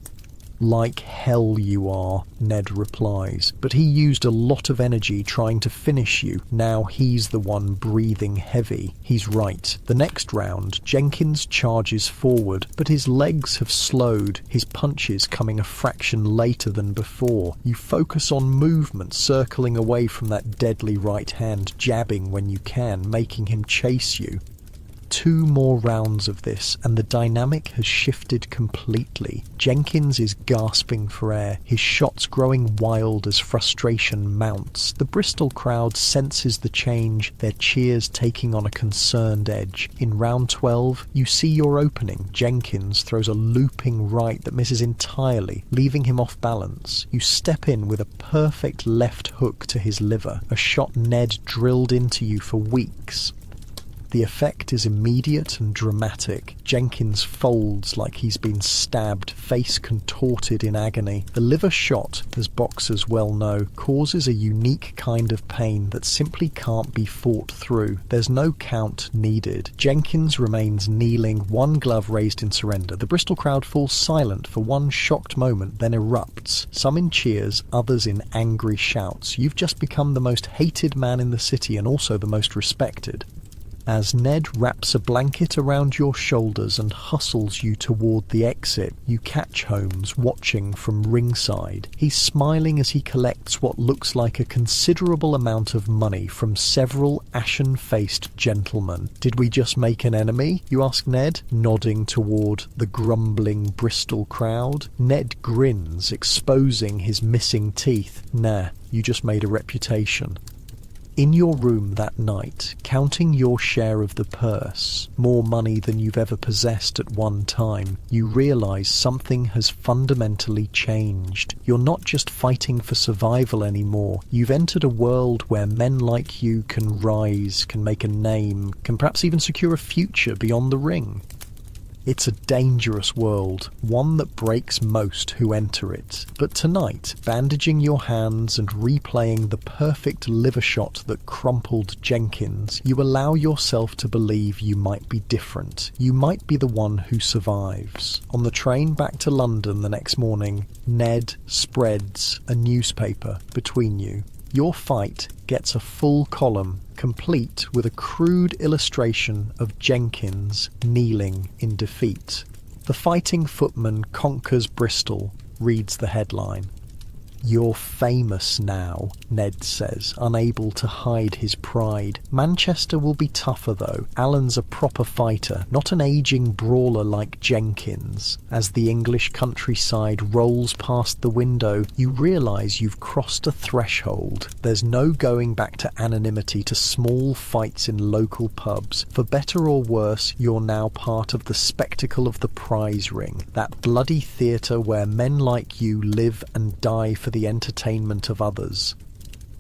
Speaker 1: "Like hell you are," Ned replies, but he used a lot of energy trying to finish you. Now he's the one breathing heavy. He's right. The next round, Jenkins charges forward, but his legs have slowed, his punches coming a fraction later than before. You focus on movement, circling away from that deadly right hand, jabbing when you can, making him chase you. 2 more rounds of this, and the dynamic has shifted completely. Jenkins is gasping for air, his shots growing wild as frustration mounts. The Bristol crowd senses the change, their cheers taking on a concerned edge. In round 12, you see your opening. Jenkins throws a looping right that misses entirely, leaving him off balance. You step in with a perfect left hook to his liver, a shot Ned drilled into you for weeks. The effect is immediate and dramatic. Jenkins folds like he's been stabbed, face contorted in agony. The liver shot, as boxers well know, causes a unique kind of pain that simply can't be fought through. There's no count needed. Jenkins remains kneeling, one glove raised in surrender. The Bristol crowd falls silent for one shocked moment, then erupts, some in cheers, others in angry shouts. You've just become the most hated man in the city and also the most respected. As Ned wraps a blanket around your shoulders and hustles you toward the exit, you catch Holmes watching from ringside. He's smiling as he collects what looks like a considerable amount of money from several ashen-faced gentlemen. "Did we just make an enemy?" you ask Ned, nodding toward the grumbling Bristol crowd. Ned grins, exposing his missing teeth. "Nah, you just made a reputation." In your room that night, counting your share of the purse, more money than you've ever possessed at one time, you realize something has fundamentally changed. You're not just fighting for survival anymore. You've entered a world where men like you can rise, can make a name, can perhaps even secure a future beyond the ring. It's a dangerous world, one that breaks most who enter it. But tonight, bandaging your hands and replaying the perfect liver shot that crumpled Jenkins, you allow yourself to believe you might be different. You might be the one who survives. On the train back to London the next morning, Ned spreads a newspaper between you. Your fight gets a full column, complete with a crude illustration of Jenkins kneeling in defeat. "The fighting footman conquers Bristol," reads the headline. "You're famous now," Ned says, unable to hide his pride. "Manchester will be tougher though. Alan's a proper fighter, not an ageing brawler like Jenkins." As the English countryside rolls past the window, you realise you've crossed a threshold. There's no going back to anonymity, to small fights in local pubs. For better or worse, you're now part of the spectacle of the prize ring, that bloody theatre where men like you live and die for the entertainment of others.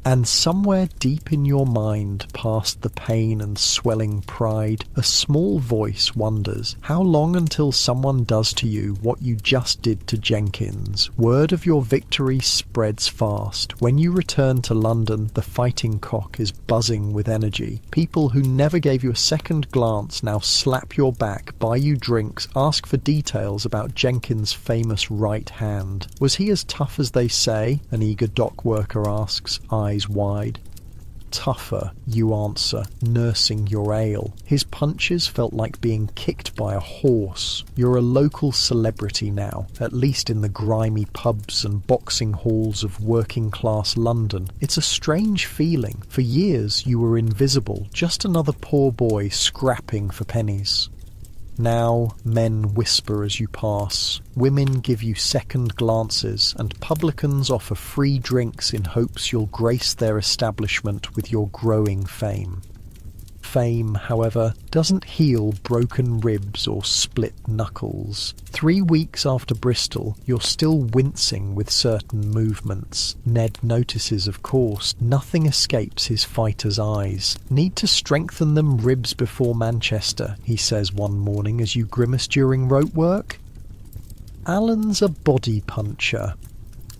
Speaker 1: And somewhere deep in your mind, past the pain and swelling pride, a small voice wonders, how long until someone does to you what you just did to Jenkins? Word of your victory spreads fast. When you return to London, the fighting cock is buzzing with energy. People who never gave you a second glance now slap your back, buy you drinks, ask for details about Jenkins' famous right hand. "Was he as tough as they say?" an eager dock worker asks, eyes wide. "Tougher," you answer, nursing your ale. His punches felt like being kicked by a horse. You're a local celebrity now, at least in the grimy pubs and boxing halls of working-class London. It's a strange feeling. For years you were invisible, just another poor boy scrapping for pennies. Now men whisper as you pass, women give you second glances, and publicans offer free drinks in hopes you'll grace their establishment with your growing fame. Fame, however, doesn't heal broken ribs or split knuckles. 3 weeks after Bristol, you're still wincing with certain movements. Ned notices, of course. Nothing escapes his fighter's eyes. "Need to strengthen them ribs before Manchester," he says one morning as you grimace during rope work. "Alan's a body puncher.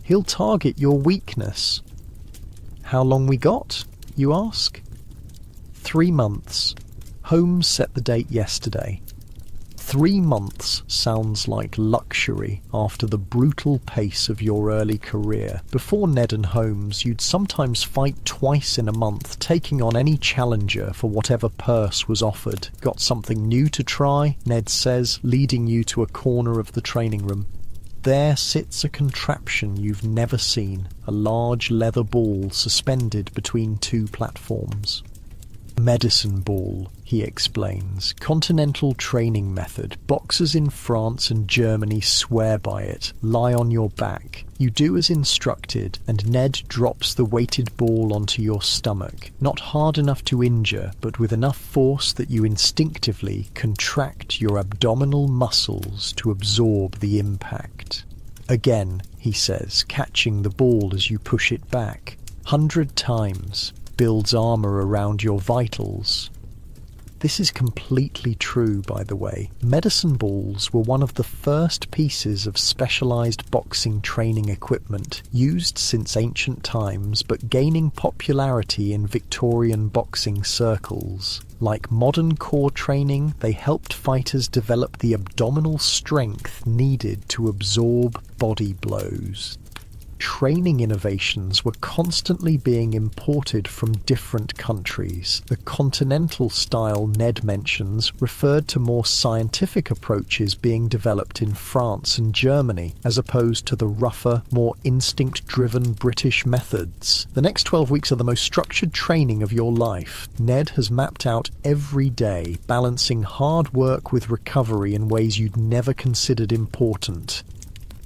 Speaker 1: He'll target your weakness." "How long we got?" you ask. 3 months. Holmes set the date yesterday. 3 months sounds like luxury after the brutal pace of your early career. Before Ned and Holmes, you'd sometimes fight twice in a month, taking on any challenger for whatever purse was offered. "Got something new to try?" Ned says, leading you to a corner of the training room. There sits a contraption you've never seen, a large leather ball suspended between 2 platforms. "Medicine ball," he explains. "Continental training method. Boxers in France and Germany swear by it. Lie on your back. You do as instructed, and Ned drops the weighted ball onto your stomach. Not hard enough to injure, but with enough force that you instinctively contract your abdominal muscles to absorb the impact." "Again," he says, catching the ball as you push it back. 100 times. Builds armour around your vitals. This is completely true, by the way. Medicine balls were one of the first pieces of specialised boxing training equipment, used since ancient times but gaining popularity in Victorian boxing circles. Like modern core training, they helped fighters develop the abdominal strength needed to absorb body blows. Training innovations were constantly being imported from different countries. The continental style Ned mentions referred to more scientific approaches being developed in France and Germany, as opposed to the rougher, more instinct-driven British methods. The next 12 weeks are the most structured training of your life. Ned has mapped out every day, balancing hard work with recovery in ways you'd never considered important.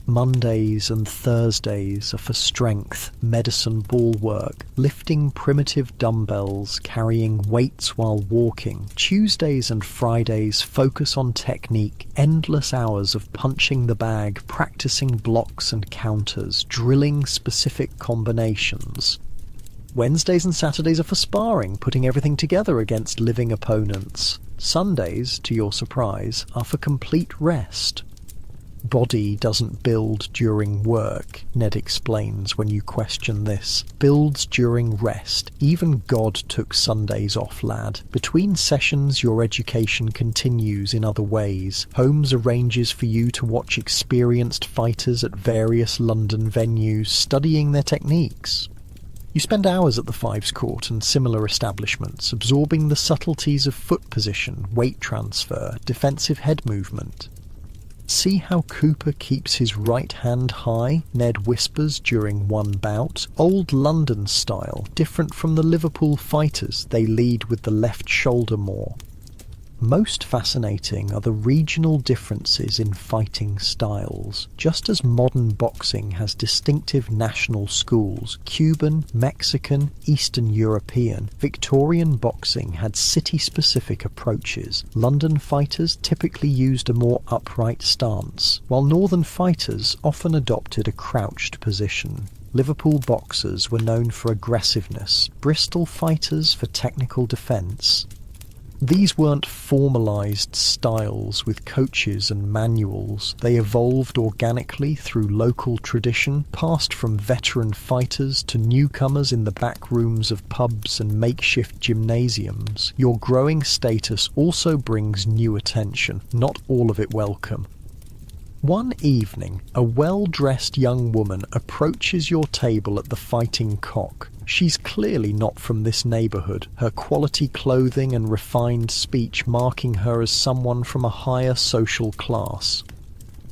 Speaker 1: Mondays and Thursdays are for strength, medicine ball work, lifting primitive dumbbells, carrying weights while walking. Tuesdays and Fridays focus on technique, endless hours of punching the bag, practicing blocks and counters, drilling specific combinations. Wednesdays and Saturdays are for sparring, putting everything together against living opponents. Sundays, to your surprise, are for complete rest. Body doesn't build during work, Ned explains when you question this. Builds during rest. Even God took Sundays off, lad. Between sessions, your education continues in other ways. Holmes arranges for you to watch experienced fighters at various London venues, studying their techniques. You spend hours at the Fives Court and similar establishments, absorbing the subtleties of foot position, weight transfer, defensive head movement. See how Cooper keeps his right hand high, Ned whispers during one bout. Old London style, different from the Liverpool fighters, they lead with the left shoulder more. Most fascinating are the regional differences in fighting styles. Just as modern boxing has distinctive national schools, Cuban, Mexican, Eastern European, Victorian boxing had city-specific approaches. London fighters typically used a more upright stance, while northern fighters often adopted a crouched position. Liverpool boxers were known for aggressiveness, Bristol fighters for technical defence. These weren't formalised styles with coaches and manuals. They evolved organically through local tradition, passed from veteran fighters to newcomers in the back rooms of pubs and makeshift gymnasiums. Your growing status also brings new attention, not all of it welcome. One evening, a well-dressed young woman approaches your table at the Fighting Cock. She's clearly not from this neighbourhood, her quality clothing and refined speech marking her as someone from a higher social class.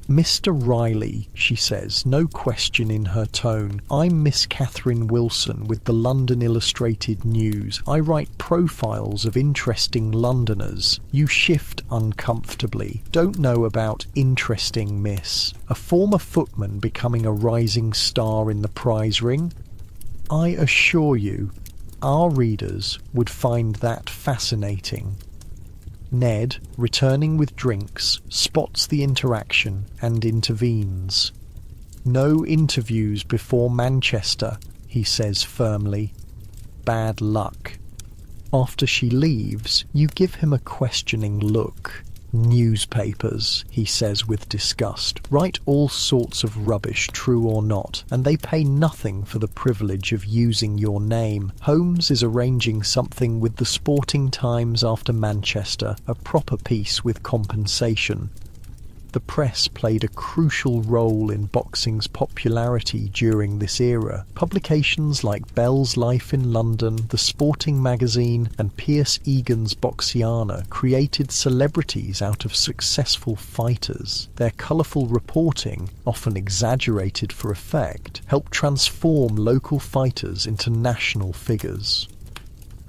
Speaker 1: "Mr. Riley," she says, no question in her tone. "I'm Miss Catherine Wilson with the London Illustrated News. I write profiles of interesting Londoners." You shift uncomfortably. Don't know about interesting, miss. A former footman becoming a rising star in the prize ring? I assure you, our readers would find that fascinating. Ned, returning with drinks, spots the interaction and intervenes. "No interviews before Manchester," he says firmly. "Bad luck." After she leaves, you give him a questioning look. "Newspapers," he says with disgust, "write all sorts of rubbish, true or not, and they pay nothing for the privilege of using your name. Holmes is arranging something with the Sporting Times after Manchester, a proper piece with compensation." The press played a crucial role in boxing's popularity during this era. Publications like Bell's Life in London, The Sporting Magazine, and Pierce Egan's Boxiana created celebrities out of successful fighters. Their colourful reporting, often exaggerated for effect, helped transform local fighters into national figures.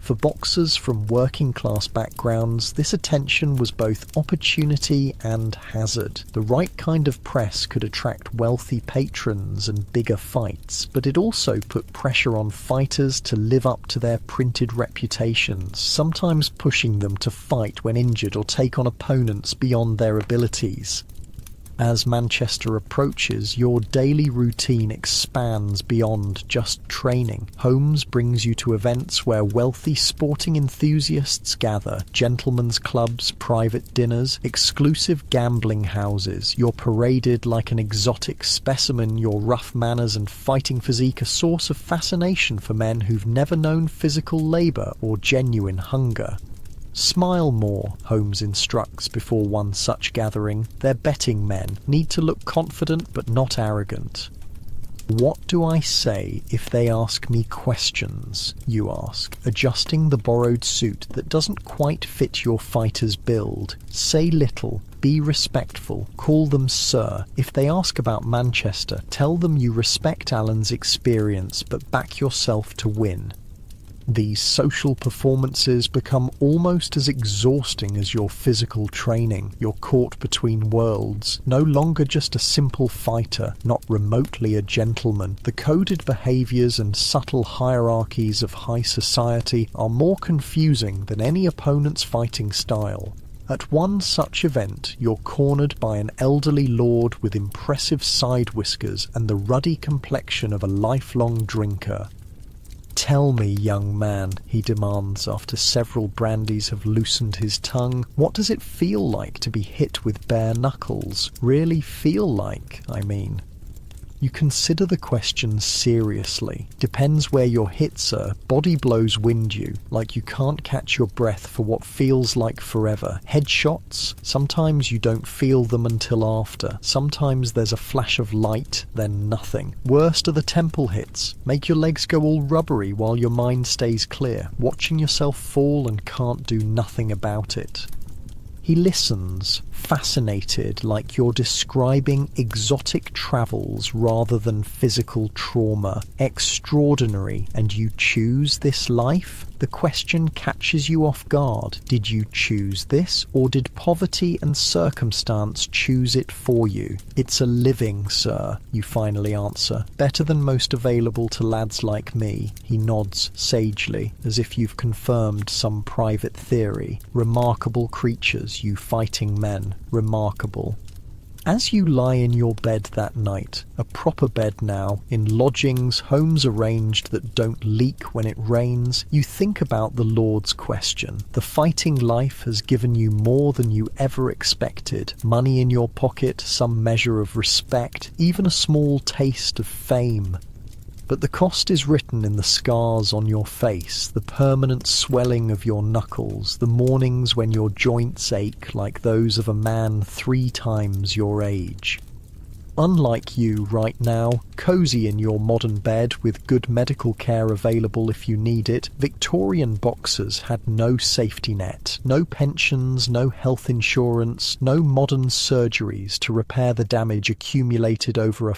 Speaker 1: For boxers from working-class backgrounds, this attention was both opportunity and hazard. The right kind of press could attract wealthy patrons and bigger fights, but it also put pressure on fighters to live up to their printed reputations, sometimes pushing them to fight when injured or take on opponents beyond their abilities. As Manchester approaches, your daily routine expands beyond just training. Holmes brings you to events where wealthy sporting enthusiasts gather, gentlemen's clubs, private dinners, exclusive gambling houses. You're paraded like an exotic specimen, your rough manners and fighting physique a source of fascination for men who've never known physical labour or genuine hunger. "Smile more," Holmes instructs before one such gathering. "They're betting men, need to look confident but not arrogant." "What do I say if they ask me questions?" you ask, adjusting the borrowed suit that doesn't quite fit your fighter's build. Say little, be respectful, call them sir. If they ask about Manchester, tell them you respect Alan's experience but back yourself to win. These social performances become almost as exhausting as your physical training. You're caught between worlds, no longer just a simple fighter, not remotely a gentleman. The coded behaviours and subtle hierarchies of high society are more confusing than any opponent's fighting style. At one such event, you're cornered by an elderly lord with impressive side whiskers and the ruddy complexion of a lifelong drinker. Tell me, young man, he demands after several brandies have loosened his tongue, what does it feel like to be hit with bare knuckles? Really feel like, I mean. You consider the question seriously. Depends where you're hit, sir. Body blows wind you, like you can't catch your breath for what feels like forever. Headshots? Sometimes you don't feel them until after. Sometimes there's a flash of light, then nothing. Worst are the temple hits. Make your legs go all rubbery while your mind stays clear, watching yourself fall and can't do nothing about it. He listens, fascinated, like you're describing exotic travels rather than physical trauma. Extraordinary, and you choose this life? The question catches you off guard. Did you choose this, or did poverty and circumstance choose it for you? It's a living, sir, you finally answer. Better than most available to lads like me. He nods sagely, as if you've confirmed some private theory. Remarkable creatures, you fighting men. Remarkable. As you lie in your bed that night, a proper bed now, in lodgings, homes arranged that don't leak when it rains, you think about the Lord's question. The fighting life has given you more than you ever expected. Money in your pocket, some measure of respect, even a small taste of fame. But the cost is written in the scars on your face, the permanent swelling of your knuckles, the mornings when your joints ache like those of a man 3 times your age. Unlike you right now, cozy in your modern bed with good medical care available if you need it, Victorian boxers had no safety net, no pensions, no health insurance, no modern surgeries to repair the damage accumulated over a